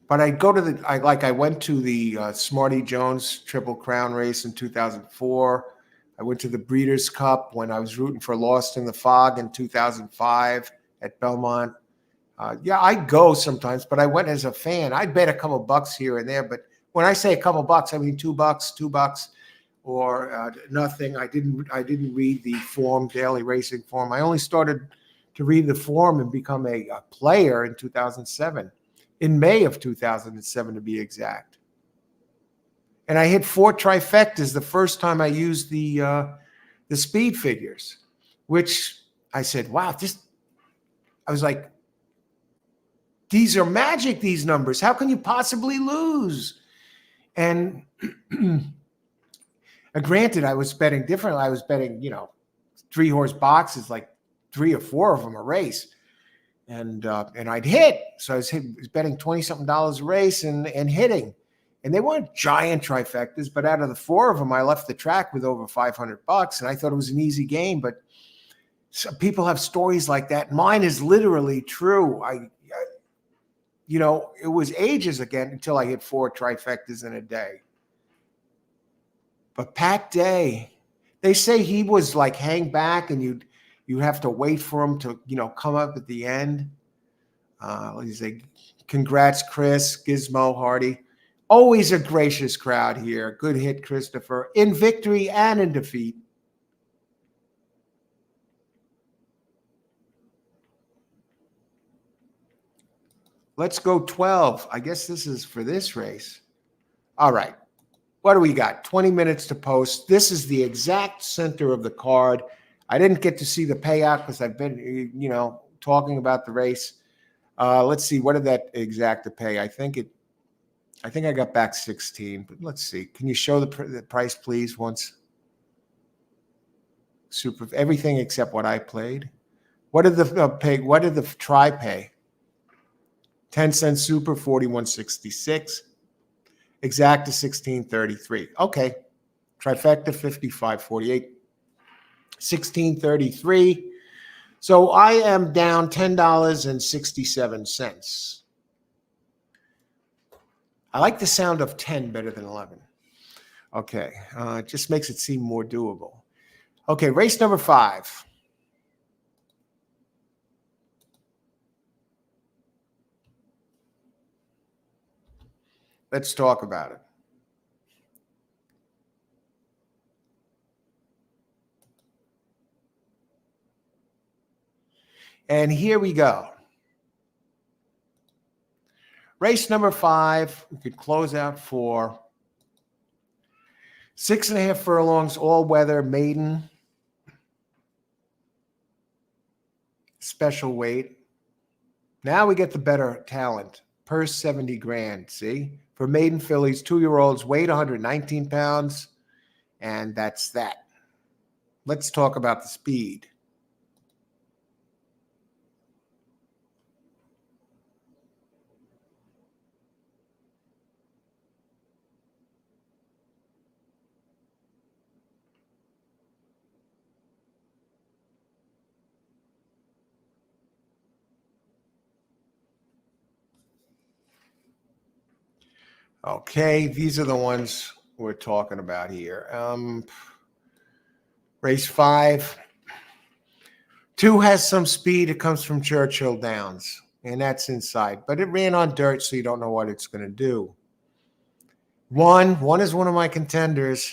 But I went to the Smarty Jones Triple Crown race in 2004. I went to the Breeders' Cup when I was rooting for Lost in the Fog in 2005 at Belmont. Yeah, I go sometimes, but I went as a fan. I'd bet a couple bucks here and there, but when I say a couple bucks, I mean $2, or nothing. I didn't read the form, daily racing form. I only started to read the form and become a player in 2007, in May of 2007 to be exact. And I hit 4 trifectas the first time I used the speed figures, which I said, wow, I was like, these are magic, these numbers. How can you possibly lose? And granted, I was betting differently. I was betting, 3-horse boxes, like 3 or 4 of them a race. And I'd hit. So I was betting $20-something a race and hitting. And they weren't giant trifectas, but out of the 4 of them, I left the track with over $500. And I thought it was an easy game, but some people have stories like that. Mine is literally true. It was ages again until I hit 4 trifectas in a day. But Pat Day, they say he was like hang back and you have to wait for him to, come up at the end. He's like, congrats, Chris, Gizmo, Hardy. Always a gracious crowd here. Good hit, Christopher, in victory and in defeat. Let's go 12. I guess this is for this race. All right. What do we got? 20 minutes to post. This is the exact center of the card. I didn't get to see the payout because I've been, talking about the race. Let's see. What did that exacta pay? I think I got back 16, but let's see. Can you show the price, please, once? Super. Everything except what I played. What did the pay? What did the try pay? 10-cent super, 41.66. Exacta 16.33. Okay. Trifecta 55.48. 16.33. So I am down $10.67. I like the sound of 10 better than 11. Okay. It just makes it seem more doable. Okay. Race number 5. Let's talk about it. And here we go. Race number 5, we could close out for 6.5 furlongs, all weather, maiden, special weight. Now we get the better talent. Purse 70 grand, see? For maiden fillies, 2-year-olds, weight 119 pounds, and that's that. Let's talk about the speed. Okay, these are the ones we're talking about here. Race 5. 2 has some speed. It comes from Churchill Downs, and that's inside. But it ran on dirt, so you don't know what it's going to do. 1 is one of my contenders.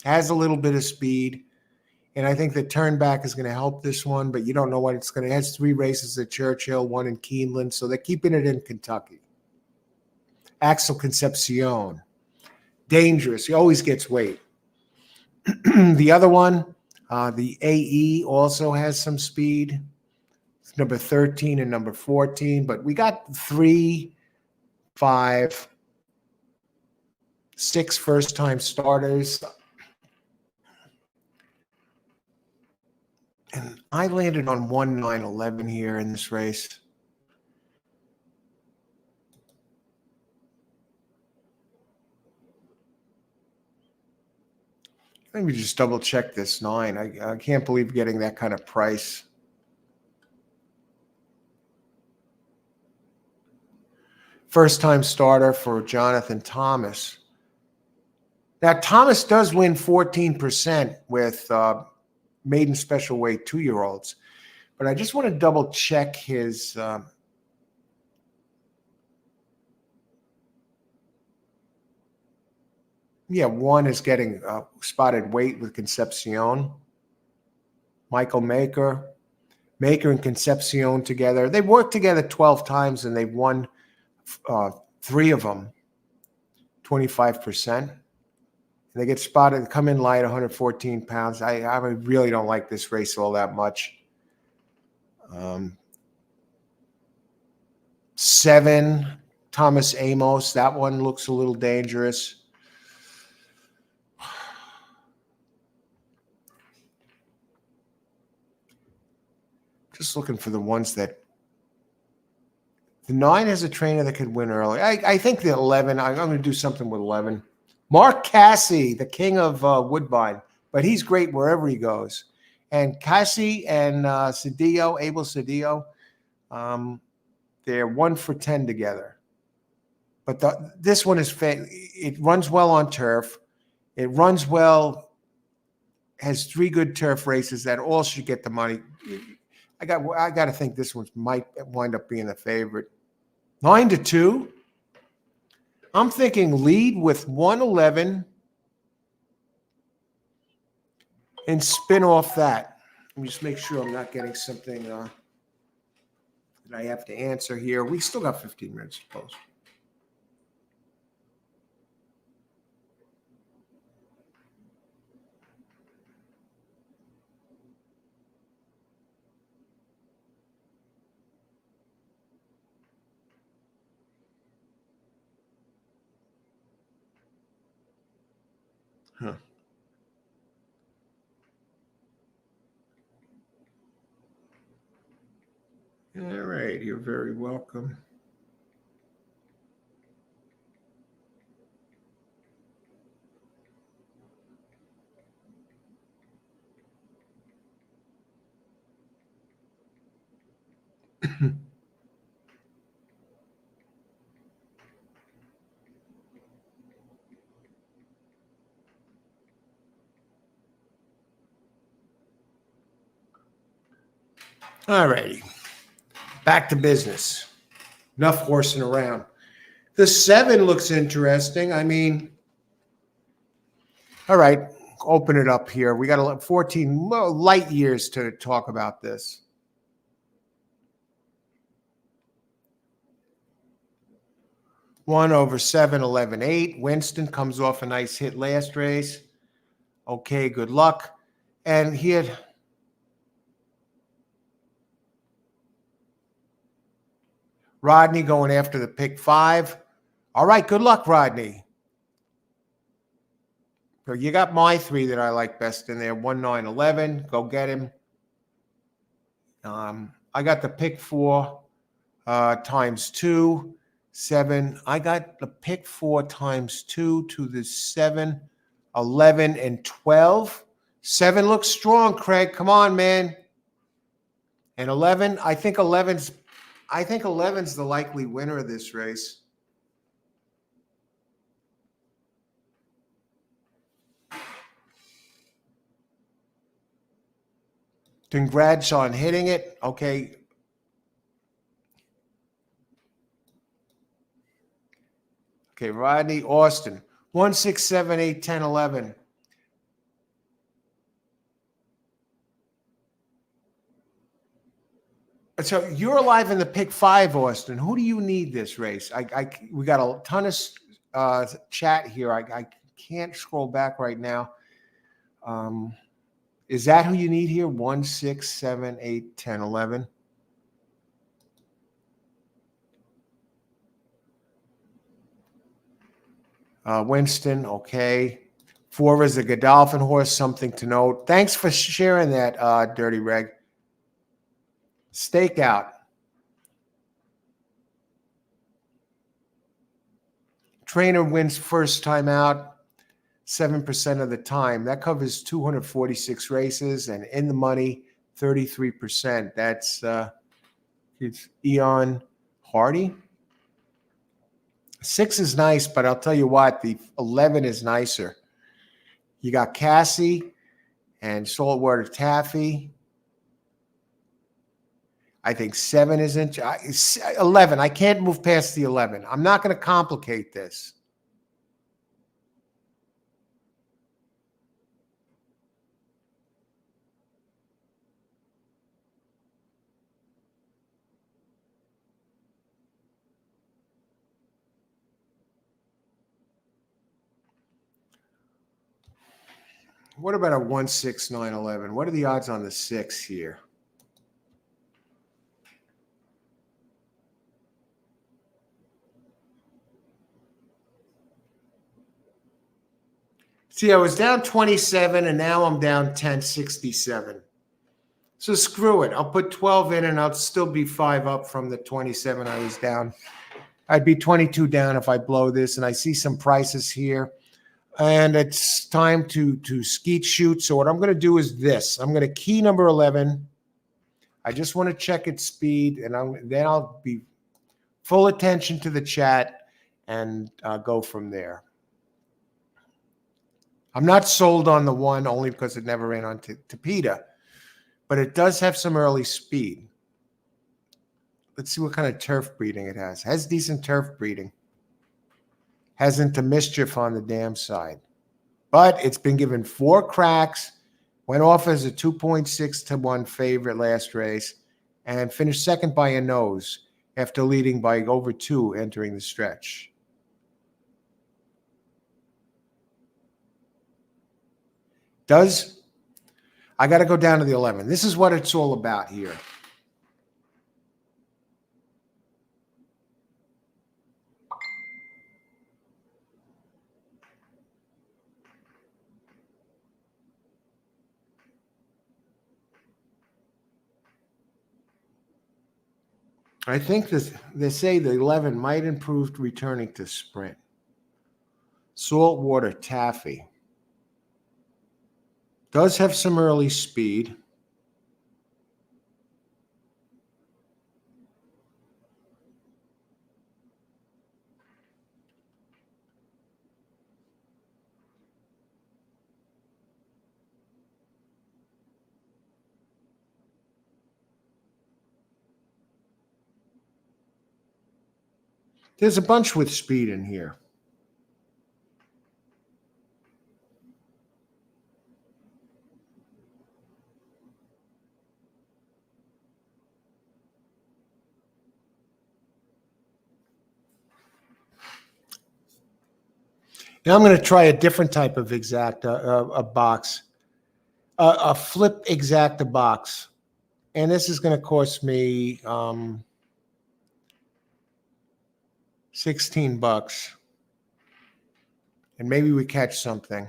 Has a little bit of speed, and I think the turn back is going to help this one, but you don't know what it's going to. It has 3 races at Churchill, 1 in Keeneland, so they're keeping it in Kentucky. Axel Concepcion, dangerous. He always gets weight. The other one, the AE, also has some speed. It's number 13 and number 14, but we got 3, 5, 6 first-time starters. And I landed on 1-9-11 here in this race. Let me just double check this 9. I can't believe getting that kind of price. First time starter for Jonathan Thomas. Now, Thomas does win 14% with maiden special weight 2-year-olds, but I just want to double check his yeah, 1 is getting spotted weight with Concepcion. Michael Maker and Concepcion together. They worked together 12 times, and they've won 3 of them, 25%. And they get spotted, come in light, 114 pounds. I really don't like this race all that much. 7, Thomas Amos. That one looks a little dangerous. Just looking for the ones that the 9 has a trainer that could win early. I think the 11, I'm going to do something with 11. Mark Cassie, the king of Woodbine, but he's great wherever he goes. And Cassie and Abel Cedillo, they're 1 for 10 together. But this one is it runs well on turf. It runs well, has 3 good turf races that all should get the money. I got to think this one might wind up being the favorite. 9-2. I'm thinking lead with 111 and spin off that. Let me just make sure I'm not getting something that I have to answer here. We still got 15 minutes to post. Huh. All right, you're very welcome. All righty. Back to business. Enough horsing around. The 7 looks interesting. I mean, all right. open it up here. We got 14 light years to talk about this. One over 7, 11, 8. Winston comes off a nice hit last race. Okay, good luck. And he had Rodney going after the pick 5. All right, good luck, Rodney. So you got my 3 that I like best in there. 1, 9, 11. Go get him. I got the pick 4 times 2, 7. I got the pick 4 times 2 to the 7, 11, and 12. 7 looks strong, Craig. Come on, man. And 11, I think 11's the likely winner of this race. Congrats on hitting it. Okay. Okay, Rodney, Austin. 1, 6, 7, 8, 10, 11. So you're alive in the pick 5, Austin. Who do you need this race? We got a ton of chat here. I can't scroll back right now. Is that who you need here? 1, 6, 7, 8, 10, 11. Winston, okay. 4 is a Godolphin horse, something to note. Thanks for sharing that, Dirty Reg. Stakeout. Trainer wins first time out, 7% of the time. That covers 246 races, and in the money, 33%. That's it's Eon Hardy. 6 is nice, but I'll tell you what, the 11 is nicer. You got Cassie and Saltwater Taffy. I think 7 isn't. 11. I can't move past the 11. I'm not going to complicate this. What about a 1, 6, 9, 11? What are the odds on the 6 here? See, I was down 27, and now I'm down 1067. So screw it. I'll put 12 in, and I'll still be 5 up from the 27 I was down. I'd be 22 down if I blow this, and I see some prices here. And it's time to skeet shoot. So what I'm going to do is this. I'm going to key number 11. I just want to check its speed, and then I'll be full attention to the chat and go from there. I'm not sold on the 1 only because it never ran on Tapeta, but it does have some early speed. Let's see what kind of turf breeding it has. It has decent turf breeding. Hasn't a mischief on the dam side. But it's been given 4 cracks, went off as a 2.6 to 1 favorite last race, and finished second by a nose after leading by over 2 entering the stretch. I got to go down to the 11. This is what it's all about here. I think they say the 11 might improve returning to sprint. Saltwater Taffy does have some early speed. There's a bunch with speed in here. Now I'm going to try a different type of a box, a flip exacta box. And this is going to cost me 16 bucks. And maybe we catch something.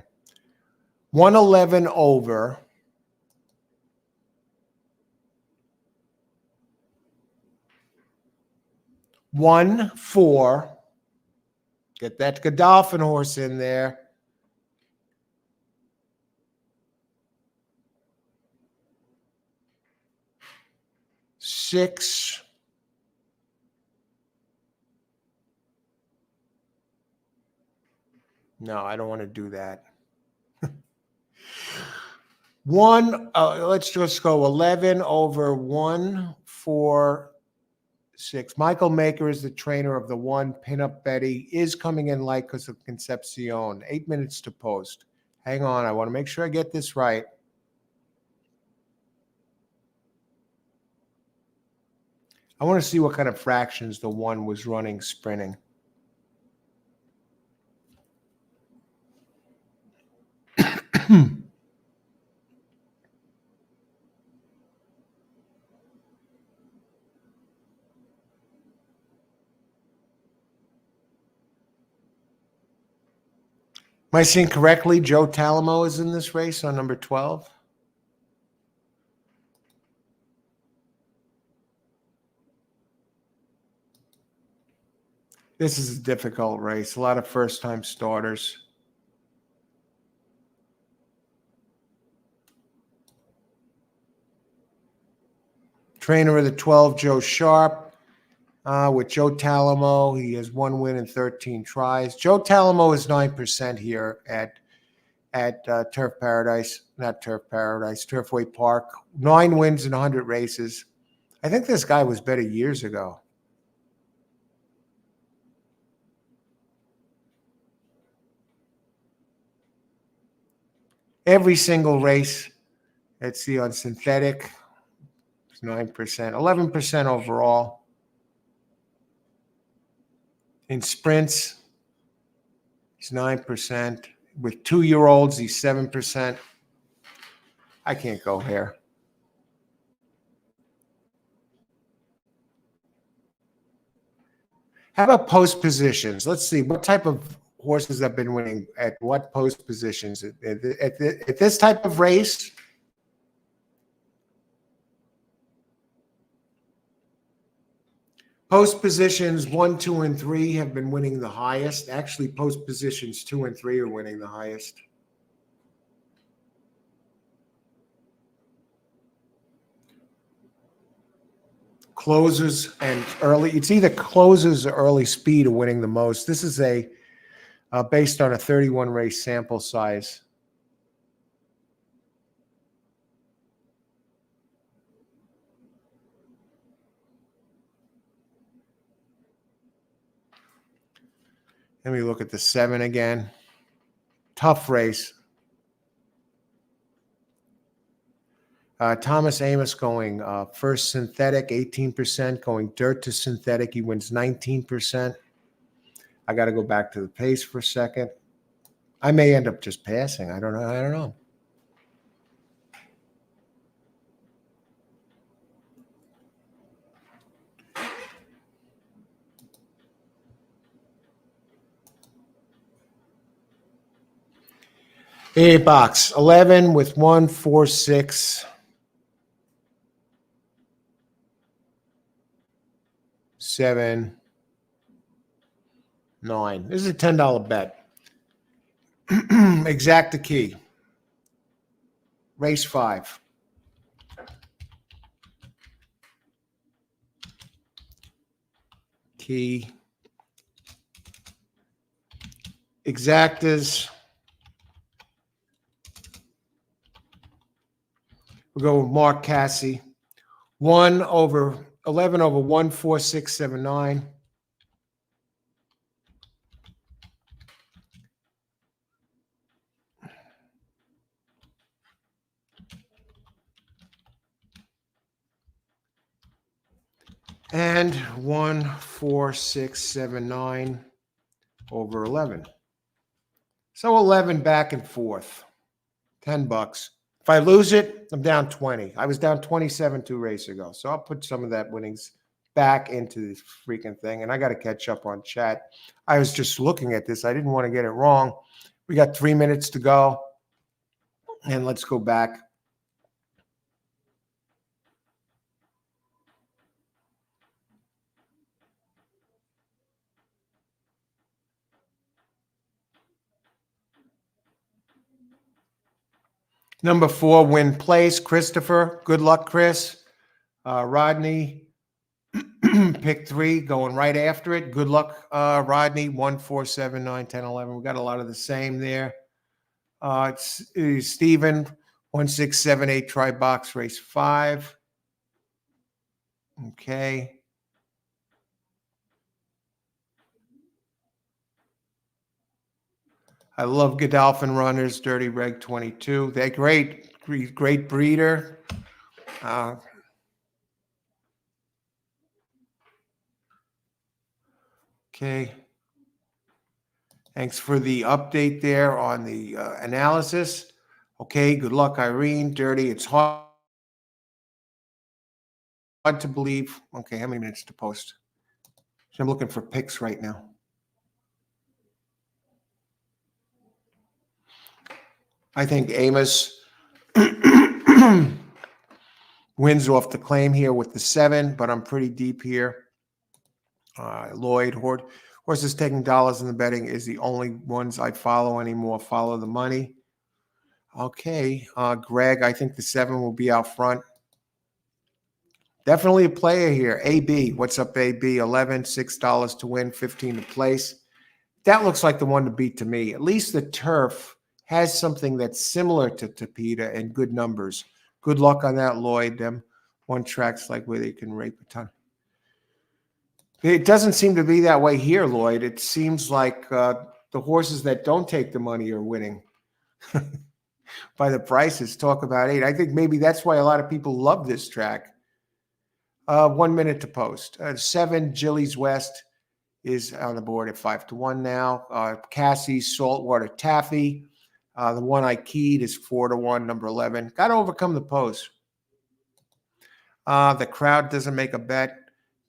111 over. 1-4. Get that Godolphin horse in there. 6. No, I don't want to do that. Let's just go 11 over 1, 4, 6. Michael Maker is the trainer of the 1. Pinup Betty is coming in light because of Concepcion. 8 minutes to post. Hang on. I want to make sure I get this right. I want to see what kind of fractions the 1 was running sprinting. Am I seeing correctly? Joe Talamo is in this race on number 12. This is a difficult race. A lot of first-time starters. Trainer of the 12, Joe Sharp. With Joe Talamo, he has 1 win and 13 tries. Joe Talamo is 9% here at Turf Paradise, not Turf Paradise, Turfway Park. 9 wins in 100 races. I think this guy was better years ago. Every single race, let's see, on synthetic, it's 9%, 11% overall. In sprints, he's 9%. With 2-year-olds, he's 7%. I can't go here. How about post positions? Let's see what type of horses have been winning at what post positions. At this type of race, post positions 1, 2, and 3 have been winning the highest. Actually, post positions 2 and 3 are winning the highest. Closers and early, it's either closers or early speed are winning the most. This is based on a 31 race sample size. Let me look at the 7 again. Tough race. Thomas Amos going first synthetic, 18%. Going dirt to synthetic, he wins 19%. I got to go back to the pace for a second. I may end up just passing. I don't know. A box 11 with 1, 4, 6, 7, 9. This is a $10 bet. Exacta key. Race 5. Key. Exactas. We'll go with Mark Cassie. 11 over 1, 4, 6, 7, 9. And 1, 4, 6, 7, 9 over 11. So 11 back and forth, $10. If I lose it, I'm down 20. I was down 27 2 races ago. So I'll put some of that winnings back into this freaking thing. And I got to catch up on chat. I was just looking at this. I didn't want to get it wrong. We got 3 minutes to go. And let's go back. Number 4, win place, Christopher. Good luck, Chris. Rodney, pick 3, going right after it. Good luck, Rodney. 1, 4, 7, 9, 10, 11. We got a lot of the same there. It's Stephen, 1, 6, 7, 8, try box race 5. Okay. I love Godolphin runners, Dirty Reg 22. They're great, great breeder. Okay. Thanks for the update there on the analysis. Okay, good luck, Irene. Dirty, it's hard to believe. Okay, how many minutes to post? So I'm looking for picks right now. I think Amos wins off the claim here with the 7, but I'm pretty deep here. Lloyd, horses taking dollars in the betting is the only ones I follow anymore. Follow the money. Okay, Greg, I think the 7 will be out front. Definitely a player here. AB, what's up, AB? 11, $6 to win, 15 to place. That looks like the one to beat to me. At least the turf has something that's similar to Tapeta and good numbers. Good luck on that, Lloyd. Them one tracks like where they can rape a ton. It doesn't seem to be that way here, Lloyd. It seems like the horses that don't take the money are winning by the prices. Talk about 8. I think maybe that's why a lot of people love this track. 1 minute to post. 7, Gillies West is on the board at 5 to 1 now. Cassie's Saltwater Taffy. The one I keyed is 4 to 1, number 11. Got to overcome the post. The crowd doesn't make a bet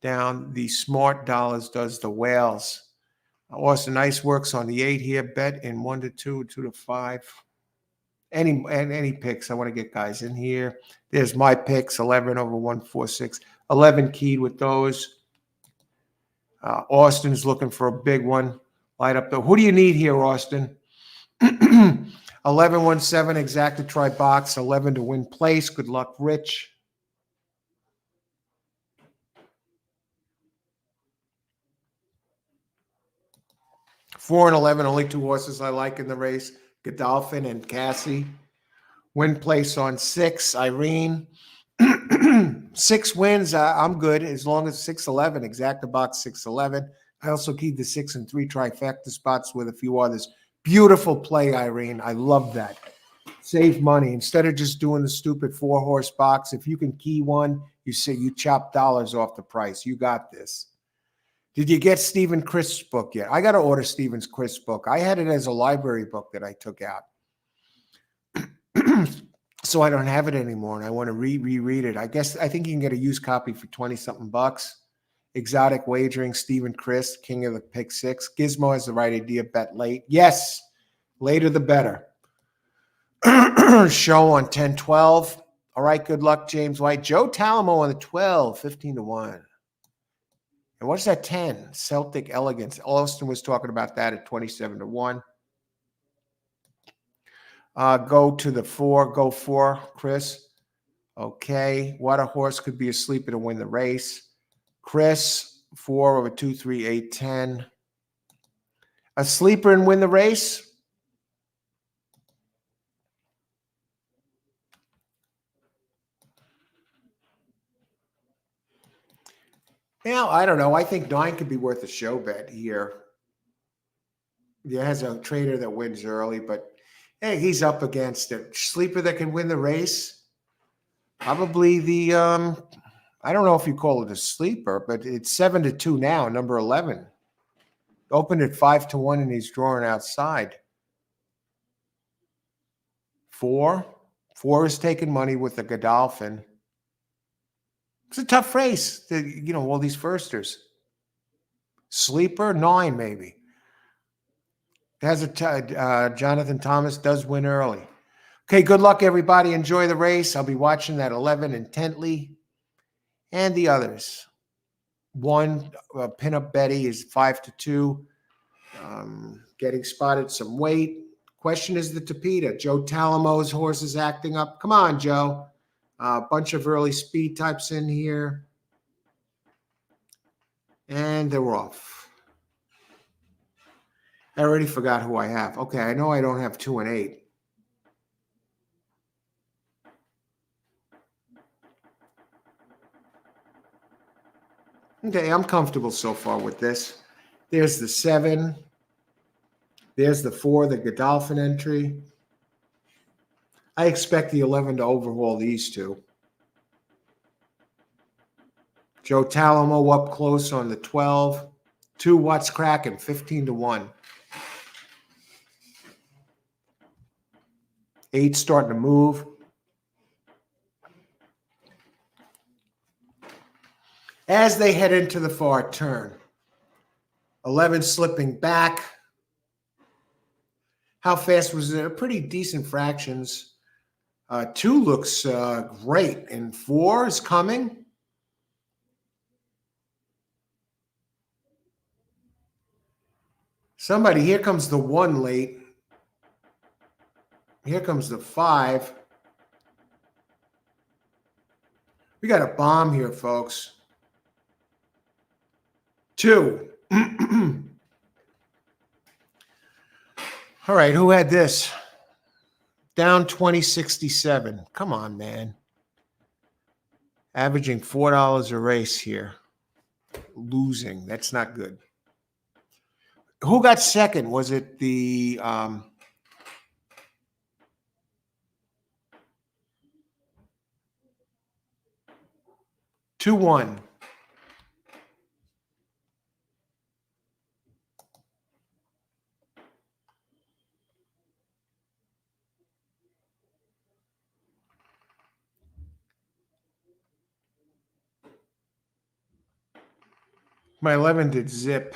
down. The smart dollars does the whales. Austin Ice works on the 8 here. Bet in 1 to 2, 2 to 5. Any picks. I want to get guys in here. There's my picks. 11 over 1, 4, 6. 11 keyed with those. Austin's looking for a big one. Light up the. Who do you need here, Austin? 11, 1, 7 exact to try box. 11 to win place. Good luck, Rich. Four and 11, only 2 horses I like in the race. Godolphin and Cassie. Win place on 6. Irene. 6 wins. I'm good as long as 6-11. Exact to box 6-11. I also keyed the 6 and 3 trifecta spots with a few others. Beautiful play, Irene. I love that. Save money. Instead of just doing the stupid 4-horse box, if you can key one, you say you chop dollars off the price. You got this. Did you get Stephen Crisp's book yet? I got to order Stephen's Crisp book. I had it as a library book that I took out. So I don't have it anymore, and I want to reread it. I think you can get a used copy for 20-something bucks. Exotic Wagering, Stephen Crisp, King of the Pick 6. Gizmo has the right idea, bet late. Yes, later the better. Show on 10-12. All right, good luck, James White. Joe Talamo on the 12, 15 to 1. And what's that 10? Celtic Elegance. Austin was talking about that at 27 to 1. Go to the 4. Go 4, Chris. Okay. What a horse could be a sleeper to win the race. Chris, 4 over 2, 3, 8, 10. A sleeper and win the race? Well, I don't know. I think 9 could be worth a show bet here. There has a trader that wins early, but hey, he's up against a sleeper that can win the race. Probably the I don't know if you call it a sleeper, but it's 7 to 2 now, number 11. Opened at 5 to 1 and he's drawing outside. 4. 4 is taking money with the Godolphin. It's a tough race. All these firsters. Sleeper, 9 maybe. It has Jonathan Thomas does win early. Okay, good luck, everybody. Enjoy the race. I'll be watching that 11 intently. And the others. 1, Pinup Betty is 5-2. Getting spotted some weight. Question is the Tapeta. Joe Talamo's horse is acting up. Come on, Joe. A bunch of early speed types in here. And they're off. I already forgot who I have. Okay, I know I don't have 2 and 8. Okay, I'm comfortable so far with this. There's the 7. There's the 4, the Godolphin entry. I expect the 11 to overhaul these two. Joe Talamo up close on the 12. 2, What's Cracking, 15-1. 8 starting to move. As they head into the far turn. 11 slipping back. How fast was it? Pretty decent fractions. 2 looks great. And 4 is coming. Here comes the 1 late. Here comes the 5. We got a bomb here, folks. 2. All right, who had this? Down 20.67. Come on, man. Averaging $4 a race here. Losing. That's not good. Who got second? Was it the 2-1? My 11 did zip.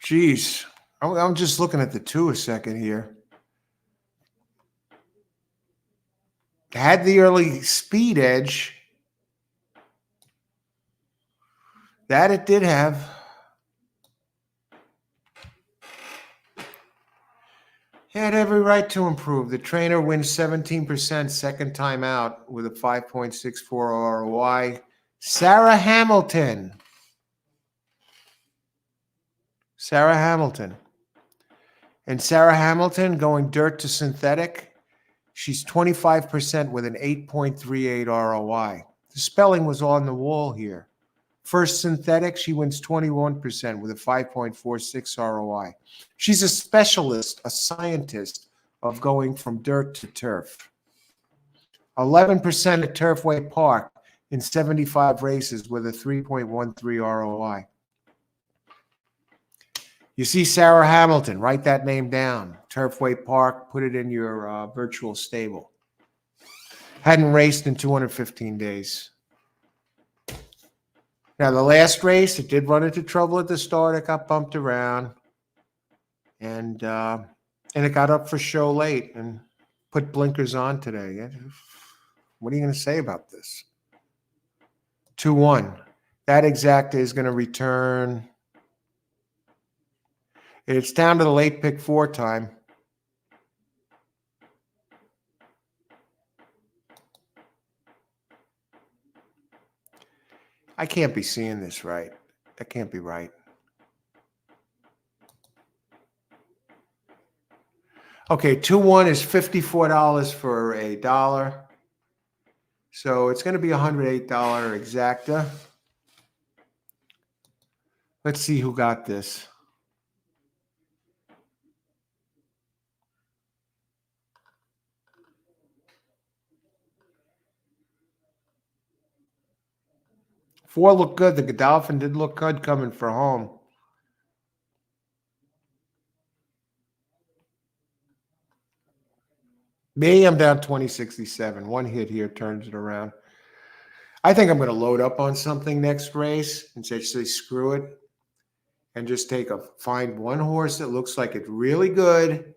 Geez. I'm just looking at the 2 a second here. Had the early speed edge. That it did have. He had every right to improve. The trainer wins 17% second time out with a 5.64 ROI. Sarah Hamilton. And Sarah Hamilton going dirt to synthetic. She's 25% with an 8.38 ROI. The spelling was on the wall here. First synthetic, she wins 21% with a 5.46 ROI. She's a specialist, a scientist of going from dirt to turf. 11% at Turfway Park in 75 races with a 3.13 ROI. You see Sarah Hamilton, write that name down. Turfway Park, put it in your virtual stable. Hadn't raced in 215 days. Now, the last race, it did run into trouble at the start. It got bumped around. And it got up for show late and put blinkers on today. What are you going to say about this? 2-1. That exacta is going to return. It's down to the late pick 4 time. I can't be seeing this right. That can't be right. Okay, 2-1 is $54 for $1. So it's going to be $108 exacta. Let's see who got this. 4 looked good. The Godolphin did look good coming for home. Me, I'm down 2067. One hit here turns it around. I think I'm going to load up on something next race and just say screw it and just find one horse that looks like it's really good,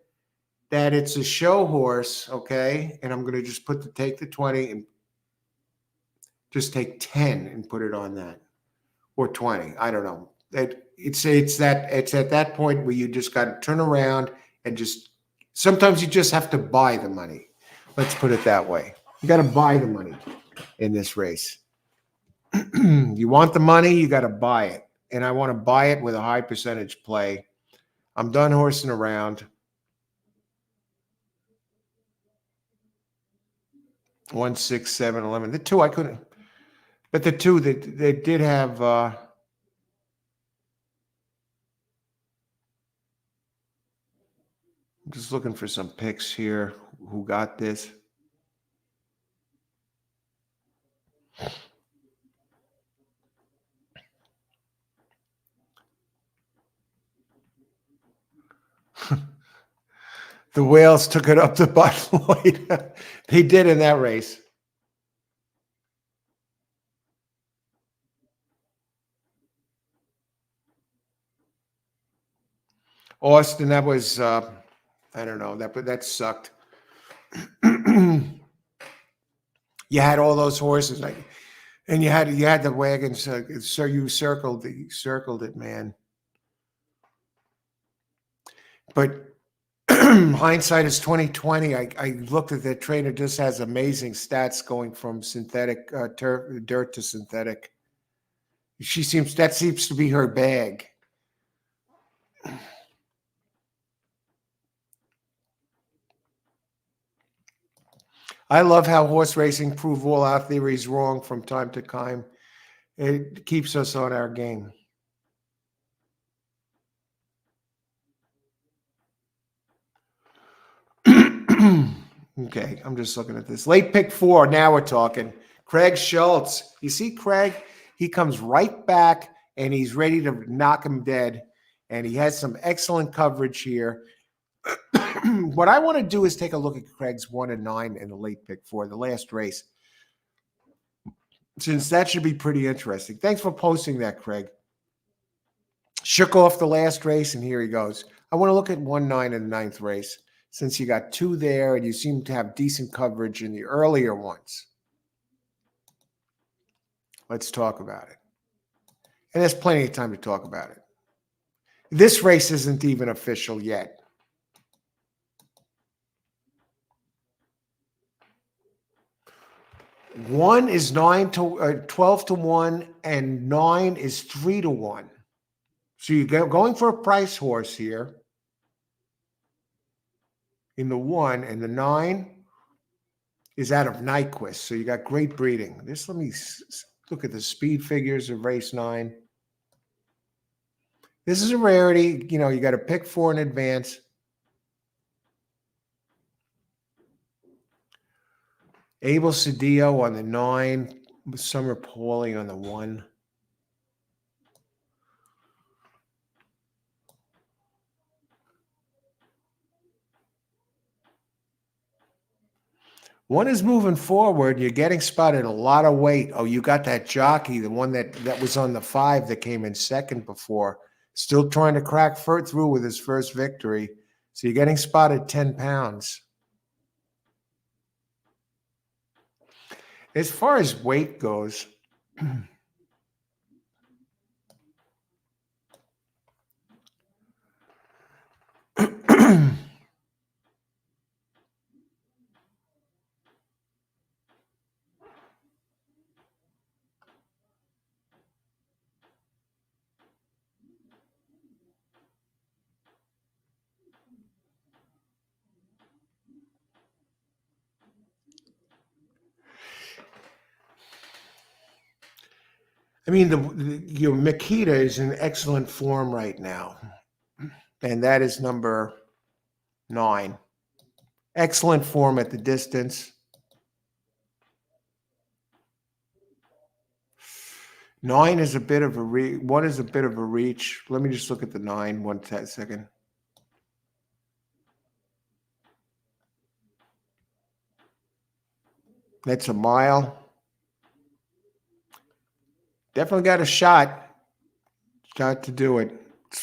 that it's a show horse, okay? And I'm going to just take the 20 and just take 10 and put it on that, or 20. I don't know. It's at that point where you just got to turn around and just sometimes you just have to buy the money. Let's put it that way. You got to buy the money in this race. You want the money, you got to buy it. And I want to buy it with a high percentage play. I'm done horsing around. 1, 6, 7, 11. The 2 I couldn't, but the 2 that they did have. I'm just looking for some picks here. Who got this? The Whales took it up to Bud Lloyd. They did in that race. Austin, that was I don't know, that sucked. You had all those horses, and you had the wagons. So you circled it, man. But hindsight is 2020. I looked at that trainer; just has amazing stats going from synthetic dirt to synthetic. That seems to be her bag. I love how horse racing prove all our theories wrong from time to time. It keeps us on our game. Okay, I'm just looking at this. Late pick 4. Now we're talking. Craig Schultz. You see Craig? He comes right back and he's ready to knock him dead. And he has some excellent coverage here. What I want to do is take a look at Craig's 1 and 9 in the late pick 4, the last race, since that should be pretty interesting. Thanks for posting that, Craig. Shook off the last race, and here he goes. I want to look at 1, 9 in the 9th race, since you got 2 there, and you seem to have decent coverage in the earlier ones. Let's talk about it. And there's plenty of time to talk about it. This race isn't even official yet. One is 12 to 1, and 9 is 3 to 1. So you're going for a price horse here in the 1, and the 9 is out of Nyquist. So you got great breeding. Let me look at the speed figures of race 9. This is a rarity. You got to pick 4 in advance. Abel Cedillo on the 9, Summer Pauly on the 1. One is moving forward. You're getting spotted a lot of weight. Oh, you got that jockey, the one that was on the 5 that came in second before, still trying to crack through with his first victory. So you're getting spotted 10 pounds. As far as weight goes, your Makita is in excellent form right now, and that is number 9. Excellent form at the distance. 9 is a bit of a reach. 1 is a bit of a reach. Let me just look at the 9 one second. That's a mile. Definitely got a shot. Got to do it.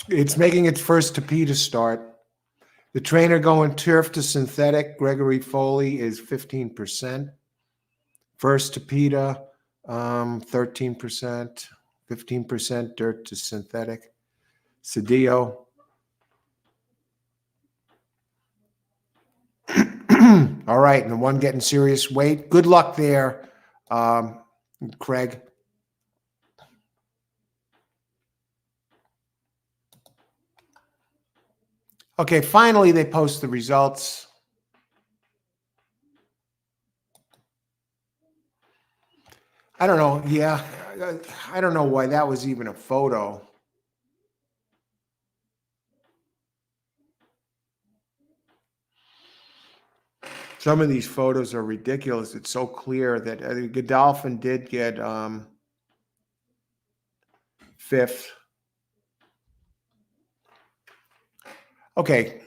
It's making its first Tapeta start. The trainer going turf to synthetic, Gregory Foley, is 15%. First Tapeta, 13%. 15% dirt to synthetic. Cedillo. All right, and the one getting serious weight. Good luck there, Craig. Okay, finally they post the results. I don't know. Yeah, I don't know why that was even a photo. Some of these photos are ridiculous. It's so clear that Godolphin did get fifth. Okay.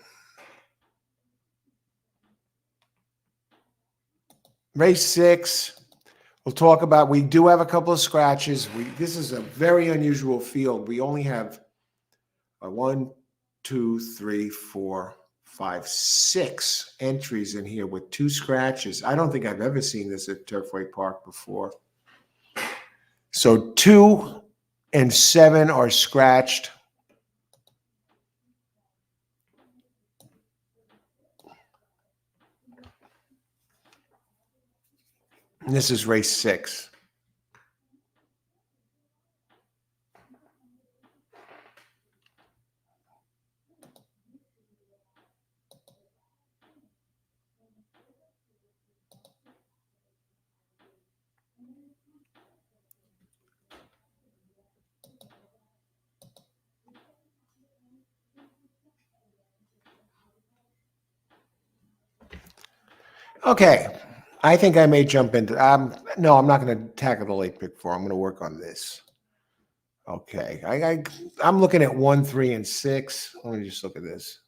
Race 6. We'll talk about, we do have a couple of scratches. This is a very unusual field. We only have 1, 2, 3, 4, 5, 6 entries in here with 2 scratches. I don't think I've ever seen this at Turfway Park before. So 2 and 7 are scratched. And this is race 6. Okay, I think I may jump into. No, I'm not going to tackle the late pick 4. I'm going to work on this. Okay, I'm looking at 1, 3, and 6. Let me just look at this.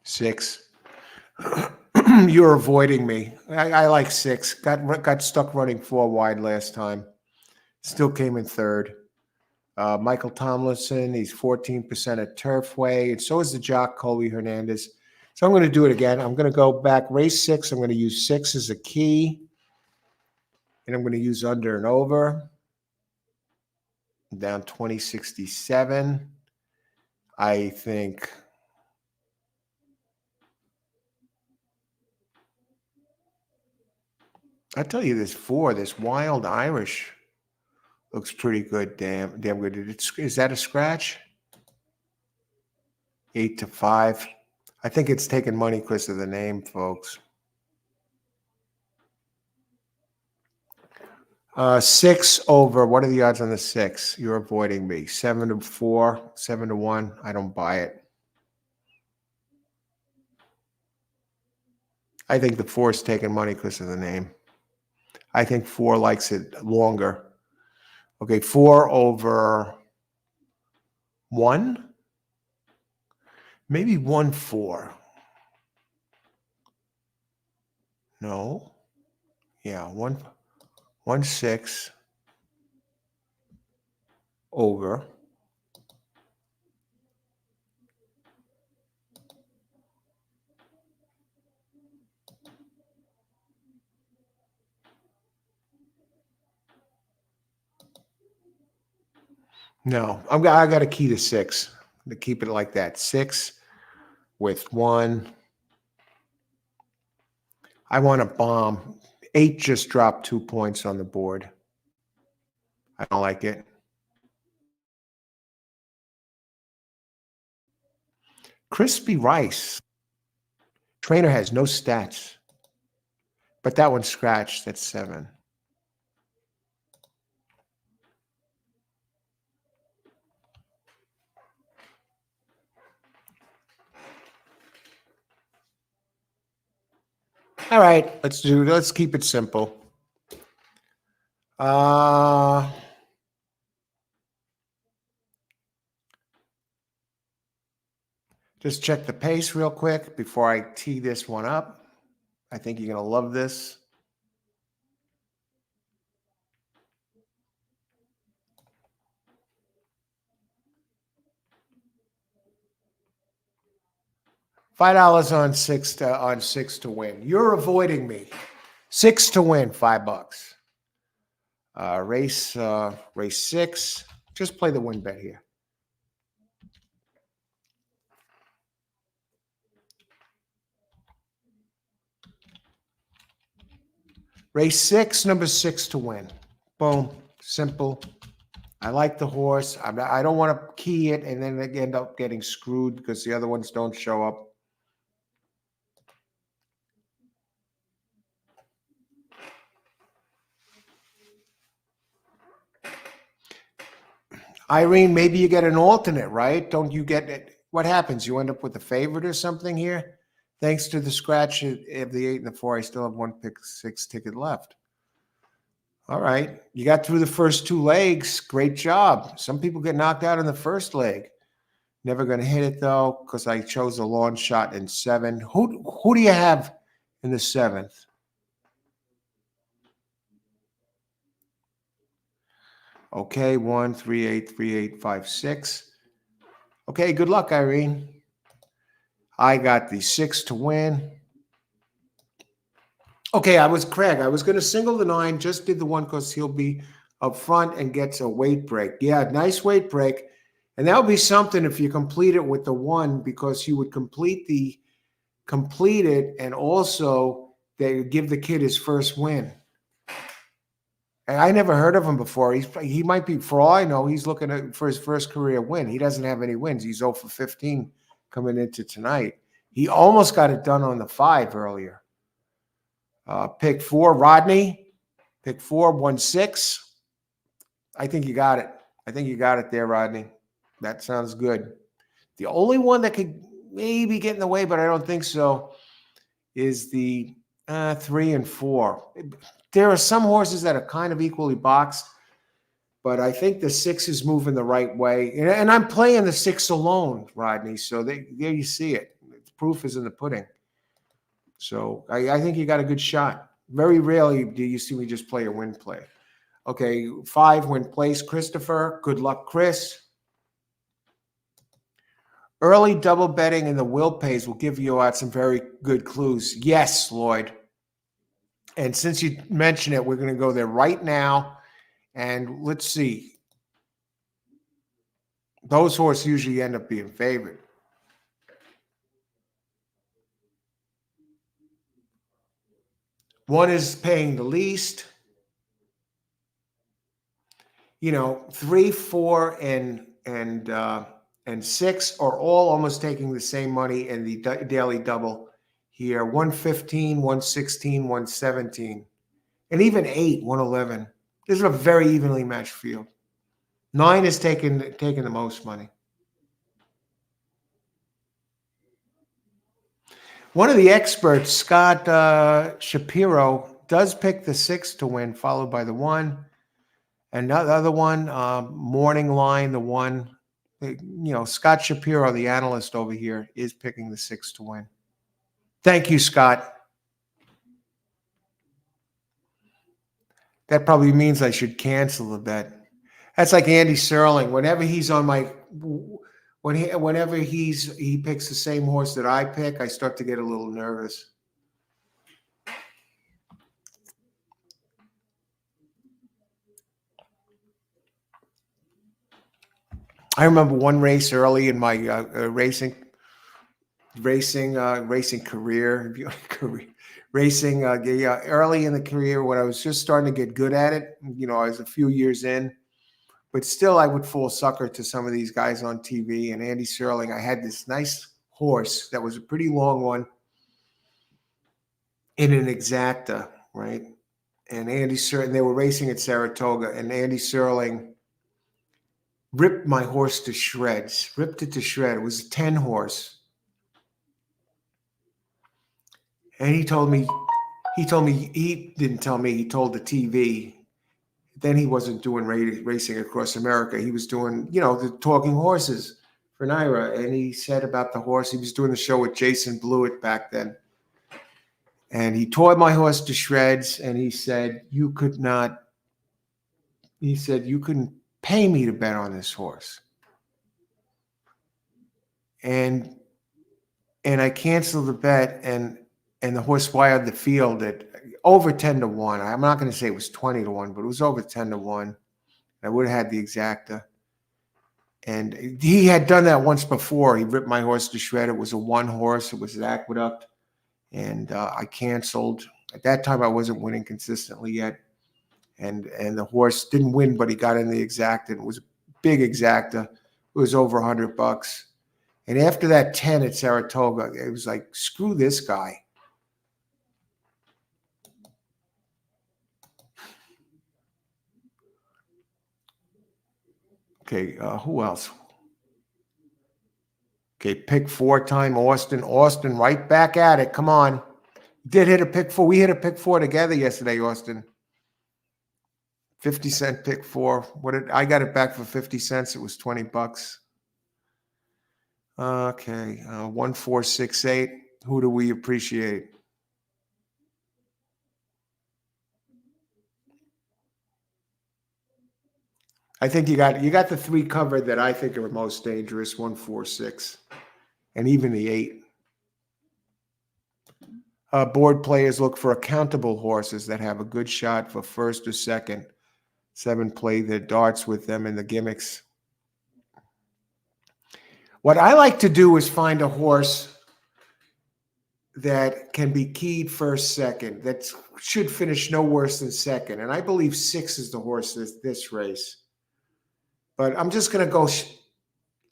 Six. You're avoiding me. I like 6. Got stuck running 4 wide last time. Still came in third. Michael Tomlinson, he's 14% at Turfway, and so is the jock Colby Hernandez. So I'm going to do it again. I'm going to go back race 6. I'm going to use 6 as a key, and I'm going to use under and over. Down 2067. I think I tell you, this 4, this Wild Irish looks pretty good. Damn good. Is that a scratch? 8 to 5. I think it's taking money because of the name, folks. 6 over. What are the odds on the 6? You're avoiding me. 7 to 4, 7 to 1. I don't buy it. I think the 4 is taking money because of the name. I think 4 likes it longer. Okay, 4 over 1. Maybe 1, 4. No. Yeah, 1, 6 over. No, I got a key to 6 to keep it like that. 6 with 1. I want a bomb. 8 just dropped 2 points on the board. I don't like it. Crispy Rice. Trainer has no stats, but that one's scratched. That's 7. All right, let's keep it simple. Uh, just check the pace real quick before I tee this one up. I think you're going to love this. $5 on six to win. You're avoiding me. Six to win, $5. Race six. Just play the win bet here. Race six, number six to win. Boom. Simple. I like the horse. I don't want to key it and then end up getting screwed because the other ones don't show up. Irene, maybe you get an alternate, right? Don't you get it? What happens? You end up with a favorite or something here? Thanks to the scratch of the 8 and the 4, I still have one pick six ticket left. All right. You got through the first two legs. Great job. Some people get knocked out in the first leg. Never going to hit it, though, because I chose a long shot in 7. Who do you have in the 7th? Okay, 1, 3, 8, 3, 8, 5, 6. Okay, good luck, Irene. I got the 6 to win. Okay, Craig. I was going to single the 9, just did the 1 because he'll be up front and gets a weight break. Yeah, nice weight break. And that would be something if you complete it with the 1, because you would complete it and also they would give the kid his first win. And I never heard of him before. He might be, for all I know, he's looking for his first career win. He doesn't have any wins. He's 0 for 15 coming into tonight. He almost got it done on the 5 earlier. Pick 4, Rodney. Pick 4, 1, 6. I think you got it. I think you got it there, Rodney. That sounds good. The only one that could maybe get in the way, but I don't think so, is the 3 and 4. There are some horses that are kind of equally boxed, but I think the 6 is moving the right way. And I'm playing the 6 alone, Rodney. So there you see it. The proof is in the pudding. So I think you got a good shot. Very rarely do you see me just play a win play. Okay, 5 win place, Christopher. Good luck, Chris. Early double betting in the will pays will give you out some very good clues. Yes, Lloyd. And since you mentioned it, we're going to go there right now. And let's see. Those horses usually end up being favored. One is paying the least. 3, 4, and 6 are all almost taking the same money in the daily double here. 115, 116, 117, and even 8, 111. This is a very evenly matched field. 9 is taking the most money. One of the experts, Scott Shapiro, does pick the 6 to win, followed by the 1. And the other one, Morning Line, the 1. Scott Shapiro, the analyst over here, is picking the 6 to win. Thank you, Scott. That probably means I should cancel the bet. That's like Andy Serling. Whenever he's on my, whenever he picks the same horse that I pick, I start to get a little nervous. I remember one race early in my racing career, early in the career when I was just starting to get good at it. I was a few years in, but still I would fall sucker to some of these guys on TV. And Andy Serling, I had this nice horse that was a pretty long one in an exacta, right? And they were racing at Saratoga, and Andy Serling ripped my horse to shreds, ripped it to shreds. It was a 10 horse. And he told me, He told me, he didn't tell me, he told the TV. Then he wasn't doing racing across America. He was doing, the talking horses for Naira. And he said about the horse, he was doing the show with Jason Blewett back then. And he tore my horse to shreds. And he said, you couldn't pay me to bet on this horse. And I canceled the bet, and the horse wired the field at over 10-1. I'm not going to say it was 20-1, but it was over 10-1. I would have had the exacta. And he had done that once before. He ripped my horse to shred. It was a one horse. It was an Aqueduct. And I canceled. At that time, I wasn't winning consistently yet. And the horse didn't win, but he got in the exacta. It was a big exacta. It was over $100. And after that 10 at Saratoga, it was like, screw this guy. Okay, who else? Okay, pick 4-time Austin. Austin right back at it. Come on. Did hit a pick 4. We hit a pick 4 together yesterday, Austin. 50-cent pick 4. I got it back for 50 cents. It was $20. Okay, 1468. Who do we appreciate? I think you got the 3 covered that I think are most dangerous, 146, and even the 8. Board players look for accountable horses that have a good shot for first or second. 7 play their darts with them in the gimmicks. What I like to do is find a horse that can be keyed first, second, that should finish no worse than second. And I believe 6 is the horse this race. But I'm just going to go,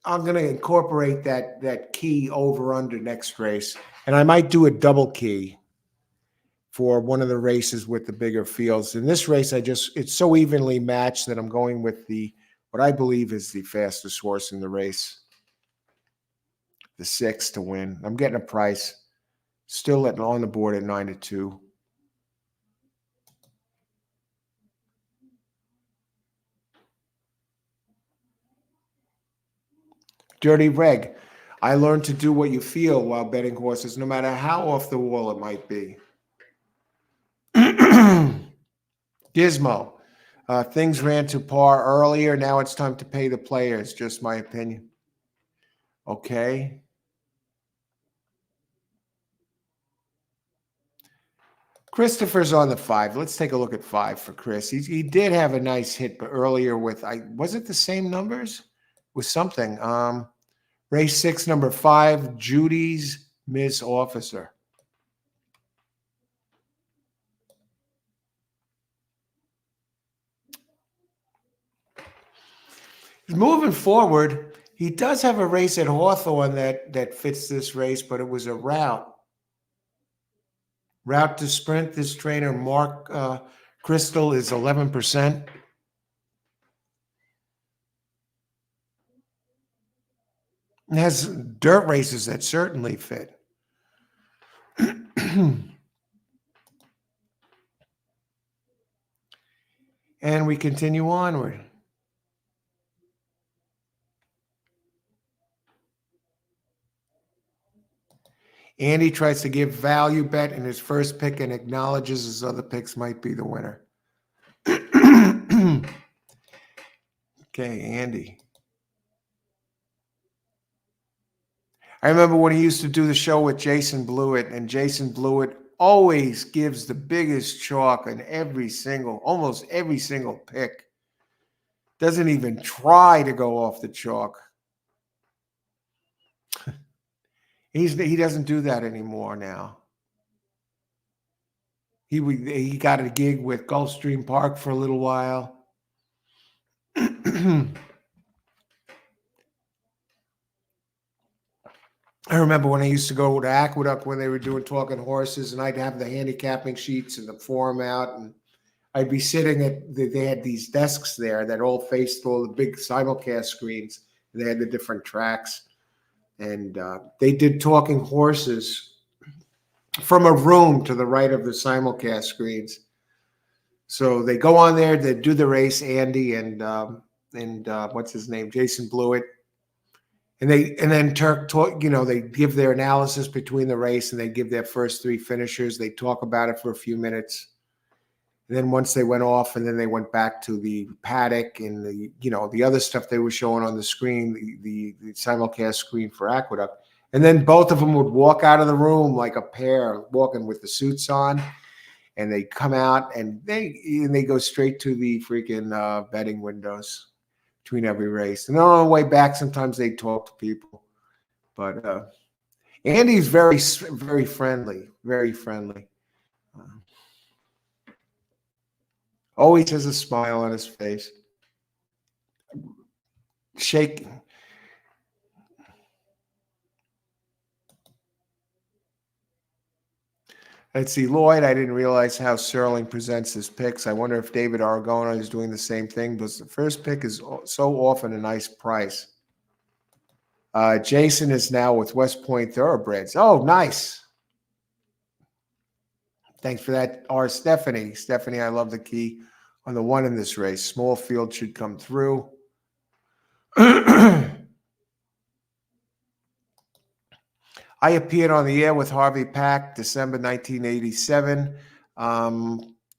I'm going to incorporate that key over under next race. And I might do a double key for one of the races with the bigger fields. In this race, it's so evenly matched that I'm going with what I believe is the fastest horse in the race, the 6 to win. I'm getting a price, still on the board at 9-2. Dirty Reg. I learned to do what you feel while betting horses, no matter how off the wall it might be. Gizmo. Things ran to par earlier. Now it's time to pay the players. Just my opinion. Okay. Christopher's on the 5. Let's take a look at 5 for Chris. He did have a nice hit, but earlier with, was it the same numbers? With something. Race 6, number 5, Judy's Miss Officer. Moving forward, he does have a race at Hawthorne that fits this race, but it was a route. Route to sprint. This trainer, Mark Crystal, is 11%. It has dirt races that certainly fit. And we continue onward. Andy tries to give value bet in his first pick and acknowledges his other picks might be the winner. Okay, Andy. I remember when he used to do the show with Jason Blewett, and Jason Blewett always gives the biggest chalk on almost every single pick. Doesn't even try to go off the chalk. He doesn't do that anymore now. He got a gig with Gulfstream Park for a little while. I remember when I used to go to Aqueduct when they were doing talking horses, and I'd have the handicapping sheets and the form out, and I'd be sitting they had these desks there that all faced all the big simulcast screens. They had the different tracks, and they did talking horses from a room to the right of the simulcast screens. So they go on there, they do the race, Andy and what's his name, Jason Blewett, and then Turk talk, they give their analysis between the race and they give their first three finishers. They talk about it for a few minutes. And then once they went off, and then they went back to the paddock and the other stuff they were showing on the screen, the simulcast screen for Aqueduct. And then both of them would walk out of the room like a pair, walking with the suits on, and they come out and they go straight to the freaking betting windows between every race. And on the way back, sometimes they talk to people. But Andy's very, very friendly, very friendly. Always has a smile on his face. Shaking. Let's see, Lloyd, I didn't realize how Serling presents his picks. I wonder if David Argona is doing the same thing, because the first pick is so often a nice price. Jason is now with West Point Thoroughbreds. Oh, nice. Thanks for that, Stephanie. Stephanie, I love the key on the one in this race. Small field should come through. I appeared on the air with Harvey Pack, December 1987.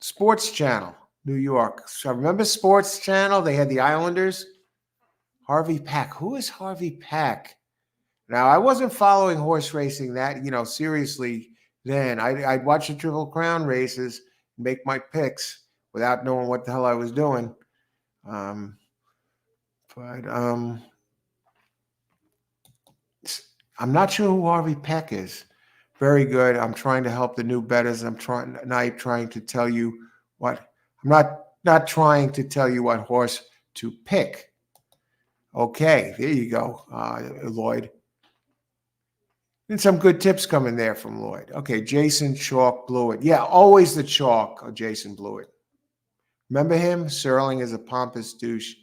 Sports Channel, New York. So remember Sports Channel? They had the Islanders. Harvey Pack. Who is Harvey Pack? Now, I wasn't following horse racing that, seriously then. I'd watch the Triple Crown races, make my picks without knowing what the hell I was doing. I'm not sure who Harvey Peck is. Very good. I'm trying to help the new bettors. I'm not trying to tell you what. I'm not trying to tell you what horse to pick. Okay, there you go, Lloyd. And some good tips coming there from Lloyd. Okay, Jason Chalk Blewett. Yeah, always the Chalk, Jason Blewett. Remember him? Serling is a pompous douche.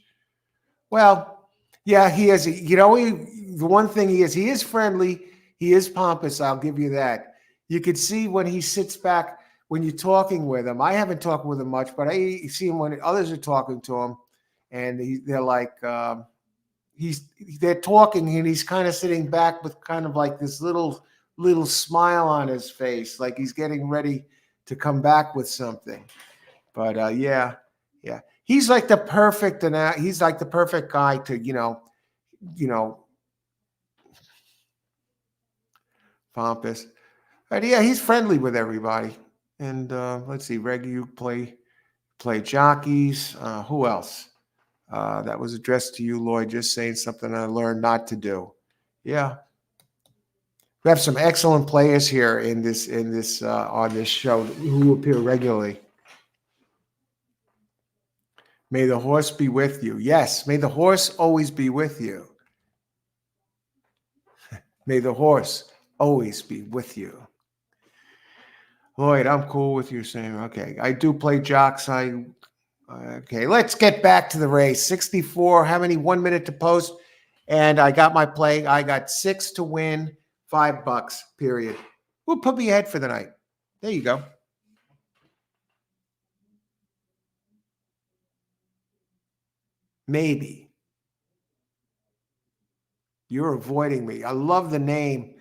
Well, yeah, he is. The one thing he is friendly. He is pompous. I'll give you that. You could see when he sits back, when you're talking with him. I haven't talked with him much, but I see him when others are talking to him, and they're like, they're talking, and he's kind of sitting back with kind of like this little smile on his face, like he's getting ready to come back with something. But yeah. He's like the perfect, and he's like the perfect guy to, pompous. But yeah, he's friendly with everybody. And let's see, you play jockeys. Who else? That was addressed to you, Lloyd. Just saying something I learned not to do. Yeah, we have some excellent players here in this on this show who appear regularly. May the horse be with you. Yes, may the horse always be with you. May the horse always be with you. Lloyd, I'm cool with you saying, okay, I do play jocks. Okay, let's get back to the race. 64, how many? 1 minute to post. And I got my play. I got 6 to win, $5, period. We'll put me ahead for the night. There you go. Maybe. You're avoiding me. I love the name.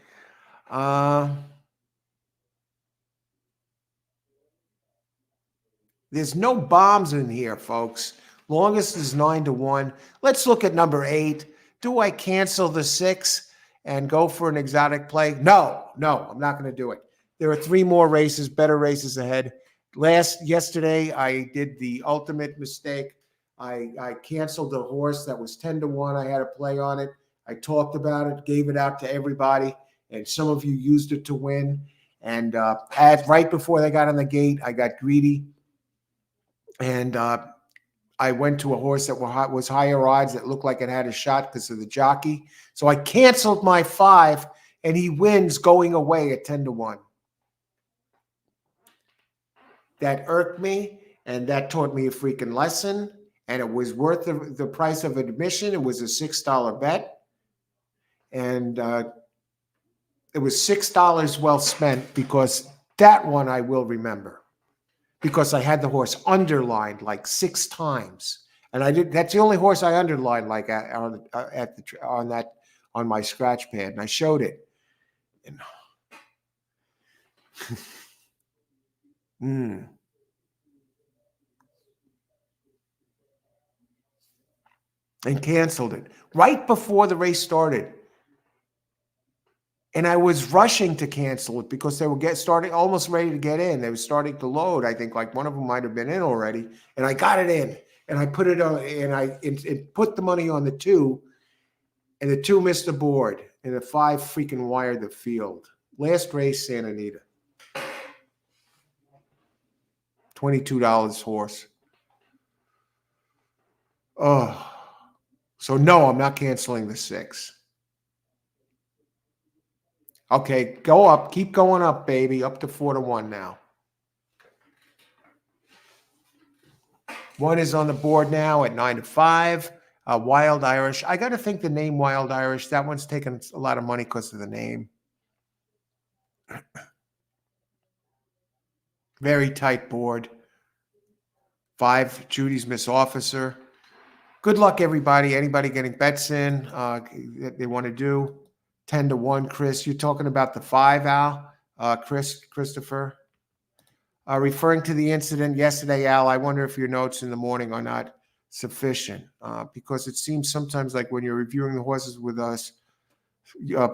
There's no bombs in here, folks. Longest is 9 to 1. Let's look at number 8. Do I cancel the 6 and go for an exotic play? No, I'm not going to do it. There are 3 more races, better races ahead. Yesterday, I did the ultimate mistake. I canceled the horse that was 10 to 1. I had a play on it. I talked about it, gave it out to everybody, and some of you used it to win. And right before they got on the gate, I got greedy. And I went to a horse that was higher odds that looked like it had a shot because of the jockey. So I canceled my 5, and he wins going away at 10 to 1. That irked me, and that taught me a freaking lesson. And it was worth the price of admission. It was a $6 bet. And it was $6 well spent, because That one I will remember because I had the horse underlined like 6 times. And I did. That's the only horse I underlined like on my scratch pad, and I showed it. And, and canceled it right before the race started. And I was rushing to cancel it because they were starting almost ready to get in. They were starting to load. I think like one of them might have been in already, and I got it in, and I put it on, and it put the money on the 2, and the 2 missed the board, and the 5 freaking wired the field. Last race, Santa Anita, $22 horse. Oh, so no, I'm not canceling the 6. Okay, go up. Keep going up, baby. Up to 4-1 now. 1 is on the board now at 9-5. Wild Irish. I got to think the name Wild Irish. That one's taking a lot of money because of the name. Very tight board. 5, Judy's Miss Officer. Good luck, everybody. Anybody getting bets in that they want to do? 10-1, Chris. You're talking about the 5, Al? Christopher? Referring to the incident yesterday, Al, I wonder if your notes in the morning are not sufficient because it seems sometimes like when you're reviewing the horses with us,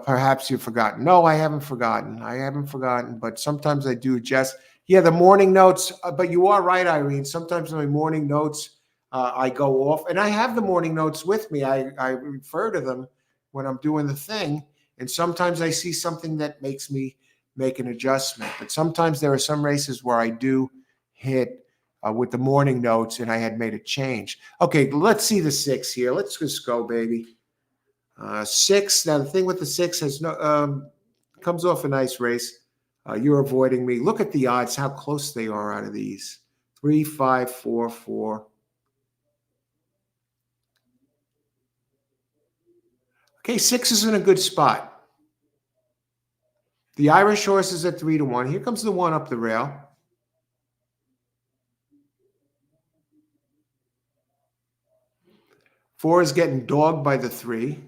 perhaps you've forgotten. No, I haven't forgotten. But sometimes I do the morning notes. But you are right, Irene. Sometimes my morning notes, I go off, and I have the morning notes with me. I refer to them when I'm doing the thing, and sometimes I see something that makes me make an adjustment. But sometimes there are some races where I do hit with the morning notes, and I had made a change. Okay, let's see the 6 here. Let's just go, baby. 6. Now the thing with the 6 has comes off a nice race. You're avoiding me. Look at the odds, how close they are out of these. 3, 5, 4, 4. Okay, 6 is in a good spot. The Irish horse is at 3-1. Here comes the 1 up the rail. Four is getting dogged by the 3.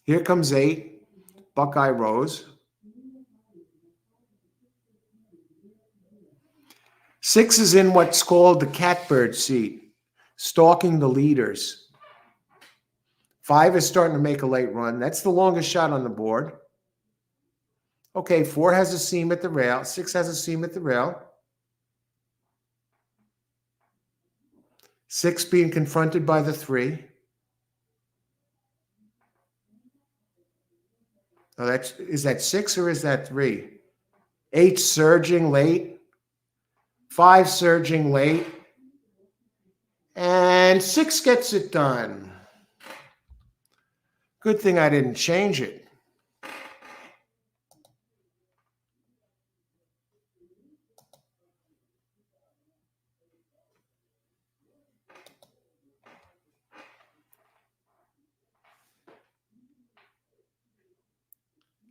Here comes 8, Buckeye Rose. 6 is in what's called the catbird seat, stalking the leaders. 5 is starting to make a late run. That's the longest shot on the board. Okay, 4 has a seam at the rail. 6 has a seam at the rail. 6 being confronted by the 3. Oh, is that 6 or is that 3? 8 surging late. 5 surging late. And 6 gets it done. Good thing I didn't change it.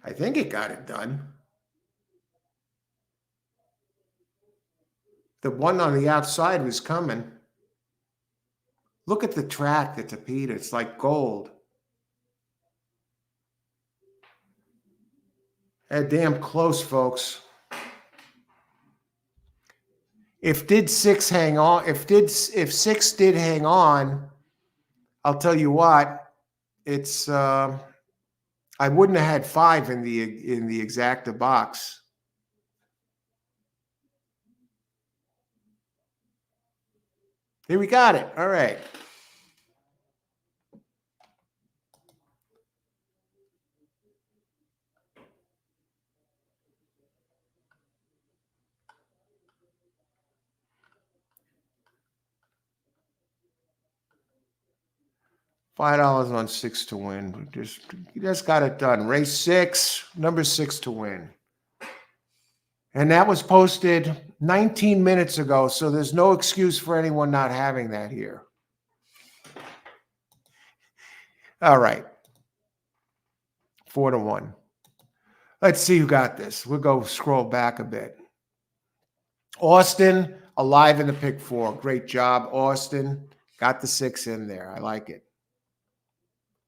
I think it got it done. The one on the outside was coming. Look at the track, the tapeta. It's like gold. Damn close, folks. If 6 did hang on, I'll tell you what, it's I wouldn't have had 5 in the exacta box. Here we got it. All right. $5 on 6 to win. You just got it done. Race 6, number 6 to win. And that was posted 19 minutes ago, so there's no excuse for anyone not having that here. All right. 4-1. Let's see who got this. We'll go scroll back a bit. Austin, alive in the pick 4. Great job, Austin. Got the 6 in there. I like it.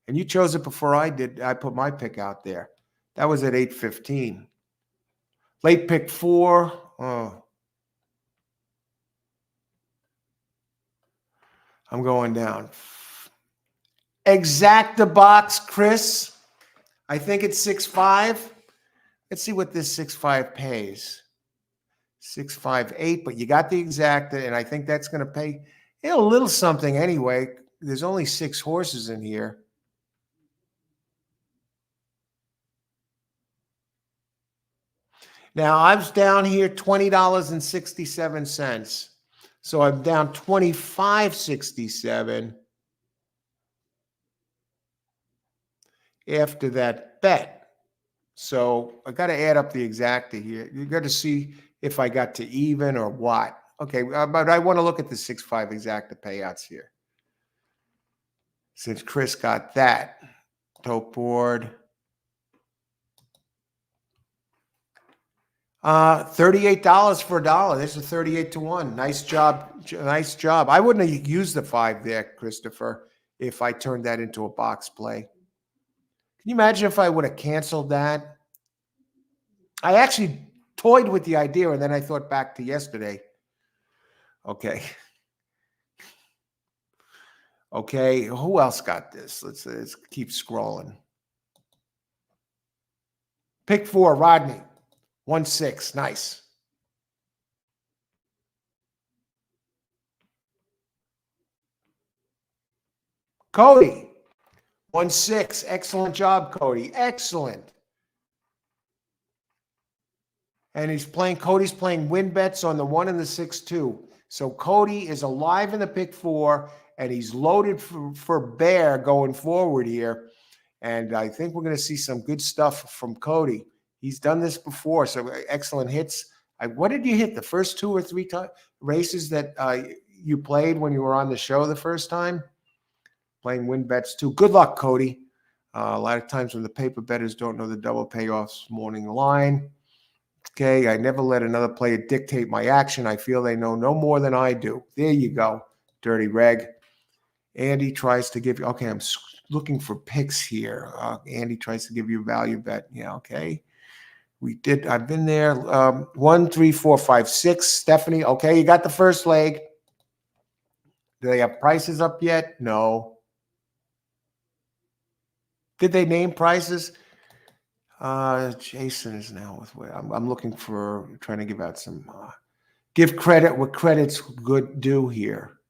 And you chose it before I did. I put my pick out there. That was at 8:15. Late pick 4. Oh, I'm going down. Exacta box, Chris. I think it's 6.5. Let's see what this 6.5 pays. 658, but you got the exacta, and I think that's going to pay a little something anyway. There's only 6 horses in here. Now I was down here $20.67. So I'm down $25.67 after that bet. So I got to add up the exacta here. You got to see if I got to even or what. Okay, but I want to look at the 6.5 exacta payouts here. Since Chris got that. Tote board. $38 for $1. This is 38-1. Nice job. Nice job. I wouldn't have used the 5 there, Christopher, if I turned that into a box play. Can you imagine if I would have canceled that? I actually toyed with the idea, and then I thought back to yesterday. Okay. Okay, who else got this? Let's keep scrolling. Pick 4, Rodney. 1-6. Nice. Cody. 1-6. Excellent job, Cody. Excellent. And Cody's playing win bets on the 1 and the 6 too. So Cody is alive in the pick 4, and he's loaded for bear going forward here. And I think we're going to see some good stuff from Cody. He's done this before, so excellent hits. What did you hit? The first 2 or 3 races that you played when you were on the show the first time? Playing win bets too. Good luck, Cody. A lot of times when the paper bettors don't know the double payoffs morning line. Okay, I never let another player dictate my action. I feel they know no more than I do. There you go, Dirty Reg. Andy tries to give you, okay, I'm looking for picks here. Andy tries to give you a value bet. Yeah, okay. I've been there. 1, 3, 4, 5, 6. Stephanie, okay, you got the first leg. Do they have prices up yet? No. Did they name prices? Jason is now with what I'm looking for, trying to give out some, give credit what credit's good due here.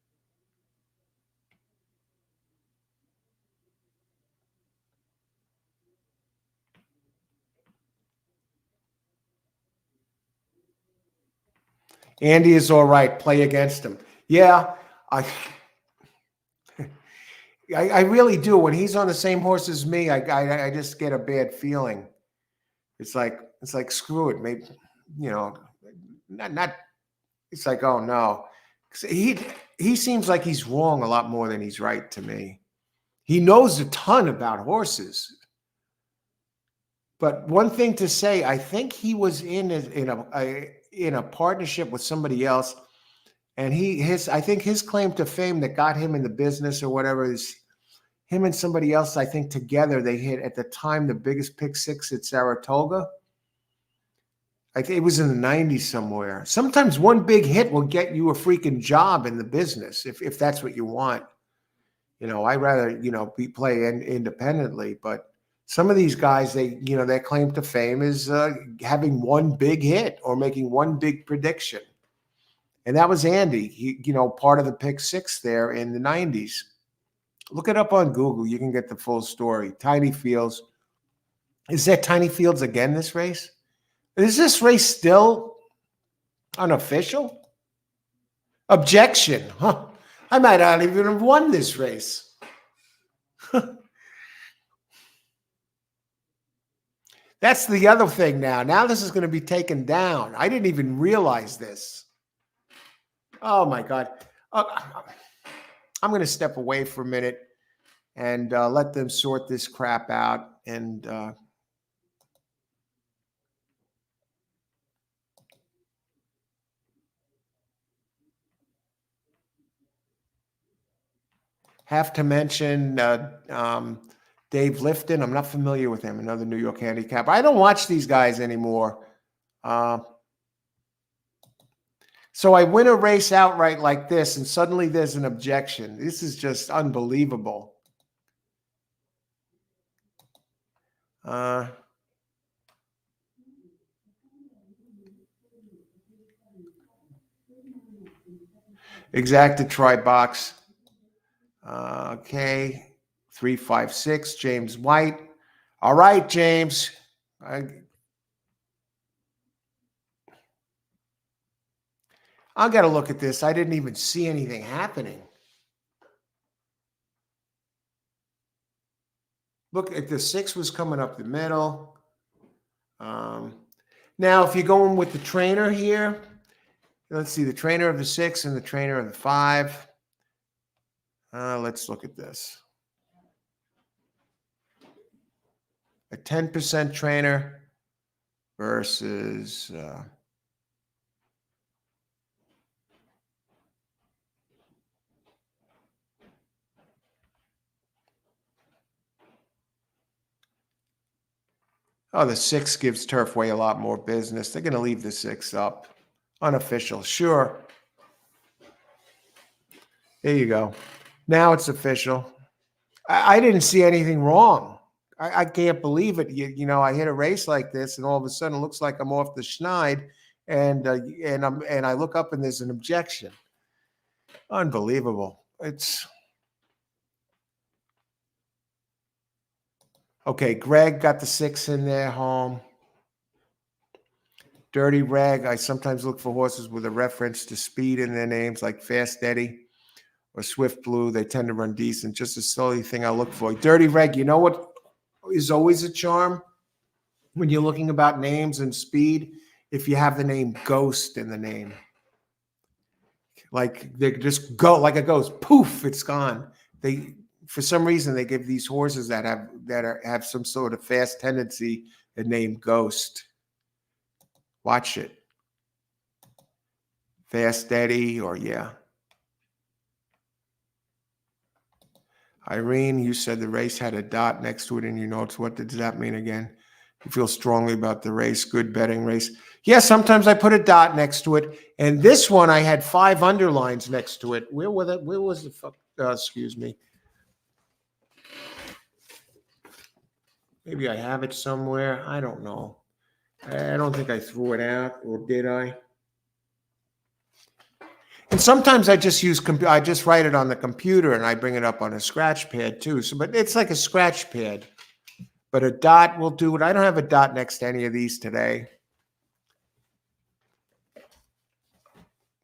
Andy is all right. Play against him. Yeah, I really do. When he's on the same horse as me, I just get a bad feeling. It's like screw it, maybe not. It's like, oh no, he seems like he's wrong a lot more than he's right to me. He knows a ton about horses. But one thing to say, I think he was in a partnership with somebody else, and I think his claim to fame that got him in the business or whatever is him and somebody else. I think together they hit at the time the biggest pick 6 at Saratoga. I think it was in the 90s somewhere. Sometimes one big hit will get you a freaking job in the business if that's what you want. I'd rather play independently, but. Some of these guys, their claim to fame is having one big hit or making one big prediction. And that was Andy, part of the pick 6 there in the 90s. Look it up on Google. You can get the full story. Tiny Fields. Is there Tiny Fields again this race? Is this race still unofficial? Objection. Huh. I might not even have won this race. That's the other thing now. Now this is going to be taken down. I didn't even realize this. Oh, my God. I'm going to step away for a minute and let them sort this crap out. And Have to mention Dave Lifton. I'm not familiar with him. Another New York handicap. I don't watch these guys anymore. So I win a race outright like this, and suddenly there's an objection. This is just unbelievable. Exacted try box. Okay. 356, James White. All right, James. I got to look at this. I didn't even see anything happening. Look, the 6 was coming up the middle. Now, if you're going with the trainer here, let's see, the trainer of the 6 and the trainer of the 5. Let's look at this. A 10% trainer versus the 6 gives Turfway a lot more business. They're going to leave the 6 up. Unofficial, sure. There you go. Now it's official. I didn't see anything wrong. I can't believe it. You know, I hit a race like this, and all of a sudden it looks like I'm off the schneid, and I look up and there's an objection. Unbelievable. It's okay. Greg got the 6 in there, home. Dirty Reg. I sometimes look for horses with a reference to speed in their names, like Fast Eddie or Swift Blue. They tend to run decent. Just a silly thing I look for. Dirty Reg. You know what is always a charm when you're looking about names and speed? If you have the name Ghost in the name, like they just go like a ghost, poof, it's gone. They, for some reason, they give these horses that have some sort of fast tendency a name Ghost. Watch it. Fast Eddie, or yeah. Irene, you said the race had a dot next to it in your notes. What does that mean again? You feel strongly about the race, good betting race. Yeah, sometimes I put a dot next to it. And this one, I had 5 underlines next to it. Where was the fuck? Excuse me. Maybe I have it somewhere. I don't know. I don't think I threw it out, or did I? And sometimes I just use I just write it on the computer and I bring it up on a scratch pad too. So, but it's like a scratch pad. But a dot will do it. I don't have a dot next to any of these today.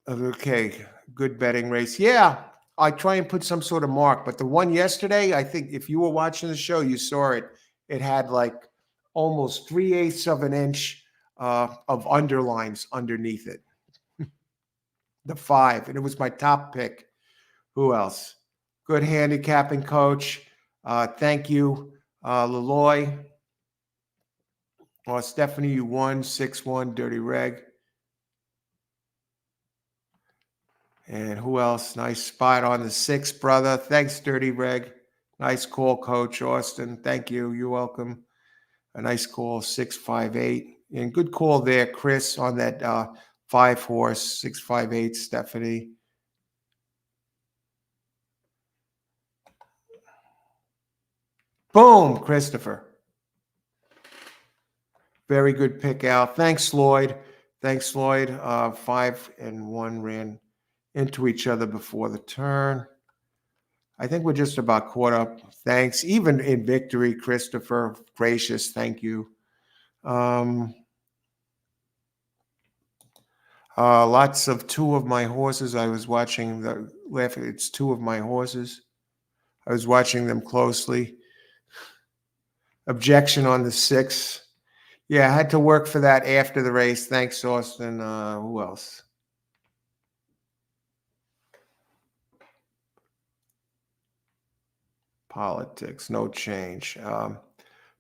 Okay, good betting race. Yeah, I try and put some sort of mark. But the one yesterday, I think if you were watching the show, you saw it. It had like almost 3/8 of an inch of underlines underneath it. The 5, and it was my top pick. Who else? Good handicapping coach. Thank you, Leloy. Stephanie, you won 6-1, Dirty Reg. And who else? Nice spot on the 6, brother. Thanks, Dirty Reg. Nice call, Coach Austin. Thank you. You're welcome. A nice call, 658. And good call there, Chris, on that 5 horse, 658, Stephanie. Boom, Christopher. Very good pick out. Thanks, Lloyd. 5 and 1 ran into each other before the turn. I think we're just about caught up. Thanks. Even in victory, Christopher. Gracious. Thank you. Lots of 2 of my horses. I was watching it's 2 of my horses. I was watching them closely. Objection on the 6. Yeah, I had to work for that after the race. Thanks, Austin. Who else? Politics, no change.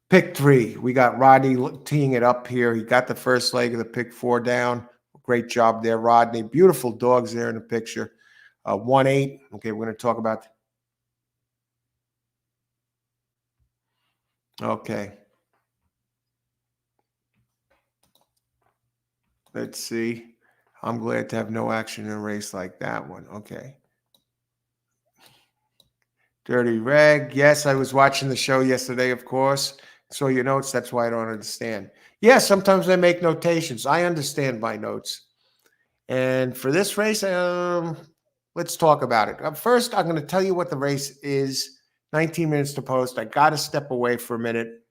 Pick 3. We got Rodney teeing it up here. He got the first leg of the pick 4 down. Great job there, Rodney. Beautiful dogs there in the picture. 1-8. Okay, we're going to talk about Okay. Let's see. I'm glad to have no action in a race like that one. Okay. Dirty Reg. Yes, I was watching the show yesterday, of course. Saw your notes. That's why I don't understand. Yeah, sometimes I make notations. I understand my notes. And for this race, let's talk about it. First, I'm going to tell you what the race is. 19 minutes to post. I got to step away for a minute,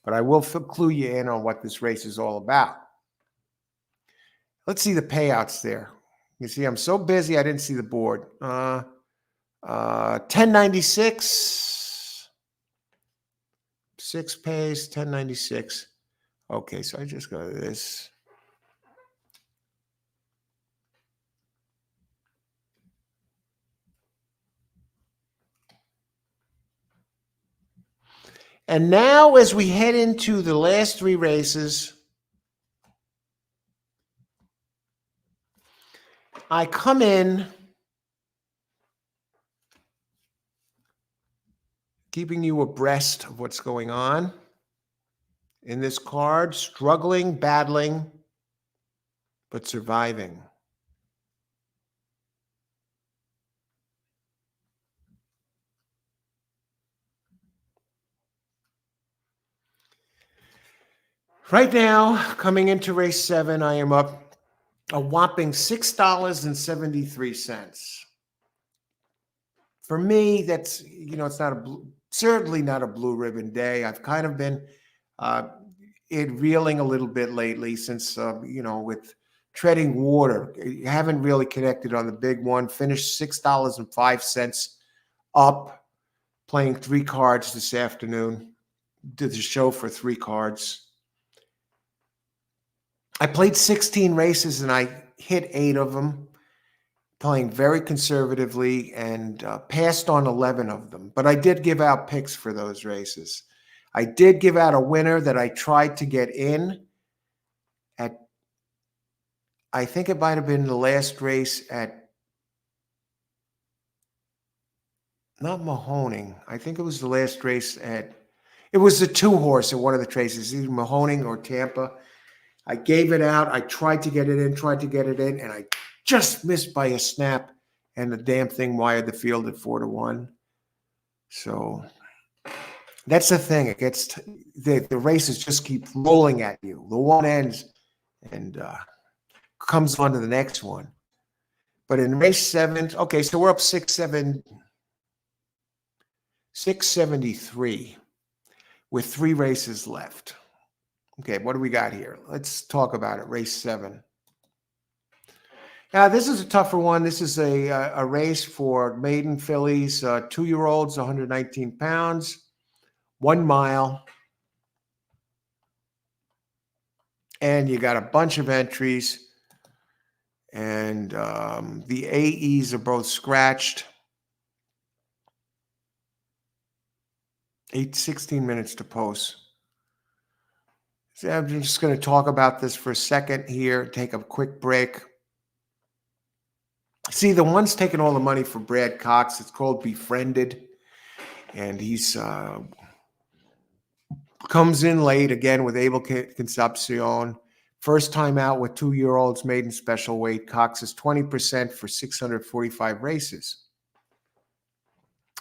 but I will clue you in on what this race is all about. Let's see the payouts there. You see, I'm so busy, I didn't see the board. 1096, 6 pays, 1096. Okay, so I just go to this. And now, as we head into the last 3 races, I come in keeping you abreast of what's going on in this card, struggling, battling, but surviving. Right now, coming into race 7, I am up a whopping $6.73. For me, that's, it's not certainly not a blue ribbon day. I've kind of been reeling a little bit lately since, with treading water. I haven't really connected on the big one. Finished $6.05 up, playing 3 cards this afternoon. Did the show for 3 cards. I played 16 races and I hit 8 of them, playing very conservatively, and passed on 11 of them. But I did give out picks for those races. I did give out a winner that I tried to get in at, I think it might have been the last race at, not Mahoning. I think it was the last race it was the 2-horse at one of the traces, either Mahoning or Tampa. I gave it out. I tried to get it in, and I just missed by a snap, and the damn thing wired the field at 4-1. So that's the thing. It gets the races just keep rolling at you. The one ends and comes on to the next one. But in race 7, okay, so we're up 673 with 3 races left. Okay, what do we got here? Let's talk about it. Race 7. Now, this is a tougher one. This is a race for maiden fillies, 2-year-olds, 119 pounds, 1 mile. And you got a bunch of entries. And the AEs are both scratched. 16 minutes to post. So I'm just going to talk about this for a second here, take a quick break. See, the one's taking all the money for Brad Cox. It's called Befriended. And he's comes in late again with Abel Concepcion. First time out with 2-year-olds, maiden special weight. Cox is 20% for 645 races.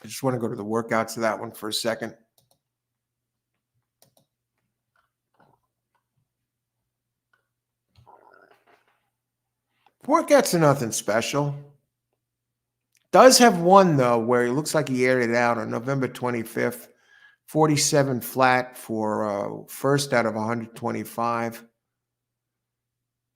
I just want to go to the workouts of that one for a second. Workouts are nothing special. Does have one, though, where it looks like he aired it out on November 25th. 47 flat for first out of 125.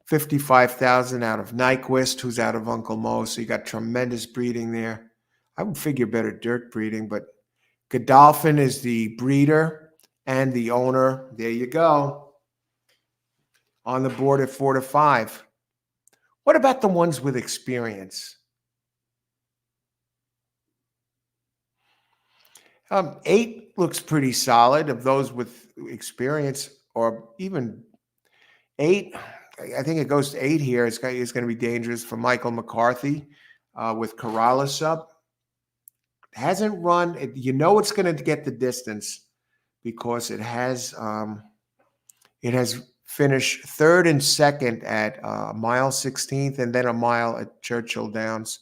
55,000 out of Nyquist, who's out of Uncle Mo. So you got tremendous breeding there. I would figure better dirt breeding, but Godolphin is the breeder and the owner. There you go. On the board at 4-5. What about the ones with experience? 8 looks pretty solid of those with experience, or even 8. I think it goes to 8 here. It's going to be dangerous for Michael McCarthy with Corrales up. Hasn't run. You know it's going to get the distance. because it has finished third and second at mile 16th and then a mile at Churchill Downs.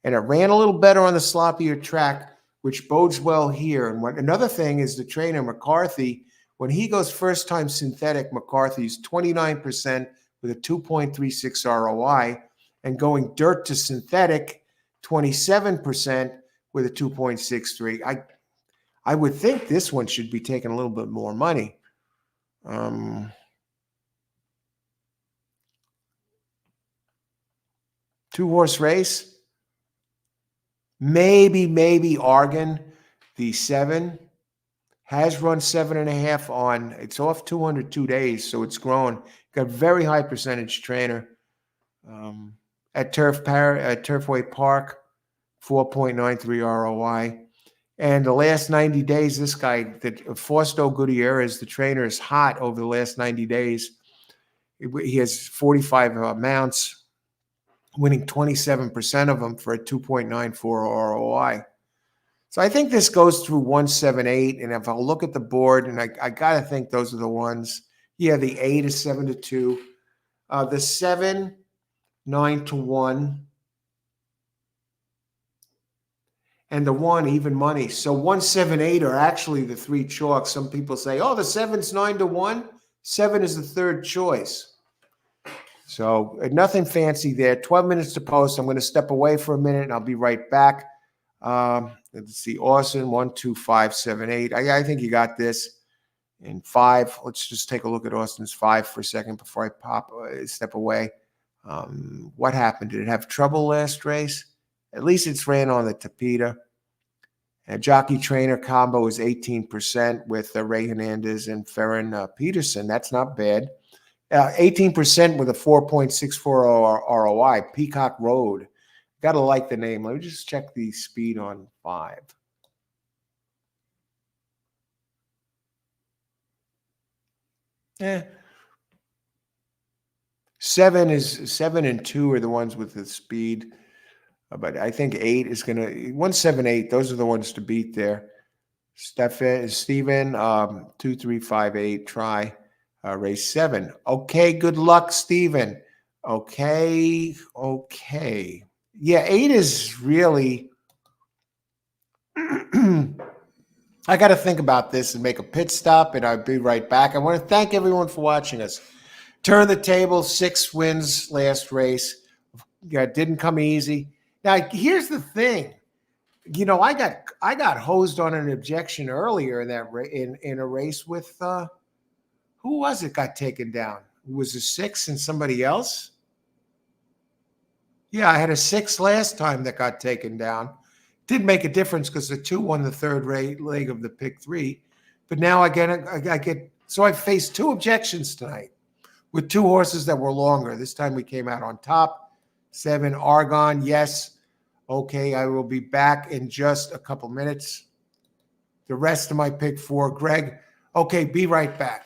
And it ran a little better on the sloppier track, which bodes well here. And another thing is the trainer McCarthy, when he goes first time synthetic, McCarthy's 29% with a 2.36 ROI, and going dirt to synthetic, 27% with a 2.63. I would think this one should be taking a little bit more money. Two-horse race. Maybe Argon, the 7, has run 7.5 on. It's off 202 days, so it's grown. Got very high percentage trainer at Turfway Park, 4.93 ROI. And the last 90 days, this guy, Fausto Gutierrez, the trainer, is hot over the last 90 days. He has 45 mounts, winning 27% of them for a 2.94 ROI. So I think this goes through 178. And if I look at the board, and I got to think those are the ones. Yeah, the 8 is 7-2. The 7, 9-1. And the 1, even money. So 178 are actually the 3 chalks. Some people say, oh, the 7's 9-1. 7 is the third choice. So nothing fancy there. 12 minutes to post. I'm going to step away for a minute and I'll be right back. Let's see. Austin, 1, 2, 5, 7, 8. I think you got this. And 5. Let's just take a look at Austin's 5 for a second before I step away. What happened? Did it have trouble last race? At least it's ran on the Tapeta. Jockey trainer combo is 18% with Ray Hernandez and Ferrin Peterson. That's not bad. 18% with a 4.64 ROI. Peacock Road. Got to like the name. Let me just check the speed on 5. Eh. 7 and 2 are the ones with the speed. But I think 8 is going to 178. Those are the ones to beat there. Steven, 2358. Try race 7. Okay, good luck, Steven. Okay. Yeah, 8 is really. I got to think about this and make a pit stop, and I'll be right back. I want to thank everyone for watching us. Turn the table, 6 wins last race. Yeah, didn't come easy. Now, here's the thing. You know, I got hosed on an objection earlier in that in a race with who was it got taken down? It was a 6 and somebody else? Yeah, I had a 6 last time that got taken down. Didn't make a difference because the 2 won the third leg of the pick 3. But now I get so I faced 2 objections tonight with 2 horses that were longer. This time we came out on top. 7 Argon, yes. Okay, I will be back in just a couple minutes. The rest of my pick 4, Greg. Okay, be right back.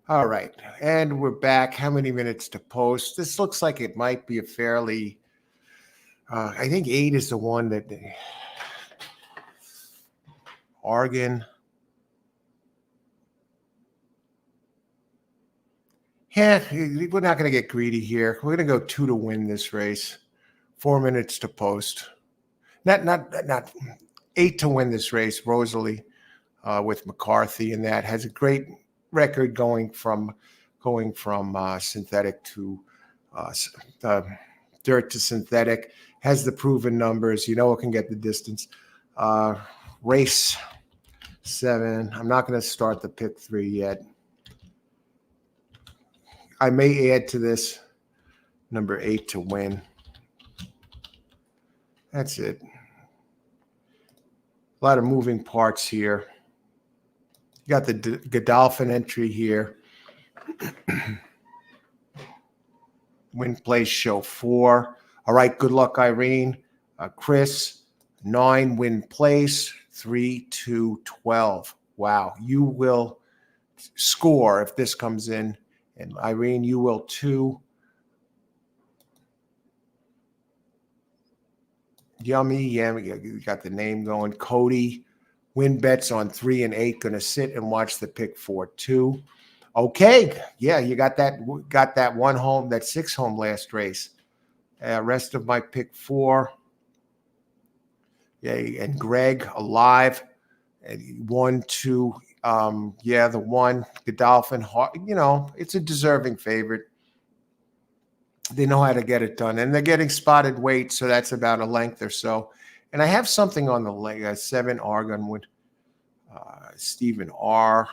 All right, and we're back. How many minutes to post? This looks like it might be a fairly, I think 8 is the one that Oregon. Yeah, we're not going to get greedy here. We're going to go 2 to win this race. 4 minutes to post. Not 8 to win this race. Rosalie with McCarthy, and that has a great record going from synthetic to dirt to synthetic. Has the proven numbers. You know it can get the distance. Race 7. I'm not going to start the pick 3 yet. I may add to this number 8 to win. That's it. A lot of moving parts here. You got the Godolphin entry here. Win place show 4. All right, good luck, Irene. Chris, 9 win place, 3 to 12. Wow, you will score if this comes in. And Irene, you will too. Yummy. You got the name going. Cody, win bets on 3 and 8. Going to sit and watch the pick 4 too. Okay, yeah, you got that one home, that 6 home last race. Rest of my pick 4. Yeah, and Greg alive. And 1, 2. The 1, Godolphin. You know, it's a deserving favorite. They know how to get it done, and they're getting spotted weight, so that's about a length or so. And I have something on the leg. 7 Oregon with Stephen R.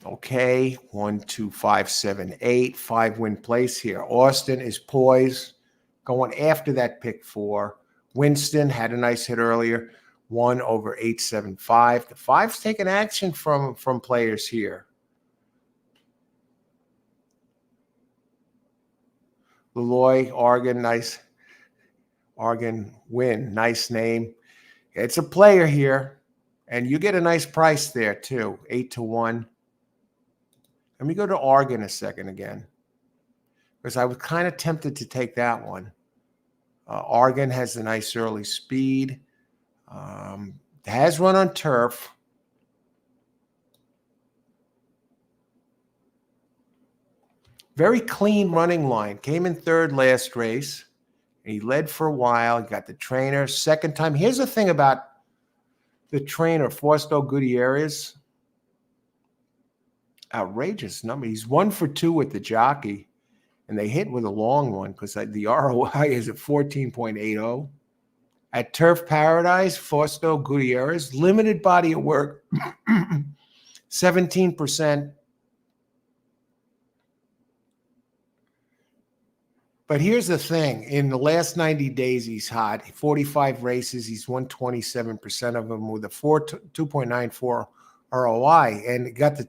Okay, 1, 2, 5, 7, 8, 5 win place here. Austin is poised, going after that pick 4. Winston had a nice hit earlier, 1 over 875. The 5's taking action from players here. Leloy, Oregon, nice. Oregon win, nice name. It's a player here, and you get a nice price there too, 8 to 1. Let me go to Oregon a second again, because I was kind of tempted to take that one. Oregon has a nice early speed. Has run on turf. Very clean running line. Came in 3rd last race. And he led for a while. He got the trainer. 2nd time. Here's the thing about the trainer, Fausto Gutierrez. Outrageous number. He's 1 for 2 with the jockey. And they hit with a long one because the ROI is at 14.80. At Turf Paradise, Fausto Gutierrez, limited body of work, 17%. But here's the thing. In the last 90 days, he's hot. 45 races. He's won 27% of them with a 2.94 ROI. And got the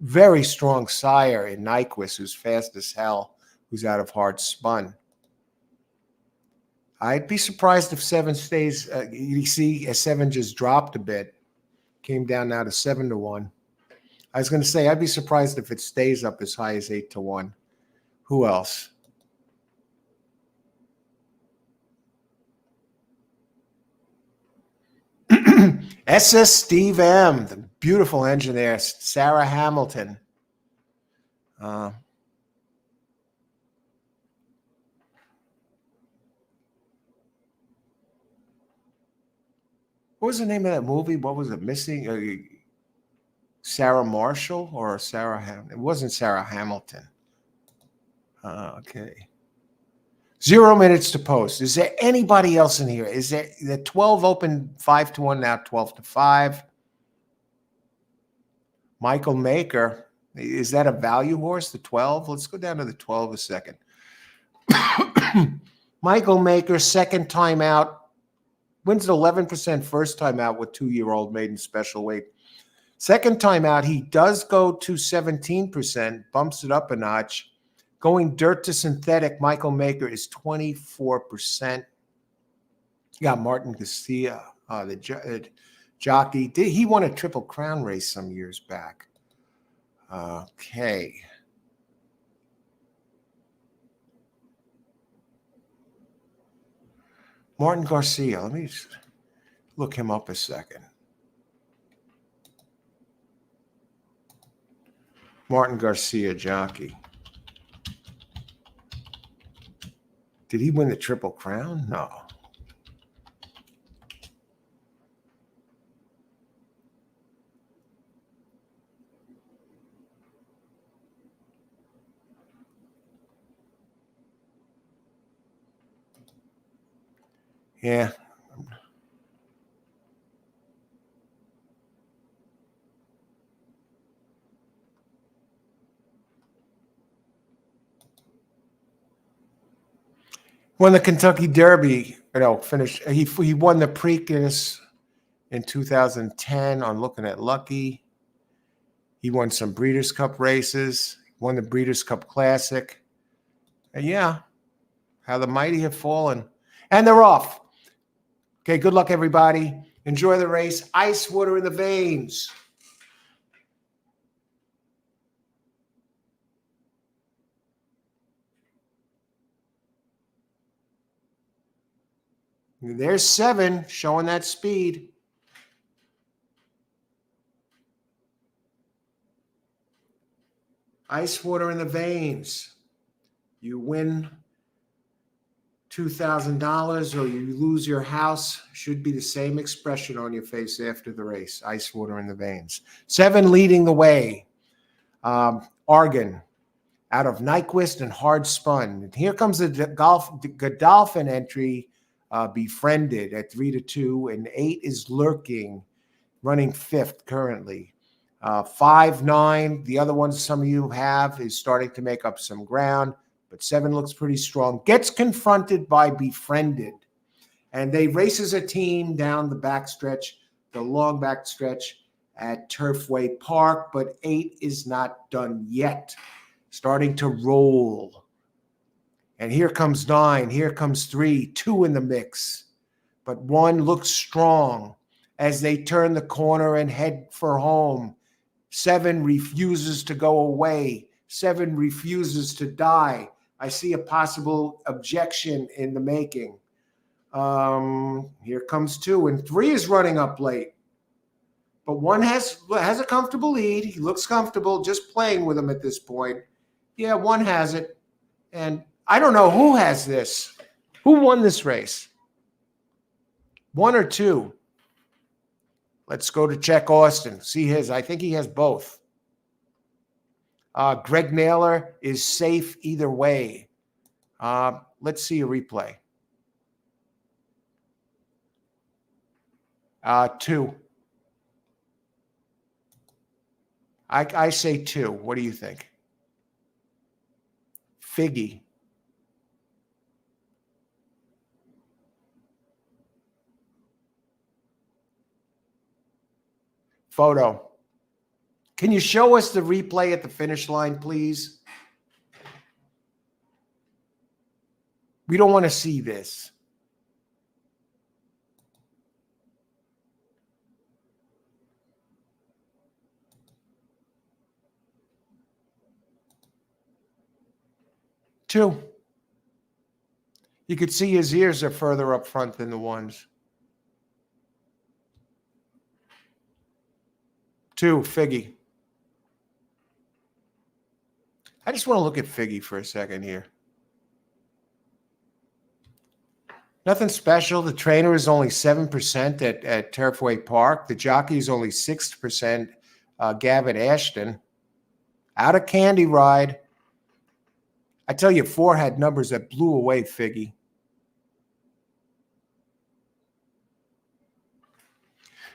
very strong sire in Nyquist, who's fast as hell, who's out of hard spun. I'd be surprised if 7 stays. You see, 7 just dropped a bit. Came down now to 7 to 1. I was going to say, I'd be surprised if it stays up as high as 8 to 1. Who else? SS Steve M, the beautiful engineer, Sarah Hamilton. What was the name of that movie? What was it? Missing Sarah Marshall or Sarah Hamilton? It wasn't Sarah Hamilton. Okay. 0 minutes to post. Is there anybody else in here? Is there the 12 open 5 to 1 now, 12 to 5? Michael Maker. Is that a value horse, the 12? Let's go down to the 12 a second. Michael Maker, 2nd time out. Wins at 11% first time out with 2-year-old maiden special weight. 2nd time out, he does go to 17%, bumps it up a notch. Going dirt to synthetic, Michael Maker is 24%. You got Martin Garcia, the jockey. He won a Triple Crown race some years back. Okay. Martin Garcia. Let me look him up a second. Martin Garcia, jockey. Did he win the Triple Crown? No. Yeah. Won the Kentucky Derby. Finished. He won the Preakness in 2010 on Looking at Lucky. He won some Breeders' Cup races. Won the Breeders' Cup Classic. And yeah, how the mighty have fallen. And they're off. Okay, good luck, everybody. Enjoy the race. Ice water in the veins. There's 7 showing that speed. Ice water in the veins. You win $2,000 or you lose your house. Should be the same expression on your face after the race. Ice water in the veins. 7 leading the way. Argon out of Nyquist and Hard Spun. And here comes the Godolphin entry. Befriended at 3-2, and 8 is Lurking, running 5th currently. 5, 9, the other ones some of you have is starting to make up some ground, but 7 looks pretty strong. Gets confronted by Befriended, and they races a team down the backstretch, the long backstretch at Turfway Park, but 8 is not done yet. Starting to roll. And here comes 9, here comes 3, 2 in the mix. But 1 looks strong as they turn the corner and head for home. 7 refuses to go away. 7 refuses to die. I see a possible objection in the making. Here comes 2, and 3 is running up late. But 1 has a comfortable lead. He looks comfortable just playing with him at this point. Yeah, 1 has it. And I don't know who has this. Who won this race? 1 or 2? Let's go to check Austin. See his. I think he has both. Greg Naylor is safe either way. Let's see a replay. 2. I say 2. What do you think? Figgy. Photo. Can you show us the replay at the finish line, please? We don't want to see this. Two. You could see his ears are further up front than the ones. 2, Figgy. I just want to look at Figgy for a second here. Nothing special. The trainer is only 7% at Turfway Park. The jockey is only 6%. Gavin Ashton. Out of Candy Ride. I tell you, 4 had numbers that blew away Figgy.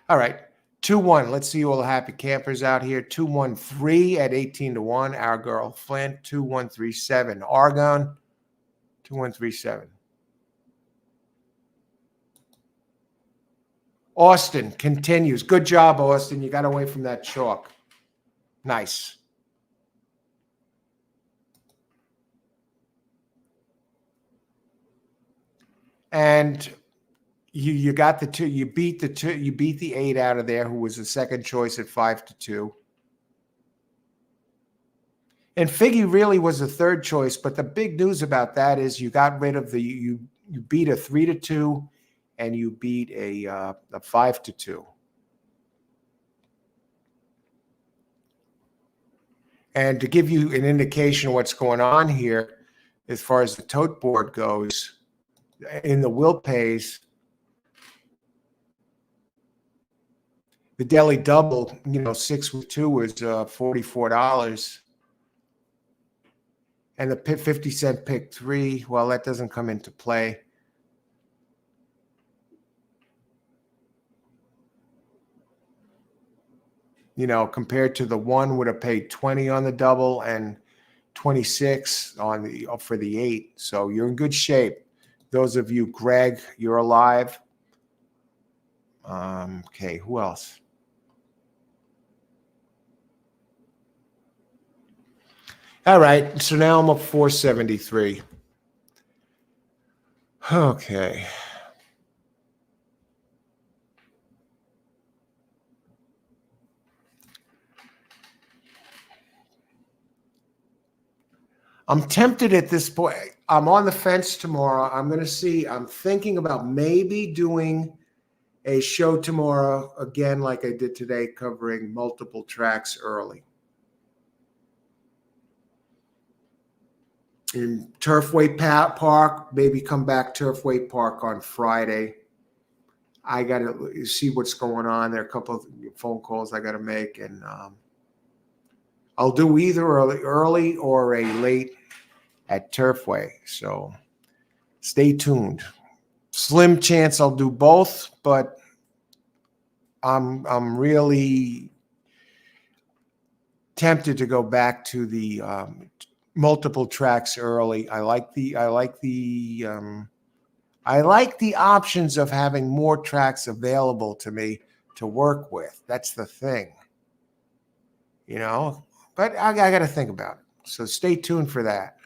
All right. 2-1. Let's see all the happy campers out here. 2-1-3 at 18-1. Our girl Flint. 2-1-3-7. Argon. 2-1-3-7. Austin continues. Good job, Austin. You got away from that chalk. Nice. And you got the two. You beat the two. You beat the 8 out of there, who was the second choice at 5-2. And Figgy really was the third choice. But the big news about that is you got rid of you beat a 3-2, and you beat a 5-2. And to give you an indication of what's going on here, as far as the tote board goes, in the will pays, the daily double, 6 with 2 was $44. And the 50-cent pick 3, well, that doesn't come into play. Compared to the 1 would have paid 20 on the double and 26 for the 8. So you're in good shape. Those of you, Greg, you're alive. Okay, who else? All right, so now I'm up 473. Okay. I'm tempted at this point. I'm on the fence tomorrow. I'm going to see. I'm thinking about maybe doing a show tomorrow, again, like I did today, covering multiple tracks early. In Turfway Park, maybe come back Turfway Park on Friday. I got to see what's going on. There are a couple of phone calls I got to make, and I'll do either early or a late at Turfway. So stay tuned. Slim chance I'll do both, but I'm really tempted to go back to the multiple tracks early. I like the options of having more tracks available to me to work with. That's the thing, but I got to think about it. So stay tuned for that.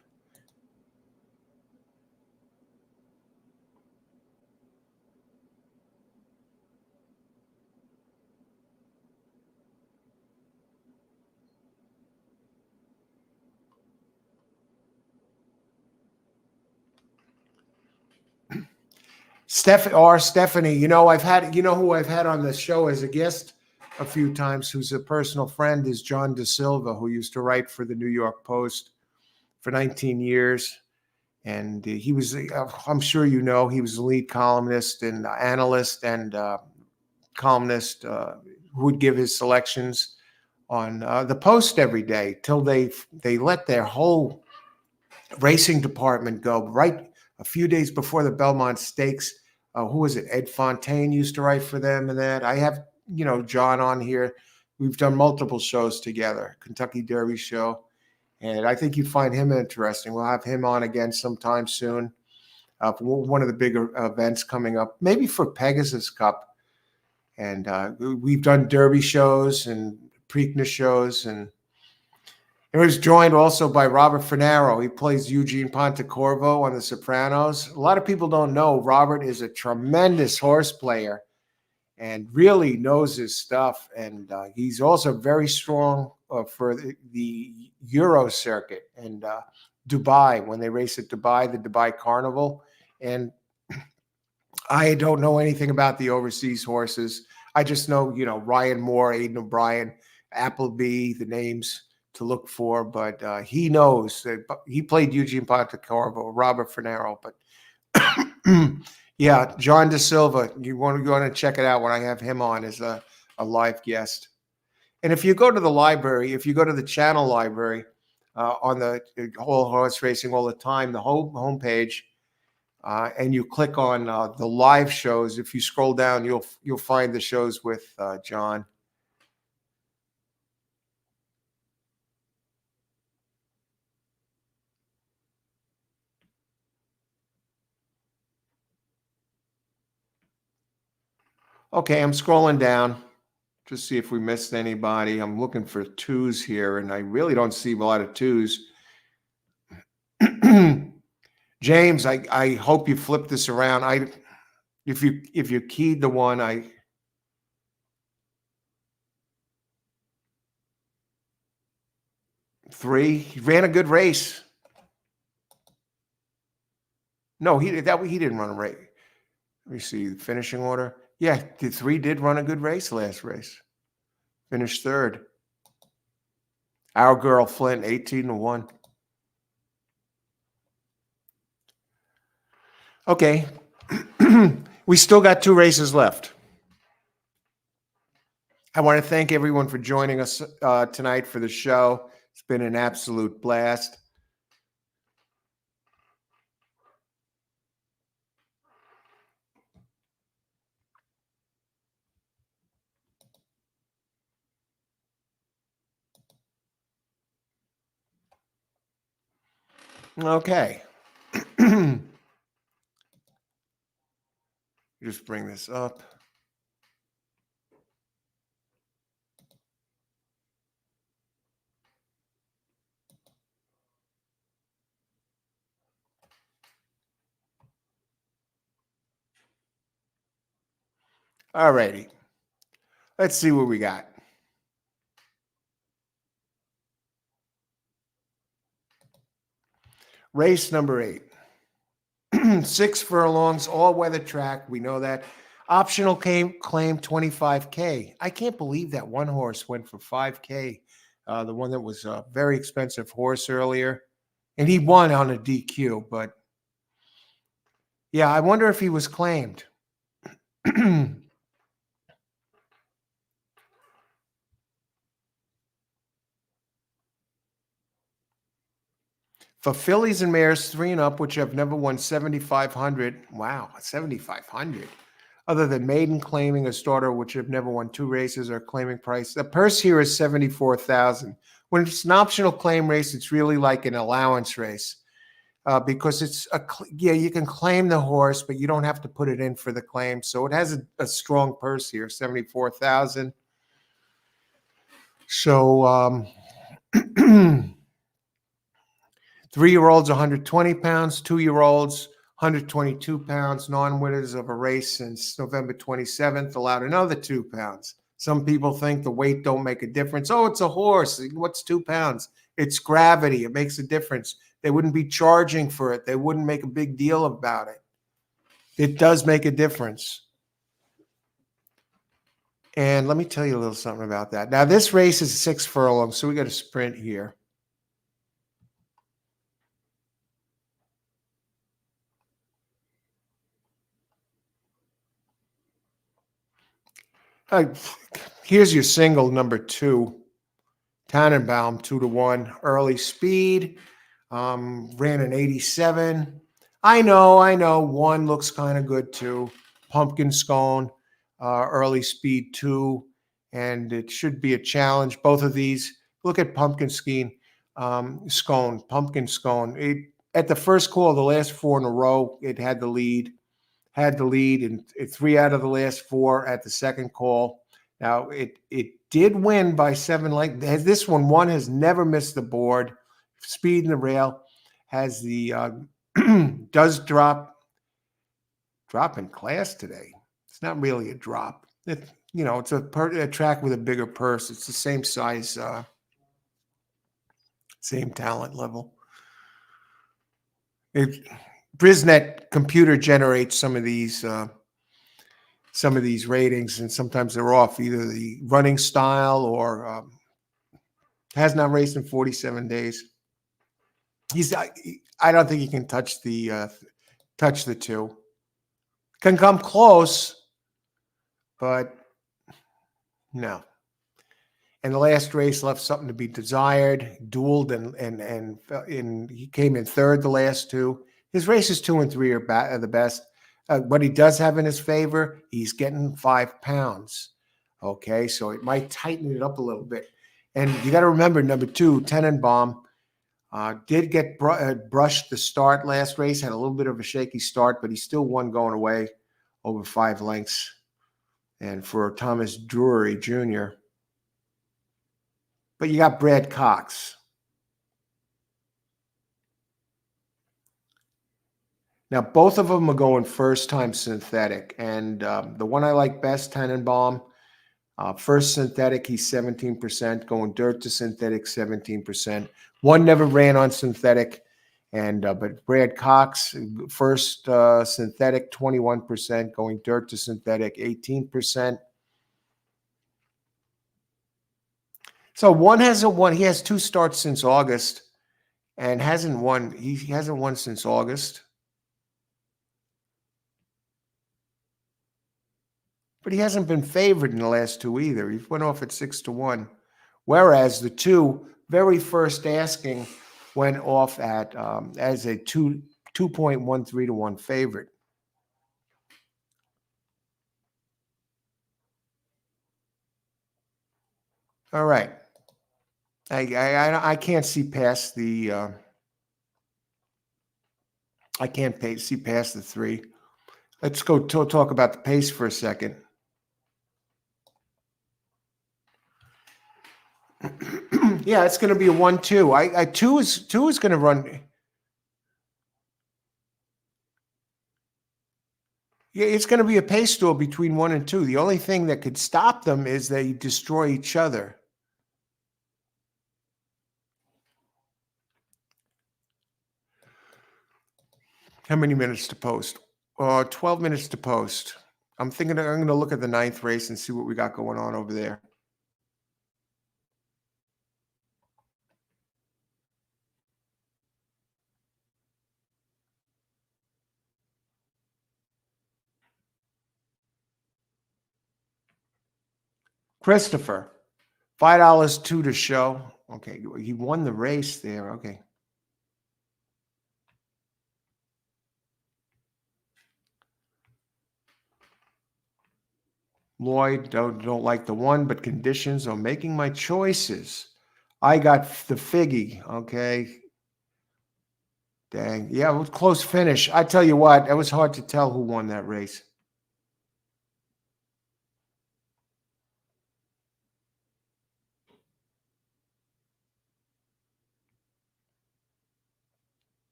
Stephanie, I've had, who I've had on the show as a guest a few times, who's a personal friend, is John Da Silva, who used to write for the New York Post for 19 years. And he was, I'm sure he was the lead columnist and analyst and columnist who would give his selections on the Post every day till they let their whole racing department go right a few days before the Belmont Stakes. Who was it? Ed Fontaine used to write for them, and that I have, John on here. We've done multiple shows together, Kentucky Derby show, and I think you'd find him interesting. We'll have him on again sometime soon. For one of the bigger events coming up, maybe for Pegasus Cup. And we've done Derby shows and Preakness shows, and it was joined also by Robert Finaro. He plays Eugene Pontecorvo on The Sopranos. A lot of people don't know Robert is a tremendous horse player and really knows his stuff. And he's also very strong for the Euro circuit and Dubai, when they race at Dubai, the Dubai Carnival. And I don't know anything about the overseas horses. I just know, Ryan Moore, Aidan O'Brien, Appleby, the names to look for, but he knows that he played Eugene Pontecorvo, Robert Finaro. But yeah, John Da Silva, you want to check it out when I have him on as a live guest. And if you go to the library, if you go to the channel library on the whole horse racing all the time, the whole homepage, and you click on the live shows, if you scroll down, you'll find the shows with John. Okay, I'm scrolling down to see if we missed anybody. I'm looking for twos here, and I really don't see a lot of twos. James, I hope you flip this around. If you keyed the one, I 3. He ran a good race. No, he didn't run a race. Let me see the finishing order. Yeah, the 3 did run a good race last race. Finished third. Our girl Flint, 18-1. Okay. We still got 2 races left. I want to thank everyone for joining us tonight for the show. It's been an absolute blast. Okay. Just bring this up. All righty. Let's see what we got. Race number 8. 6 furlongs, all-weather track. We know that. Optional claim 25K. I can't believe that one horse went for 5K. The one that was a very expensive horse earlier. And he won on a DQ. But, yeah, I wonder if he was claimed. For fillies and mares 3 and up, which have never won 7,500. Wow, 7,500. Other than maiden claiming a starter, which have never won 2 races, or claiming price. The purse here is 74,000. When it's an optional claim race, it's really like an allowance race because it's you can claim the horse, but you don't have to put it in for the claim. So it has a strong purse here, 74,000. So 3-year-olds 120 pounds, 2-year-olds 122 pounds. Non-winners of a race since November 27th allowed another 2 pounds. Some people think the weight don't make a difference. Oh, it's a horse. What's 2 pounds? It's gravity. It makes a difference. They wouldn't be charging for it. They wouldn't make a big deal about it. It does make a difference. And let me tell you a little something about that. Now, this race is 6 furlongs, so we got a sprint here. Here's your single number 2. Tannenbaum 2-1. Early speed. Ran an 87. I know. 1 looks kind of good too. Pumpkin Scone, early speed 2. And it should be a challenge. Both of these. Look at Pumpkin Scone. Pumpkin Scone. At the first call, the last 4 in a row, it had the lead. And 3 out of the last 4 at the second call. Now it did win by 7 lengths. This one has never missed the board. Speed in the rail, has the does drop in class today. It's not really a drop. It's a track with a bigger purse. It's the same size, same talent level. Brisnet computer generates some of these ratings, and sometimes they're off, either the running style or has not raced in 47 days. I don't think he can touch the 2. Can come close, but no. And the last race left something to be desired. Dueled and he came in 3rd the last 2. His races 2 and 3 are the best. What he does have in his favor, he's getting 5 pounds. Okay, so it might tighten it up a little bit. And you got to remember, number 2, Tenenbaum, did get brushed the start last race, had a little bit of a shaky start, but he still won going away over 5 lengths. And for Thomas Drury Jr. But you got Brad Cox. Now, both of them are going first time synthetic. And the one I like best, Tannenbaum, first synthetic, he's 17%, going dirt to synthetic, 17%. One never ran on synthetic. But Brad Cox, first synthetic, 21%, going dirt to synthetic, 18%. So one hasn't won. He has 2 starts since August and hasn't won. He hasn't won since August. But he hasn't been favored in the last 2 either. He went off at 6-1. Whereas the 2 very first asking went off at as a 2.13 to 1 favorite. All right. I can't see past the I can't see past the 3. Let's go talk about the pace for a second. Yeah, it's going to be a 1-2. Two is going to run. Yeah, it's going to be a pace duel between 1 and 2. The only thing that could stop them is they destroy each other. How many minutes to post? 12 minutes to post. I'm thinking I'm going to look at the 9th race and see what we got going on over there. Christopher, $5 2 to show. Okay, he won the race there. Okay. Lloyd, don't like the 1, but conditions on making my choices. I got the Figgy. Okay. Dang. Yeah, it was a close finish. I tell you what, it was hard to tell who won that race.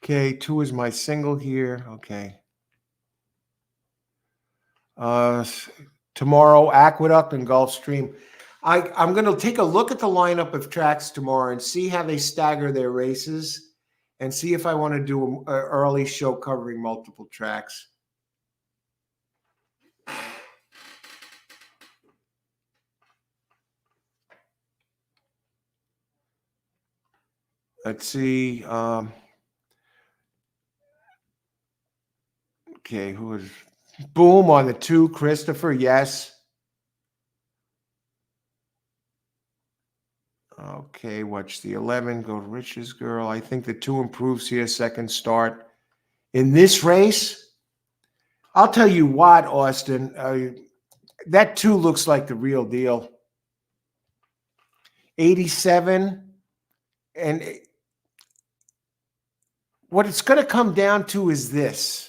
Okay, 2 is my single here. Okay. Tomorrow, Aqueduct and Gulfstream. I'm going to take a look at the lineup of tracks tomorrow and see how they stagger their races and see if I want to do an early show covering multiple tracks. Let's see. Okay, who is Boom on the 2, Christopher? Yes. Okay, watch the 11. Go to Rich's Girl. I think the 2 improves here. Second start in this race. I'll tell you what, Austin. That 2 looks like the real deal. 87. And what it's going to come down to is this.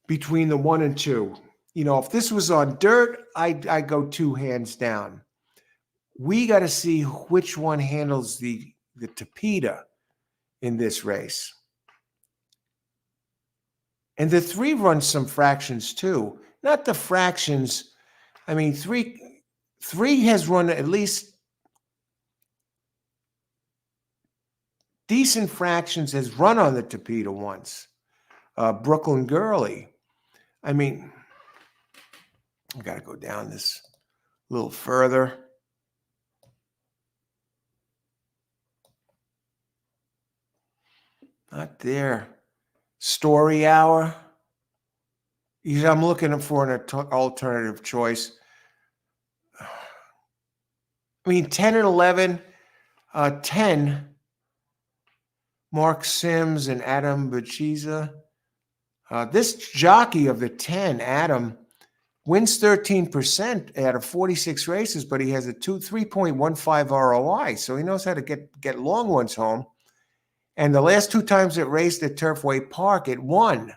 Between the 1 and 2. If this was on dirt, I go 2 hands down. We got to see which one handles the Tapeta in this race. And the 3 runs some fractions too. Not the fractions. I mean, 3 has run at least decent fractions, has run on the Tapeta once. Brooklyn Girlie. I mean, I got to go down this a little further. Not there. Story Hour. I'm looking for an alternative choice. I mean, 10 and 11. 10, Mark Sims and Adam Bachiza. This jockey of the 10, Adam, wins 13% out of 46 races, but he has a 3.15 ROI, so he knows how to get long ones home. And the last 2 times it raced at Turfway Park, it won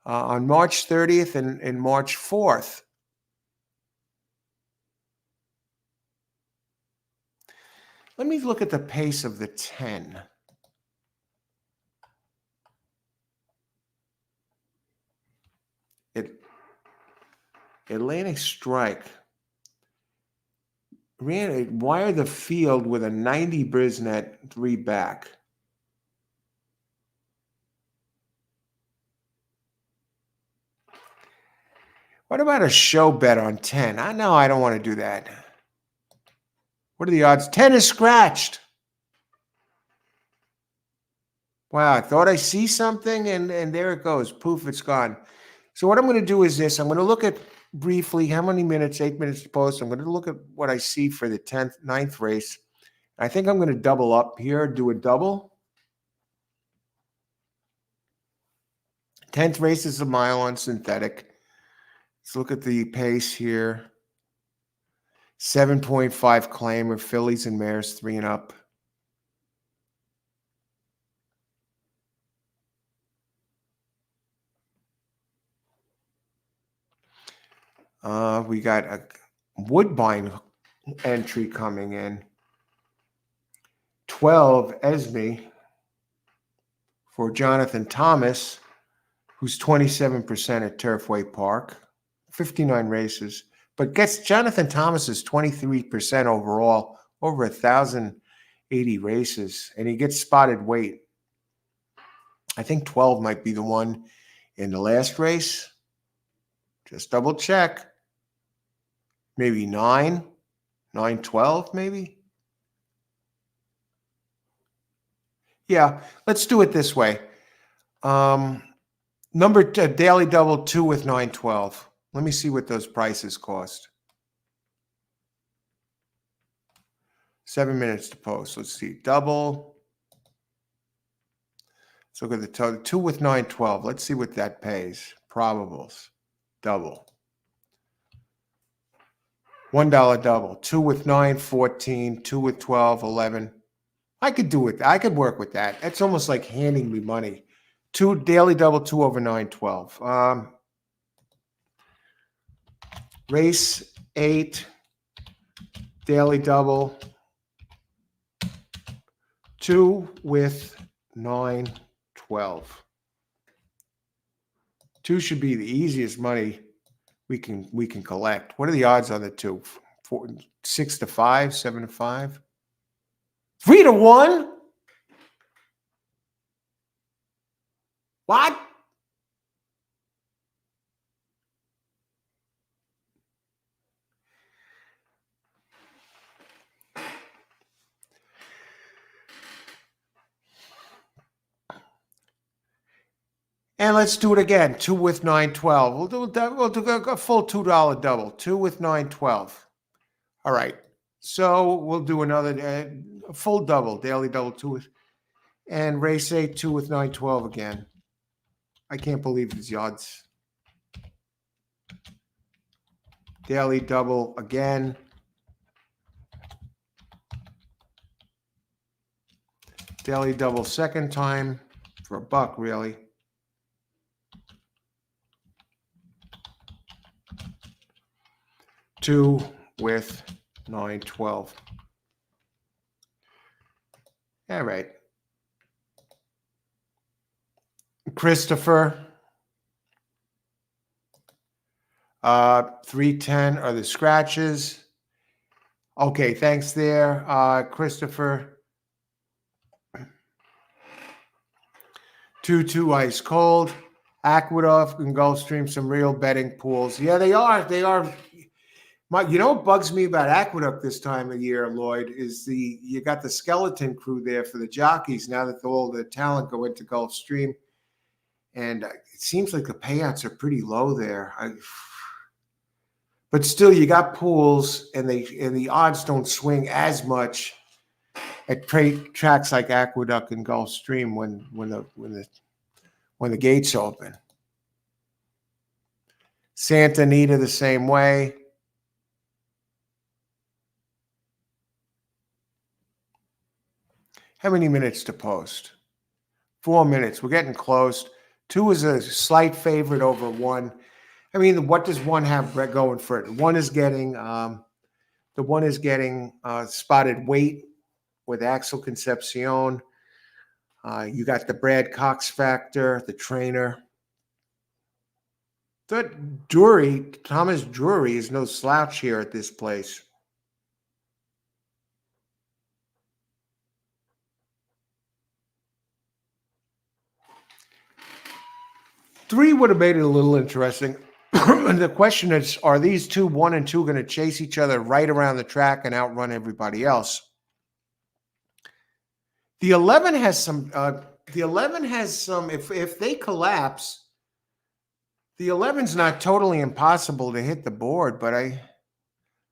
on March 30th and March 4th. Let me look at the pace of the 10. Atlantic Strike wired the field with a 90 Brisnet 3 back. What about a show bet on 10? I know I don't want to do that. What are the odds? 10 is scratched. Wow, I thought I see something, and there it goes. Poof, it's gone. So what I'm going to do is this. I'm going to look at briefly how many minutes, 8 minutes to post. I'm going to look at what I see for the 10th, 9th race. I think I'm going to double up here, do a double. 10th race is a mile on synthetic. Let's look at the pace here. 7.5 claimer, fillies and mares 3 and up. We got a Woodbine entry coming in. 12 Esme for Jonathan Thomas, who's 27% at Turfway Park. 59 races. But gets Jonathan Thomas is 23% overall, over 1,080 races, and he gets spotted weight. I think 12 might be the one in the last race. Just double check. Maybe 9, 12 maybe. Yeah, let's do it this way. Daily double 2 with 912. Let me see what those prices cost. 7 minutes to post. Let's see. Double. Let's look at the total. 2 with 912. Let's see what that pays. Probables. Double. $1 double. 2 with 914. 2 with 12, 11. I could do it. I could work with that. That's almost like handing me money. 2 daily double 2 over 912. Race 8, daily double, 2 with 912. 2 should be the easiest money we can collect. What are the odds on the 2? 6 to 5, 7 to 5, 3 to 1. What? And let's do it again. 2 with 912. We'll do a full $2 double. 2 with 912. All right. So we'll do another full double, daily double 2 with, and race 8, 2 with 912 again. I can't believe these odds. Daily double again. Daily double second time for $1, really. Two with 912. All right. Christopher. 310 are the scratches. Okay, thanks there, Christopher. 2-2 ice cold. Aqueduct and Gulfstream, some real betting pools. Yeah, they are. They are. You know what bugs me about Aqueduct this time of year, Lloyd, is you got the skeleton crew there for the jockeys now that all the talent go into Gulfstream, and it seems like the payouts are pretty low there. But still, you got pools, and the odds don't swing as much at tracks like Aqueduct and Gulfstream when the gates open. Santa Anita the same way. How many minutes to post? 4 minutes. We're getting close. 2 is a slight favorite over 1. I mean, what does 1 have going for it? 1 is getting spotted weight. with Axel Concepcion. You got the Brad Cox factor, the trainer. That Thomas Drury is no slouch here at this place. Three would have made it a little interesting. The question is, are these two, 1 and 2, going to chase each other right around the track and outrun everybody else? The 11 has some. If they collapse, the 11's not totally impossible to hit the board. But let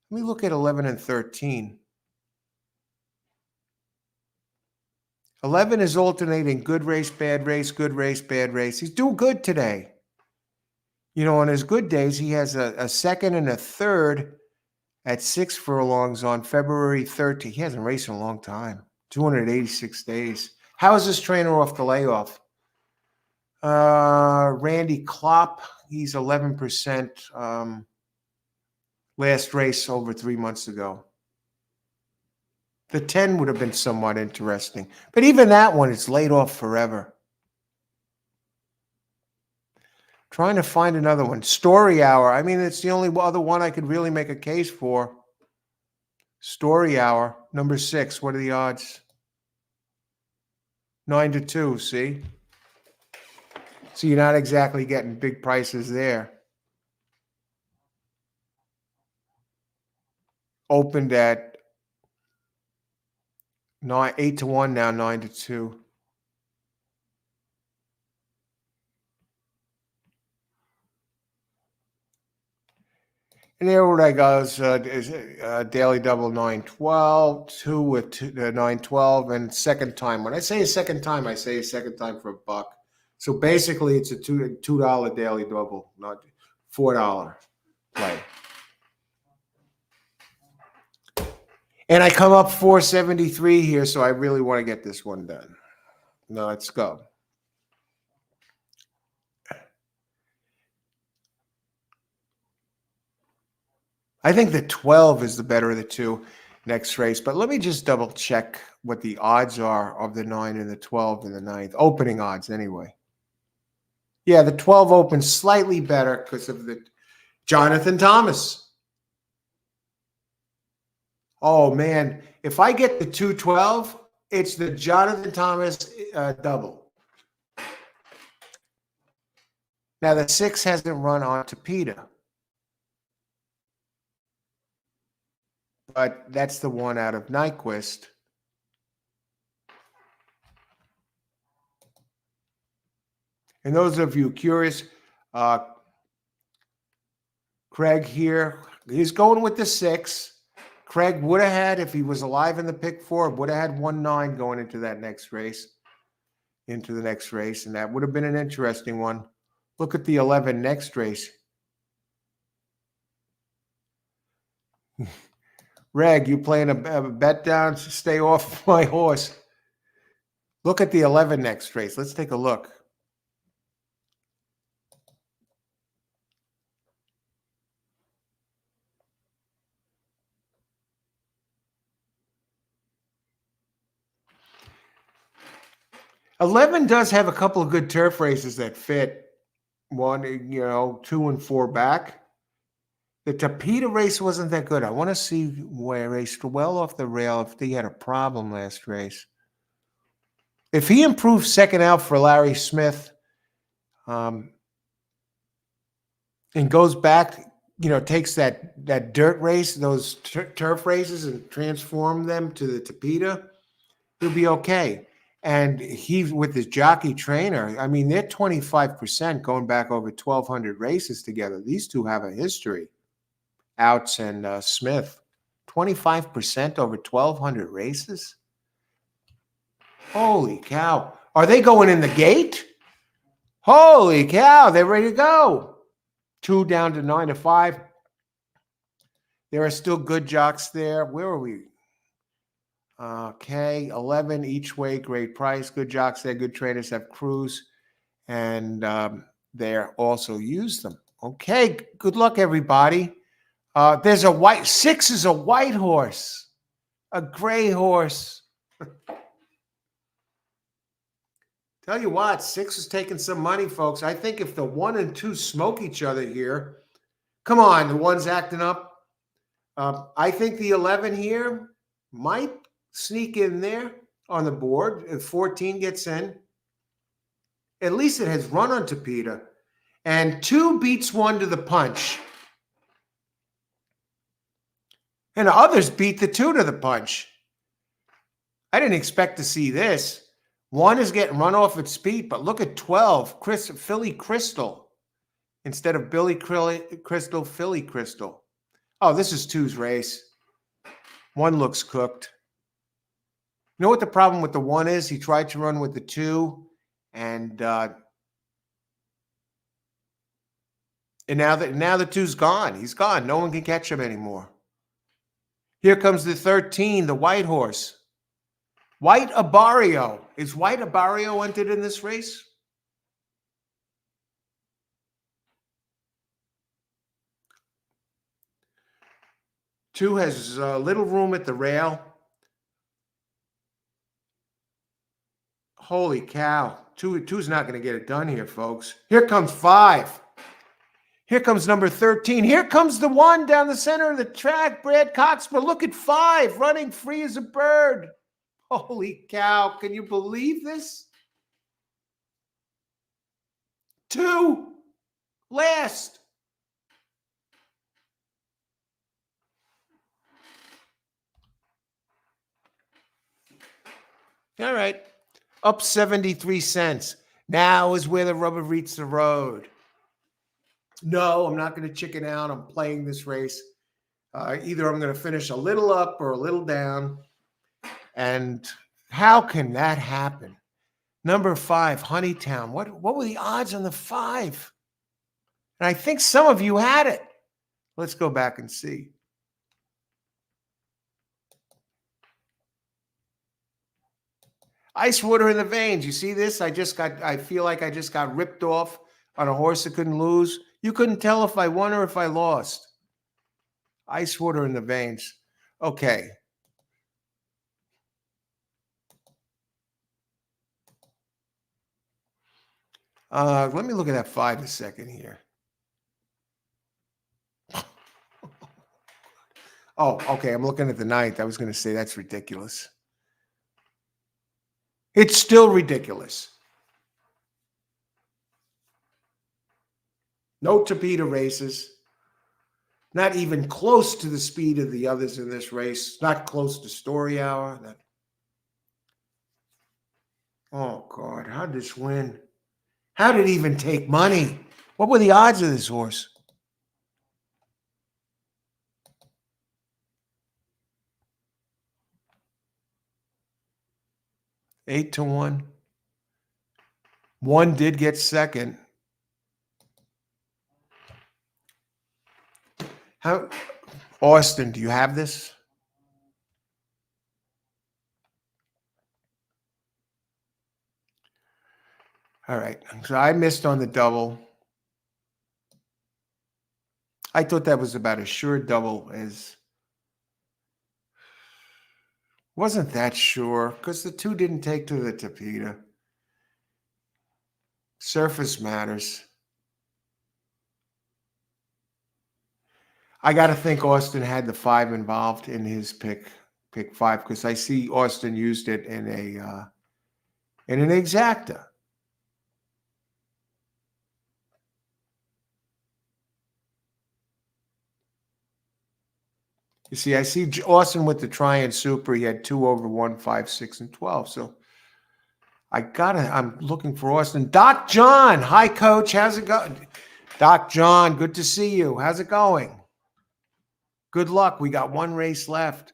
me look at 11 and 13. 11 is alternating good race, bad race, good race, bad race. He's doing good today. On his good days, he has a second and a third at 6 furlongs on February 13th. He hasn't raced in a long time. 286 days. How is this trainer off the layoff? Randy Klopp, he's 11%. Last race over 3 months ago. The 10 would have been somewhat interesting. But even that one is laid off forever. Trying to find another one. Story Hour. I mean, it's the only other one I could really make a case for. Story Hour, number 6. What are the odds? 9-2, see? So you're not exactly getting big prices there. Opened at 8-1, now 9-2. And there what I goes is daily double 912, 2 with 912, and second time. When I say a second time, I say a second time for $1. So basically, it's a $2 daily double, not $4 play. And I come up 473 here, so I really want to get this one done. Now let's go. I think the 12 is the better of the two next race, but let me just double check what the odds are of the 9 and the 12 in the 9th. Opening odds, anyway. Yeah, the 12 opens slightly better because of the Jonathan Thomas. Oh, man. If I get the 212, it's the Jonathan Thomas double. Now, the 6 hasn't run on Tapeta. But that's the one out of Nyquist. And those of you curious, Craig here, he's going with the 6. Craig would have had, if he was alive in the pick 4, would have had 1-9 going into that next race, and that would have been an interesting one. Look at the 11 next race. Reg, you playing a bet down? Stay off my horse. Look at the 11 next race. Let's take a look. $11 does have a couple of good turf races that fit. 1, 2 and 4 back. The Tapeta race wasn't that good. I want to see where he raced well off the rail if he had a problem last race. If he improves second out for Larry Smith and goes back, takes that dirt race, those turf races, and transform them to the Tapeta, he'll be okay. And he, with his jockey trainer, I mean, they're 25% going back over 1,200 races together. These two have a history. Outs and Smith, 25% over 1,200 races. Holy cow. Are they going in the gate? Holy cow, they're ready to go. 2 down to 9-5. There are still good jocks there. Where are we? Okay, 11 each way, great price. Good jocks there, good trainers have crews, and they also use them. Okay, good luck, everybody. There's a 6 is a white horse, a gray horse. Tell you what, 6 is taking some money, folks. I think if the 1 and 2 smoke each other here, come on, the 1's acting up. I think the 11 here might sneak in there on the board. If 14 gets in, at least it has run onto Peter. And 2 beats 1 to the punch. And the others beat the 2 to the punch. I didn't expect to see this. 1 is getting run off its feet, but look at 12, Philly Crystal, instead of Billy Crystal, Philly Crystal. Oh, this is 2's race. 1 looks cooked. You know what the problem with the 1 is? He tried to run with the 2, and now the 2's gone. He's gone. No one can catch him anymore. Here comes the 13, the white horse. White Abario. Is White Abario entered in this race? Two has little room at the rail. Holy cow. Two's not going to get it done here, folks. Here comes 5. Here comes number 13. Here comes the 1 down the center of the track, Brad Cox. But look at 5 running free as a bird. Holy cow. Can you believe this? 2 last. All right. Up 73 cents. Now is where the rubber meets the road. No, I'm not going to chicken out. I'm playing this race. Either I'm going to finish a little up or a little down. And how can that happen? Number 5, Honeytown. What were the odds on the 5? And I think some of you had it. Let's go back and see. Ice water in the veins. You see this? I feel like I just got ripped off on a horse that couldn't lose. You couldn't tell if I won or if I lost. Ice water in the veins. Okay. Let me look at that 5 a second here. Oh, okay. I'm looking at the 9th. I was going to say that's ridiculous. It's still ridiculous. No Tapeta races. Not even close to the speed of the others in this race. Not close to Story Hour. Oh, God. How did this win? How did it even take money? What were the odds of this horse? Eight to 1. 1 did get second. How, Austin, do you have this? All right. So I missed on the double. I thought that was about as sure double as. Wasn't that sure because the 2 didn't take to the Tapeta. Surface matters. I got to think Austin had the 5 involved in his pick 5 because I see Austin used it in an exacta. You see, I see Austin with the Triumph Super. He had 2 over 1, 5, 6, and 12. So I'm looking for Austin. Doc John. Hi, Coach. How's it going? Doc John, good to see you. How's it going? Good luck. We got 1 race left.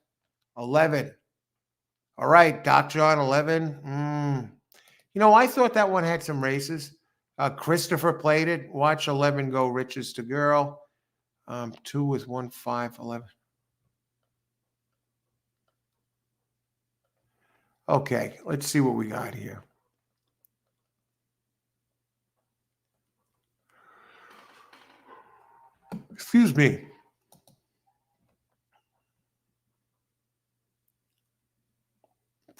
11. All right, Doc John, 11. I thought that one had some races. Christopher played it. Watch 11 go riches to girl. 2 with 1, 5, 11. Okay, let's see what we got here. Excuse me.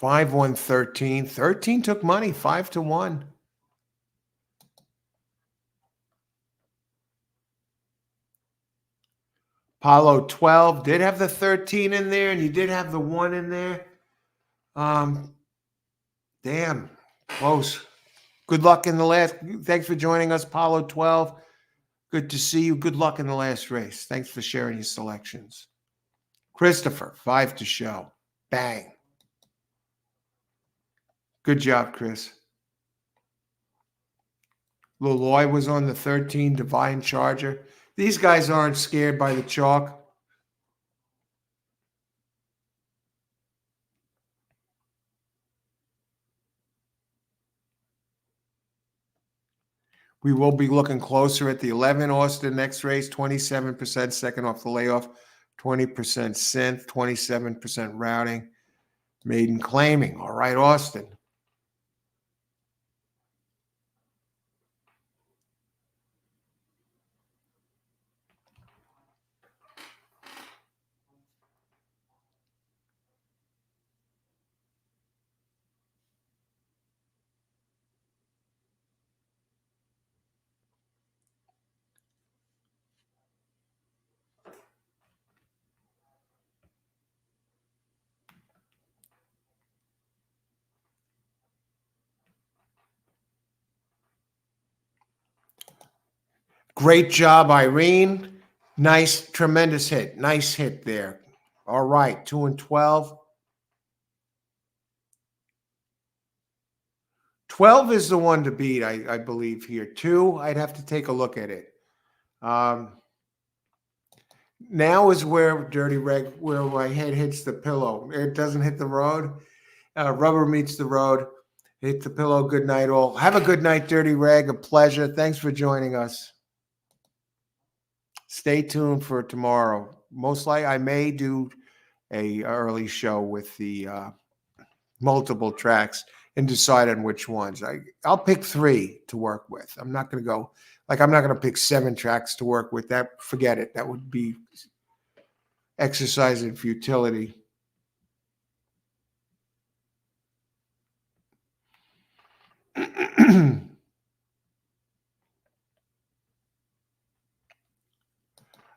5 1 13. 13 took money, 5-1. Apollo 12 did have the 13 in there, and you did have the 1 in there. Damn, close. Good luck in the last. Thanks for joining us, Apollo 12. Good to see you. Good luck in the last race. Thanks for sharing your selections. Christopher, 5 to show. Bang. Good job, Chris. Leloy was on the 13, Divine Charger. These guys aren't scared by the chalk. We will be looking closer at the 11 Austin next race, 27% second off the layoff, 20% synth, 27% routing, maiden claiming. All right, Austin. Great job, Irene. Nice, tremendous hit. Nice hit there. All right, 2 and 12. 12 is the one to beat, I believe here. 2, I'd have to take a look at it. Now is where Dirty Reg, where my head hits the pillow. It doesn't hit the road. Rubber meets the road. Hit the pillow. Good night, all. Have a good night, Dirty Reg. A pleasure. Thanks for joining us. Stay tuned for tomorrow. Most likely, I may do a early show with the multiple tracks and decide on which ones. I'll pick 3 to work with. I'm not going to go, I'm not going to pick 7 tracks to work with. Forget it. That would be exercise in futility.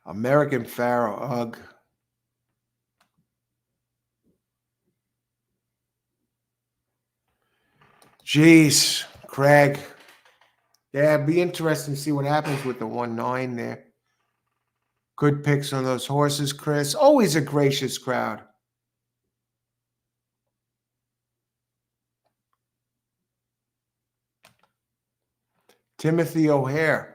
American Pharaoh, ugh. Jeez, Craig. Yeah, it'd be interesting to see what happens with the 1-9 there. Good picks on those horses, Chris. Always a gracious crowd. Timothy O'Hare.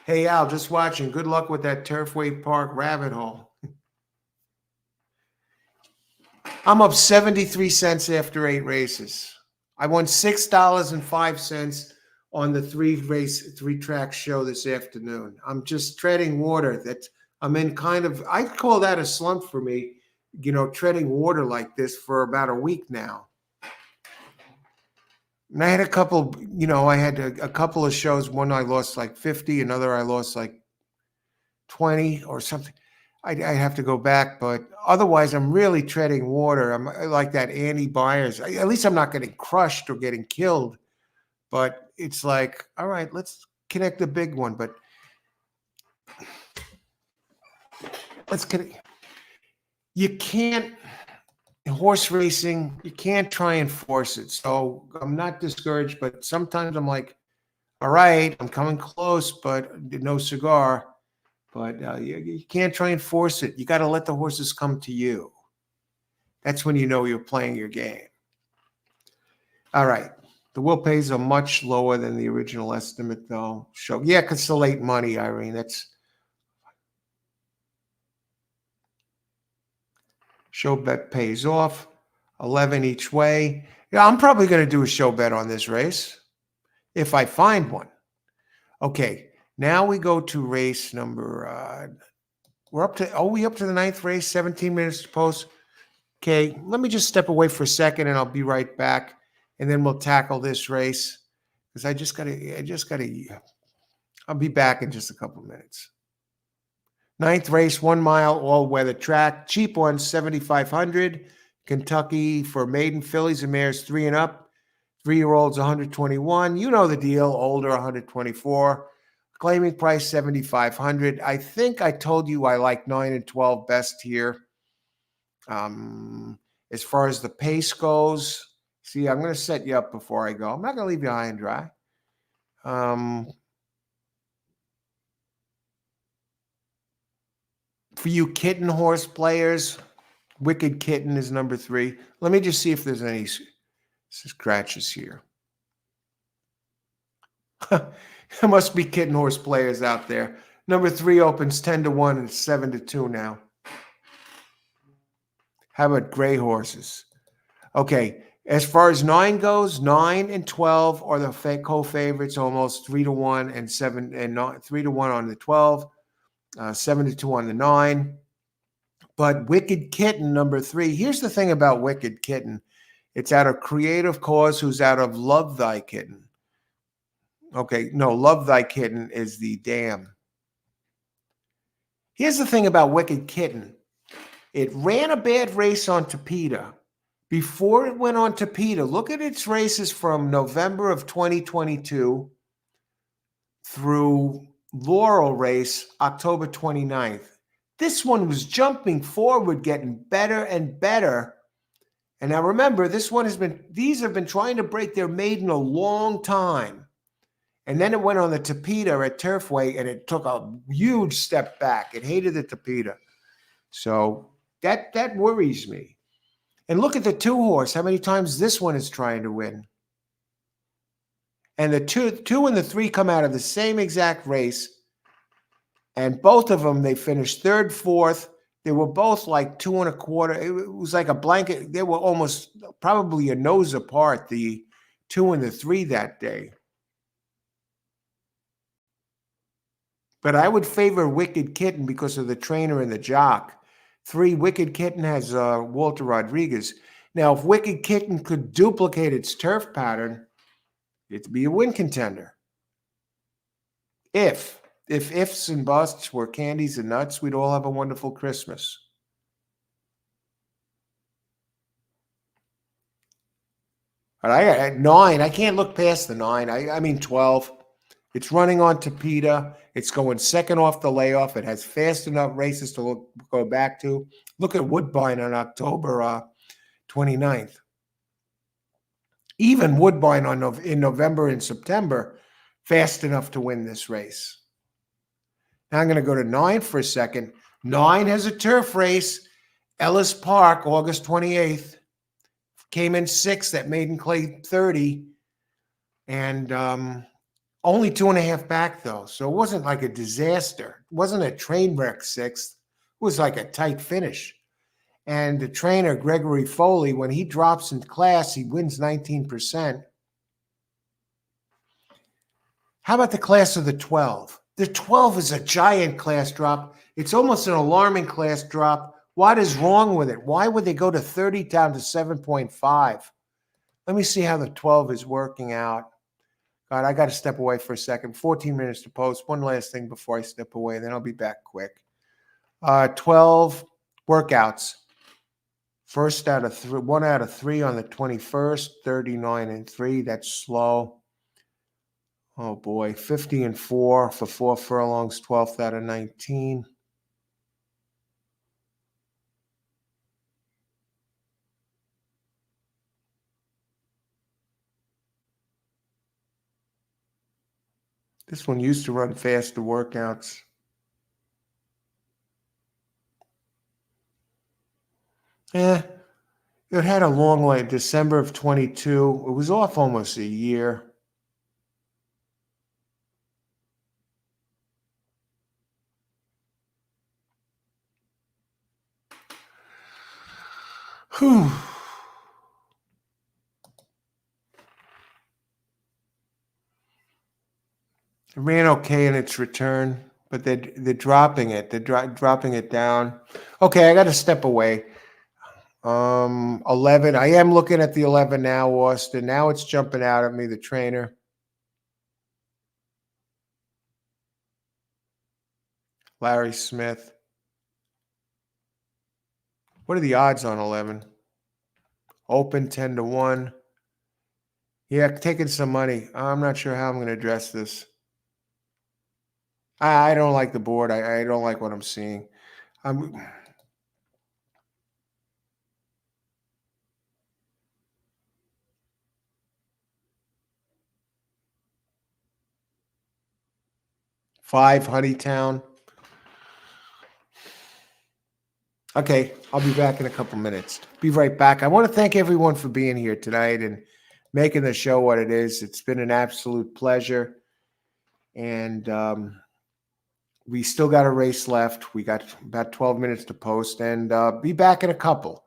Hey, Al, just watching. Good luck with that Turfway Park rabbit hole. I'm up 73 cents after 8 races. I won $6.05 on the 3-track show this afternoon. I'm just treading water. I'm in I call that a slump for me, treading water like this for about a week now. And I had a couple, I had a couple of shows. One I lost like 50, another I lost like 20 or something. I have to go back, but otherwise I'm really treading water. I'm like that Andy Byers. At least I'm not getting crushed or getting killed, but it's like, all right, let's connect the big one. But let's connect. You can't, horse racing, you can't try and force it. So I'm not discouraged, but sometimes I'm like, all right, I'm coming close, but no cigar. But you can't try and force it. You got to let the horses come to you. That's when you know you're playing your game. All right. The will pays are much lower than the original estimate, though. Yeah, because it's the late money, Irene. That's show bet pays off. 11 each way. Yeah, I'm probably going to do a show bet on this race if I find one. Okay. Now we go to race number. We're up to the 9th race, 17 minutes to post. Okay, let me just step away for a second and I'll be right back. And then we'll tackle this race. Because I'll be back in just a couple of minutes. 9th race, 1 mile, all weather track. Cheap one, $7,500. Kentucky for maiden fillies and mares 3 and up. 3-year-olds 121. You know the deal. Older 124. Claiming price 7,500. I think I told you I like 9 and 12 best here. As far as the pace goes, see, I'm going to set you up before I go. I'm not going to leave you high and dry. For you kitten horse players, Wicked Kitten is number 3. Let me just see if there's any scratches here. There must be kitten horse players out there. Number 3 opens 10-1 and 7-2 now. How about gray horses? Okay, as far as 9 goes, 9 and 12 are the co-favorites, almost 3-1 and 3-1 on the 12, 7-2 on the 9. But Wicked Kitten, number 3. Here's the thing about Wicked Kitten. It's out of Creative Cause, who's out of Love Thy Kitten. Okay, no, Love Thy Kitten is the dam. Here's the thing about Wicked Kitten. It ran a bad race on Tapeta. Before it went on Tapeta, look at its races from November of 2022 through Laurel race, October 29th. This one was jumping forward, getting better and better. And now remember, these have been trying to break their maiden a long time. And then it went on the Tapeta at Turfway, and it took a huge step back. It hated the Tapeta. So that worries me. And look at the 2 horse, how many times this one is trying to win. And the two and the 3 come out of the same exact race. And both of them, they finished 3rd, 4th. They were both like 2 1/4. It was like a blanket. They were almost probably a nose apart, the 2 and the 3 that day. But I would favor Wicked Kitten because of the trainer and the jock. 3, Wicked Kitten has Walter Rodriguez. Now, if Wicked Kitten could duplicate its turf pattern, it'd be a win contender. If ifs and busts were candies and nuts, we'd all have a wonderful Christmas. But at 9, I can't look past the 9. I mean 12. It's running on Tapeta. It's going second off the layoff. It has fast enough races to go back to. Look at Woodbine on October 29th. Even Woodbine in November and September, fast enough to win this race. Now I'm going to go to 9 for a second. 9 has a turf race. Ellis Park, August 28th. Came in 6th at Maiden Clay 30. And only 2.5 back, though. So it wasn't like a disaster. It wasn't a train wreck 6th. It was like a tight finish. And the trainer, Gregory Foley, when he drops in class, he wins 19%. How about the class of the 12? The 12 is a giant class drop. It's almost an alarming class drop. What is wrong with it? Why would they go to 30 down to 7.5? Let me see how the 12 is working out. God, I got to step away for a second. 14 minutes to post. One last thing before I step away, then I'll be back quick. 12 workouts. First out of 3, 1 out of 3 on the 21st, 39 and 3. That's slow. Oh boy, 50 and 4 for 4 furlongs, 12th out of 19. This one used to run faster workouts. It had a long way. December of 22. It was off almost a year. Whew. It ran okay in its return, but they're dropping it. They're dropping it down. Okay, I got to step away. 11. I am looking at the 11 now, Austin. Now it's jumping out at me, the trainer. Larry Smith. What are the odds on 11? Open 10-1. Yeah, taking some money. I'm not sure how I'm going to address this. I don't like the board. I don't like what I'm seeing. I'm 5 Honeytown. Okay, I'll be back in a couple minutes. Be right back. I want to thank everyone for being here tonight and making the show what it is. It's been an absolute pleasure. And we still got a race left. We got about 12 minutes to post and be back in a couple.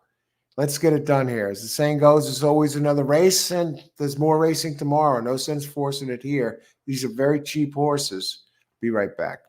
Let's get it done here. As the saying goes, there's always another race, and there's more racing tomorrow. No sense forcing it here. These are very cheap horses. Be right back.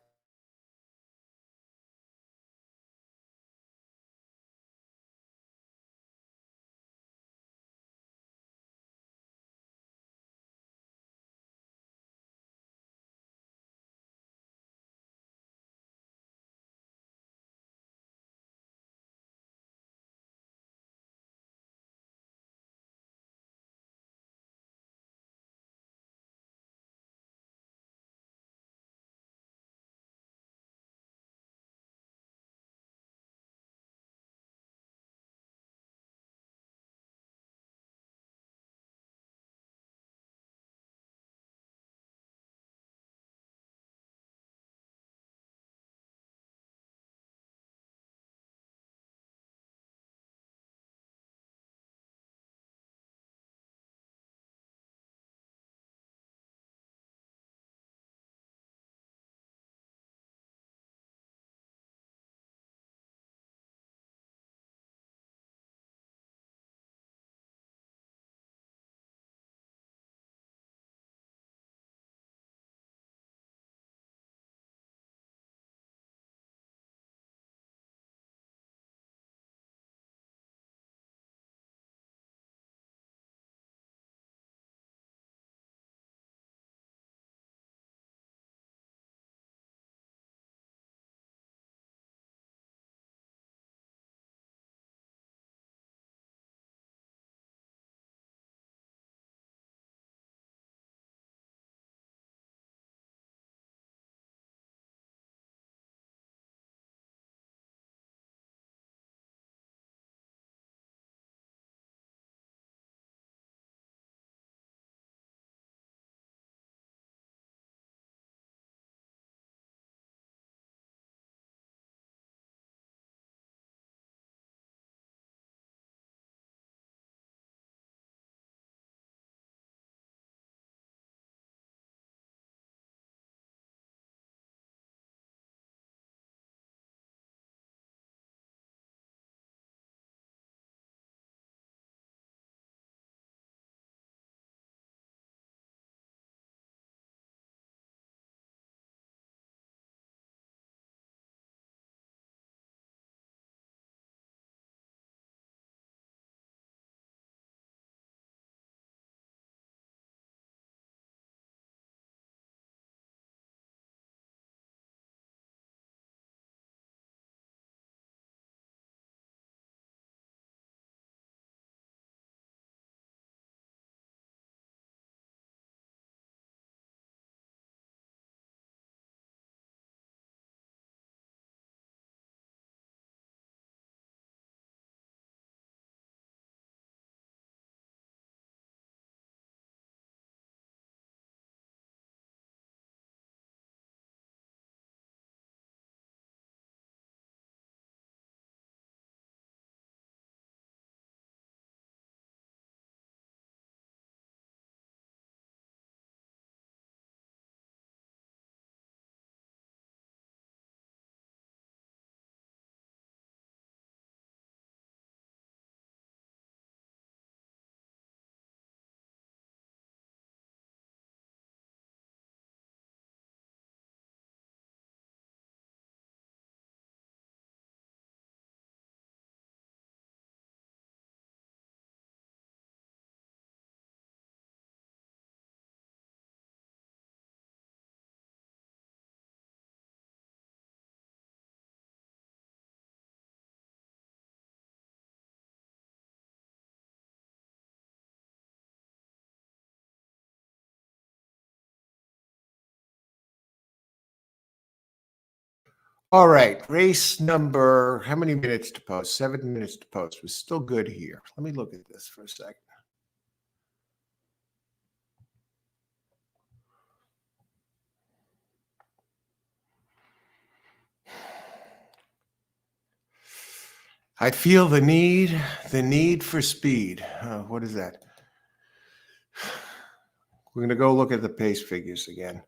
All right, race number, how many minutes to post? 7 minutes to post. We're still good here. Let me look at this for a second. I feel the need for speed. What is that? We're going to go look at the pace figures again.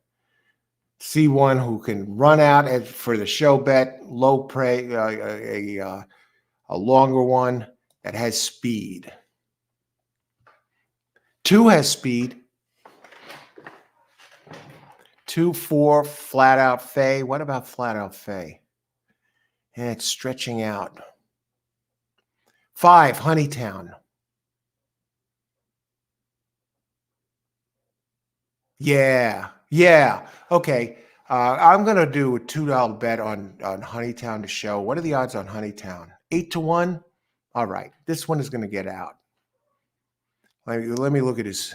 See one who can run out for the show bet, low prey, a longer one that has speed. 2 has speed. 2, 4, flat out Fay. What about flat out Fay? And it's stretching out. 5, Honeytown. Yeah. Okay. I'm gonna do a $2 bet on Honeytown to show. What are the odds on Honeytown? 8-1. All right. This one is gonna get out. Let me look at his.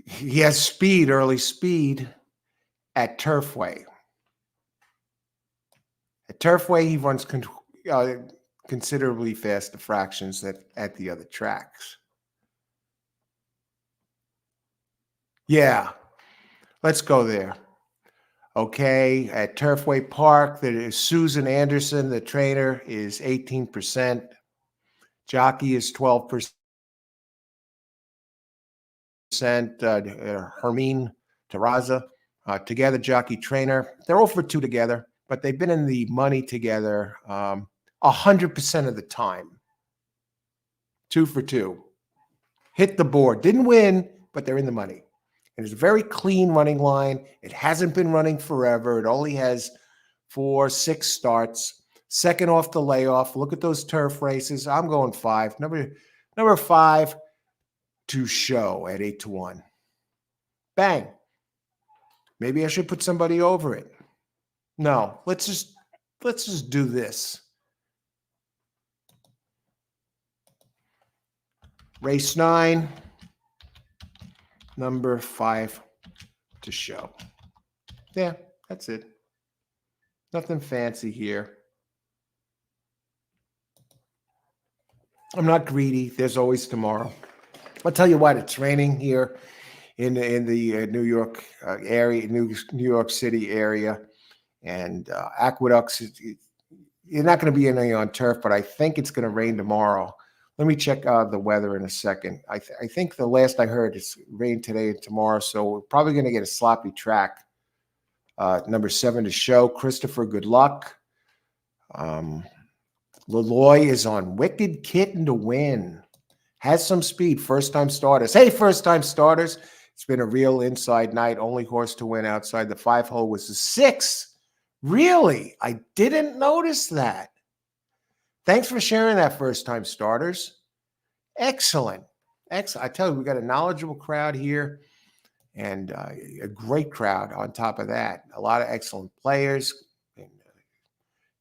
He has speed, early speed at Turfway. At Turfway, he runs considerably faster fractions at the other tracks. Yeah, let's go there. Okay, at Turfway Park, there is Susan Anderson, the trainer, is 18%. Jockey is 12%. Hermine Terraza, together, jockey trainer. They're 0-2 together, but they've been in the money together 100% of the time. 2-2. Hit the board. Didn't win, but they're in the money. And it's a very clean running line. It hasn't been running forever. It only has 4-6 starts. Second off the layoff. Look at those turf races. I'm going 5. Number 5 to show at 8-1. Bang. Maybe I should put somebody over it. No, let's just do this. Race 9, number 5 to show. Yeah, that's it. Nothing fancy here. I'm not greedy. There's always tomorrow. I'll tell you what, it's raining here in the New York area, New York City area, and Aqueducts. You're not going to be any on turf, but I think it's going to rain tomorrow. Let me check the weather in a second. I think the last I heard it's rain today and tomorrow, so we're probably going to get a sloppy track. Number 7 to show. Christopher, good luck. Laloy is on Wicked Kitten to win. Has some speed. First-time starters. Hey, first-time starters. It's been a real inside night. Only horse to win outside the 5-hole was the 6. Really? I didn't notice that. Thanks for sharing that, first-time starters. Excellent. I tell you, we got a knowledgeable crowd here and a great crowd on top of that. A lot of excellent players. And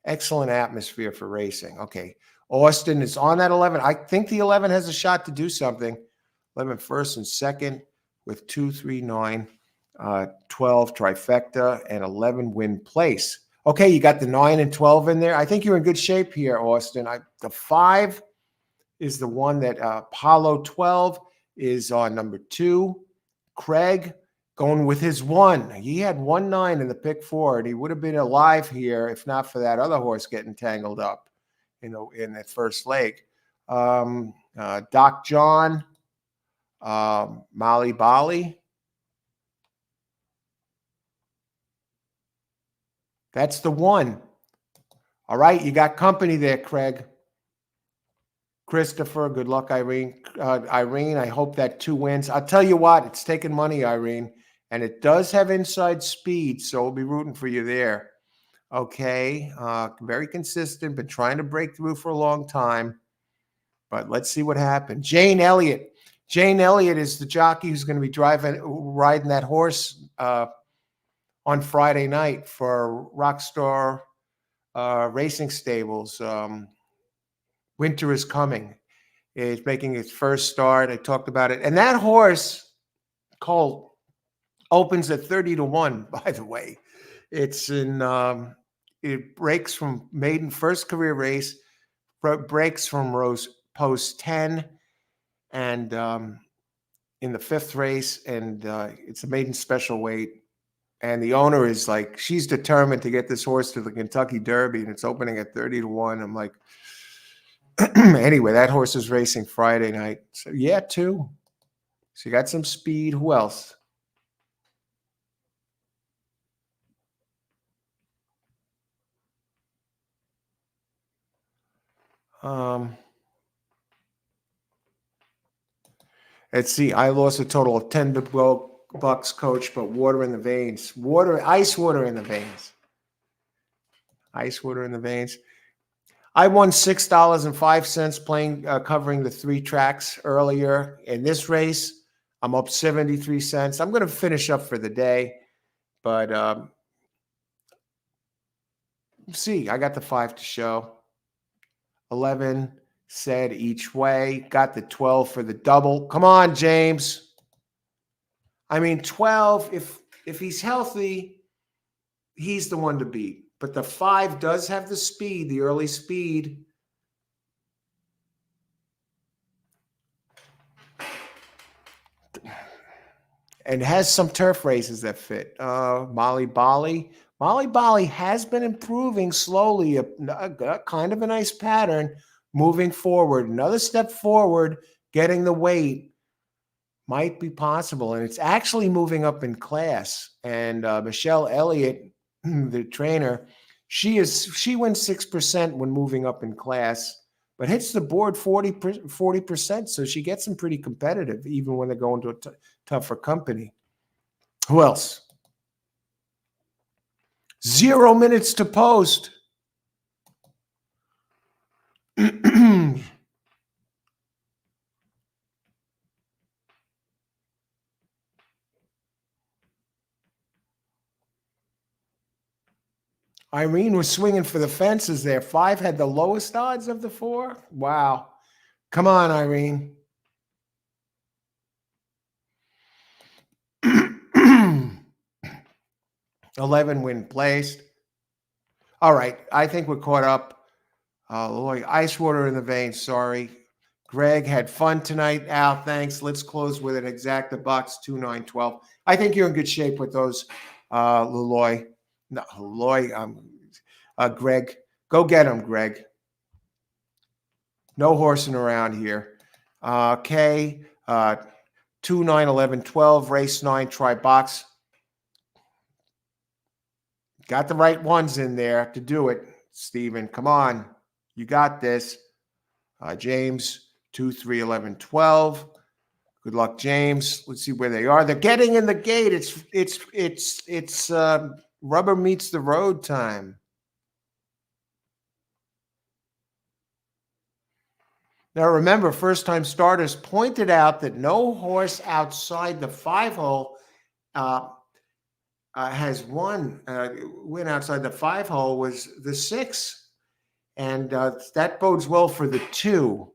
excellent atmosphere for racing. Okay. Austin is on that 11. I think the 11 has a shot to do something. 11 first and second with 2, 3, 9, 12 trifecta, and 11 win place. Okay, you got the 9 and 12 in there. I think you're in good shape here, Austin. The 5 is the one that Apollo 12 is on number 2. Craig going with his 1. He had 1-9 in the pick 4, and he would have been alive here if not for that other horse getting tangled up in the first leg. Doc John, Molly Bali. That's the 1. All right, you got company there, Craig. Christopher, good luck, Irene. Irene, I hope that 2 wins. I'll tell you what, it's taking money, Irene, and it does have inside speed, so we'll be rooting for you there. Okay, very consistent, been trying to break through for a long time, but let's see what happens. Jane Elliott. Jane Elliott is the jockey who's going to be riding that horse on Friday night for Rockstar Racing Stables. Winter is coming. It's making its first start. I talked about it. And that horse, Colt, opens at 30-1, by the way. It's in It breaks from maiden first career race, breaks from post 10, and in the 5th race, and it's a maiden special weight. And the owner is like, she's determined to get this horse to the Kentucky Derby, and it's opening at 30-1. I'm like, anyway, that horse is racing Friday night. So yeah, 2. She got some speed. Who else? Let's see. I lost a total of $10 coach, but water in the veins. Ice water in the veins. Ice water in the veins. I won $6.05 playing, covering the 3 tracks earlier. In this race, I'm up 73 cents. I'm going to finish up for the day, but see, I got the 5 to show. 11 said each way. Got the 12 for the double. Come on, James. I mean, 12, if he's healthy, he's the one to beat. But the 5 does have the speed, the early speed. And has some turf races that fit. Molly Bali. Molly Bali has been improving slowly, a kind of a nice pattern moving forward. Another step forward, getting the weight might be possible. And it's actually moving up in class. And Michelle Elliott, the trainer, she wins 6% when moving up in class, but hits the board 40%. So she gets them pretty competitive, even when they're going to a tougher company. Who else? 0 minutes to post. Irene was swinging for the fences there. 5 had the lowest odds of the 4. Wow. Come on, Irene. 11 win placed. All right. I think we're caught up. Ice water in the veins. Sorry. Greg had fun tonight. Al, thanks. Let's close with an exacta box 2-9-12. I think you're in good shape with those, Leloy. No, Leloy. Greg. Go get him, Greg. No horsing around here. Okay. 2, 9, 11, 12, race 9, try box. Got the right ones in there to do it, Stephen. Come on. You got this. James, 2, 3, 11, 12. Good luck, James. Let's see where they are. They're getting in the gate. It's rubber meets the road time. Now, remember, first-time starters pointed out that no horse outside the 5-hole has won. Win outside the 5-hole was the 6, and that bodes well for the 2.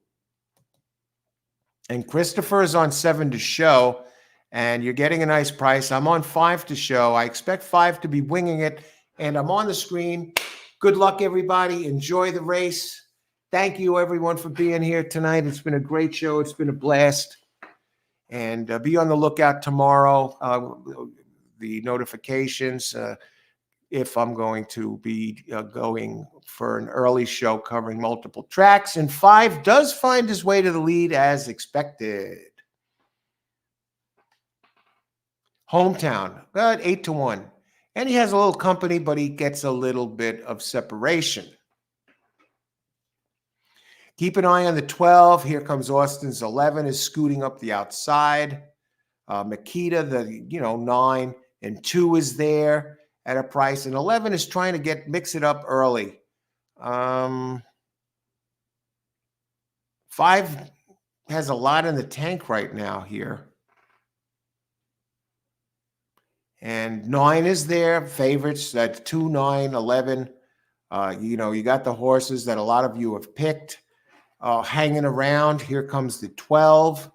And Christopher is on 7 to show, and you're getting a nice price. I'm on 5 to show. I expect 5 to be winging it, and I'm on the screen. Good luck, everybody. Enjoy the race. Thank you, everyone, for being here tonight. It's been a great show. It's been a blast. And be on the lookout tomorrow. The notifications, if I'm going to be going for an early show covering multiple tracks. And 5 does find his way to the lead as expected. Hometown, got 8-1. And he has a little company, but he gets a little bit of separation. Keep an eye on the 12. Here comes Austin's 11 is scooting up the outside. Makita, the 9 and 2 is there at a price, and 11 is trying to mix it up early. 5 has a lot in the tank right now here. And 9 is there, favorites. That's 2, 9, 11. You got the horses that a lot of you have picked hanging around. Here comes the 12.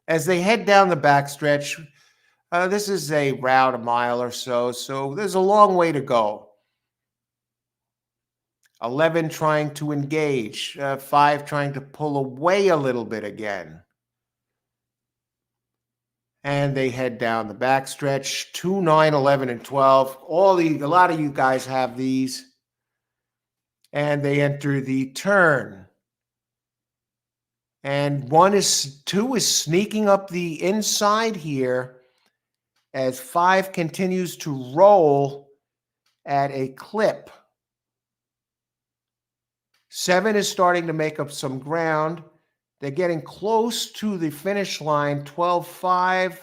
As they head down the backstretch, this is a route, a mile or so. So there's a long way to go. 11 trying to engage. 5 trying to pull away a little bit again. And they head down the backstretch. 2, 9, 11, and 12. A lot of you guys have these. And they enter the turn. And 2 is sneaking up the inside here as 5 continues to roll at a clip. 7 is starting to make up some ground. They're getting close to the finish line, 12-5.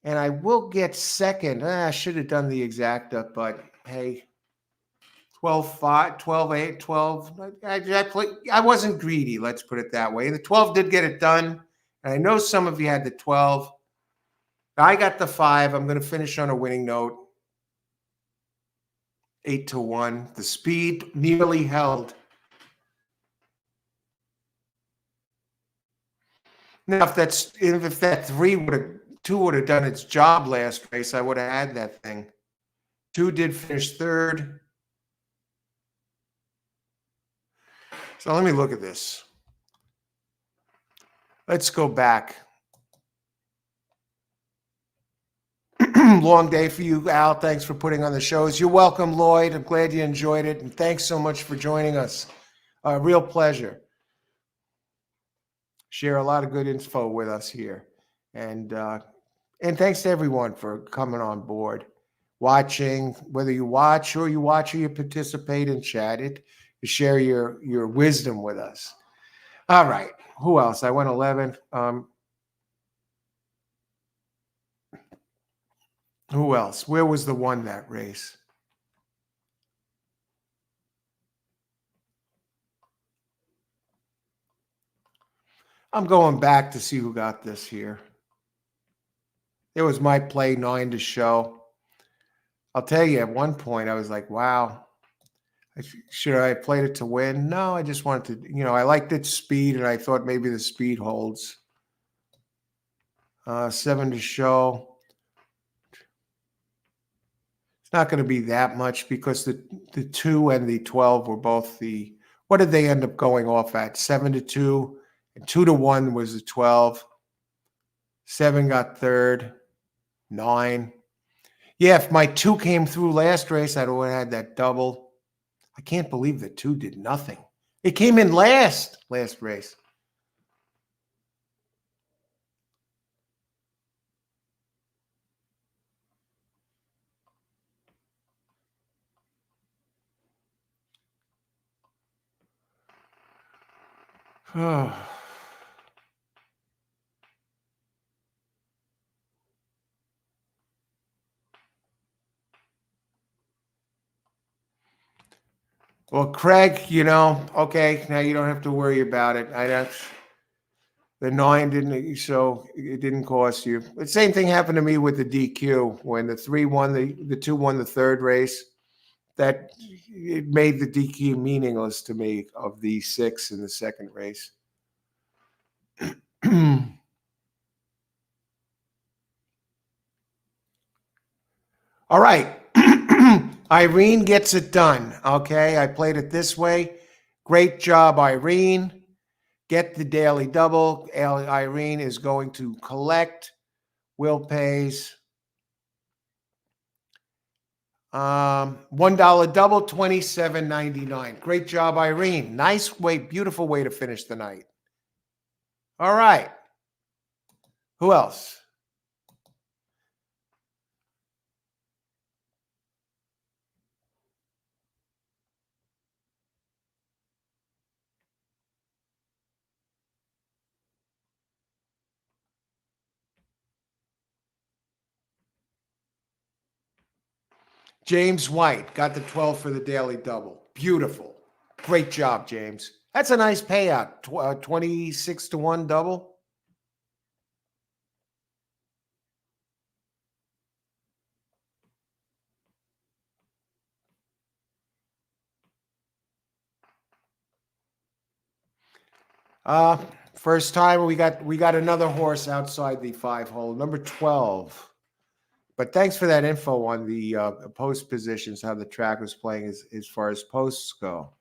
And I will get second. I should have done the exacta, but hey, 12-5, 12-8, 12. I wasn't greedy, let's put it that way. The 12 did get it done. And I know some of you had the 12. I got the 5. I'm going to finish on a winning note. 8-1. The speed nearly held. Now, if that 2 would have done its job last race, I would have had that thing. 2 did finish third. So let me look at this. Let's go back. Long day for you, Al. Thanks for putting on the shows. You're welcome, Lloyd. I'm glad you enjoyed it. And thanks so much for joining us. Real pleasure. Share a lot of good info with us here. And thanks to everyone for coming on board, watching, whether you watch or you participate in chat it, you share your wisdom with us. All right. Who else? I went 11. Who else? Where was the one that race? I'm going back to see who got this here. It was my play 9 to show. I'll tell you, at one point I was like, wow, should I have played it to win? No, I just wanted to, I liked its speed and I thought maybe the speed holds. 7 to show. It's not going to be that much because the 2 and the 12 were both what did they end up going off at? 7-2 and 2-1 was the 12. 7 got third. 9. Yeah, if my 2 came through last race, I'd have had that double. I can't believe the 2 did nothing. It came in last race. Well, Craig, okay, now you don't have to worry about it. The 9 didn't, so it didn't cost you. The same thing happened to me with the DQ when the 3 won, the 2 won the third race. That it made the DQ meaningless to me of the 6 in the second race. All right. Irene gets it done. Okay. I played it this way. Great job, Irene. Get the daily double. Irene is going to collect. Will pays. $1 double, $27.99. Great job, Irene. Nice way, beautiful way to finish the night. All right. Who else? James White got the 12 for the daily double. Beautiful. Great job, James. That's a nice payout. 26-1 double. First time we got another horse outside the 5 hole. Number 12. But thanks for that info on the post positions, how the track was playing as far as posts go.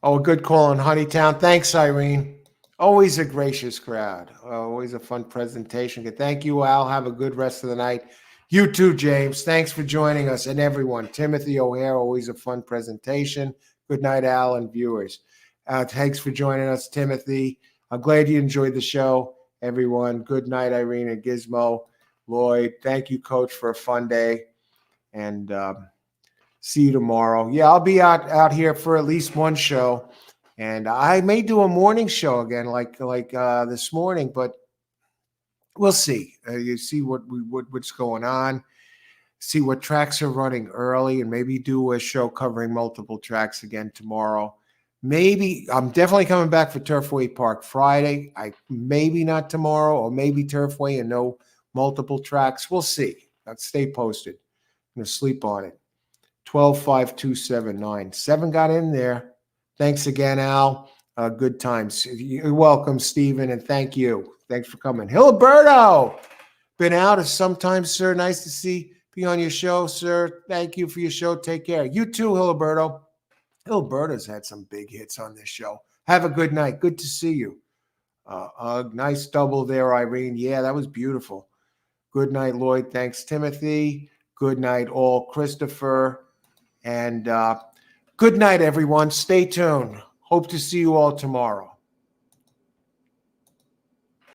Oh, a good call on Honeytown. Thanks, Irene. Always a gracious crowd. Always a fun presentation. Thank you, Al. Have a good rest of the night. You too, James. Thanks for joining us, and everyone. Timothy O'Hare, always a fun presentation. Good night, Al, and viewers. Thanks for joining us, Timothy. I'm glad you enjoyed the show, everyone. Good night, Irene and Gizmo. Lloyd, thank you, Coach, for a fun day. And see you tomorrow. Yeah, I'll be out here for at least one show, and I may do a morning show again, like this morning. But we'll see. You see what's going on. See what tracks are running early, and maybe do a show covering multiple tracks again tomorrow. Maybe I'm definitely coming back for Turfway Park Friday. Maybe not tomorrow, or maybe Turfway and no multiple tracks. We'll see. Stay posted. I'm gonna sleep on it. 125279. 7 got in there. Thanks again, Al. Good times. You're welcome, Stephen, and thank you. Thanks for coming. Hiliberto, been out sometimes, sir. Nice to be on your show, sir. Thank you for your show. Take care. You too, Hiliberto. Hiliberto's had some big hits on this show. Have a good night. Good to see you. Nice double there, Irene. Yeah, that was beautiful. Good night, Lloyd. Thanks, Timothy. Good night, all. Christopher. And good night, everyone. Stay tuned. Hope to see you all tomorrow.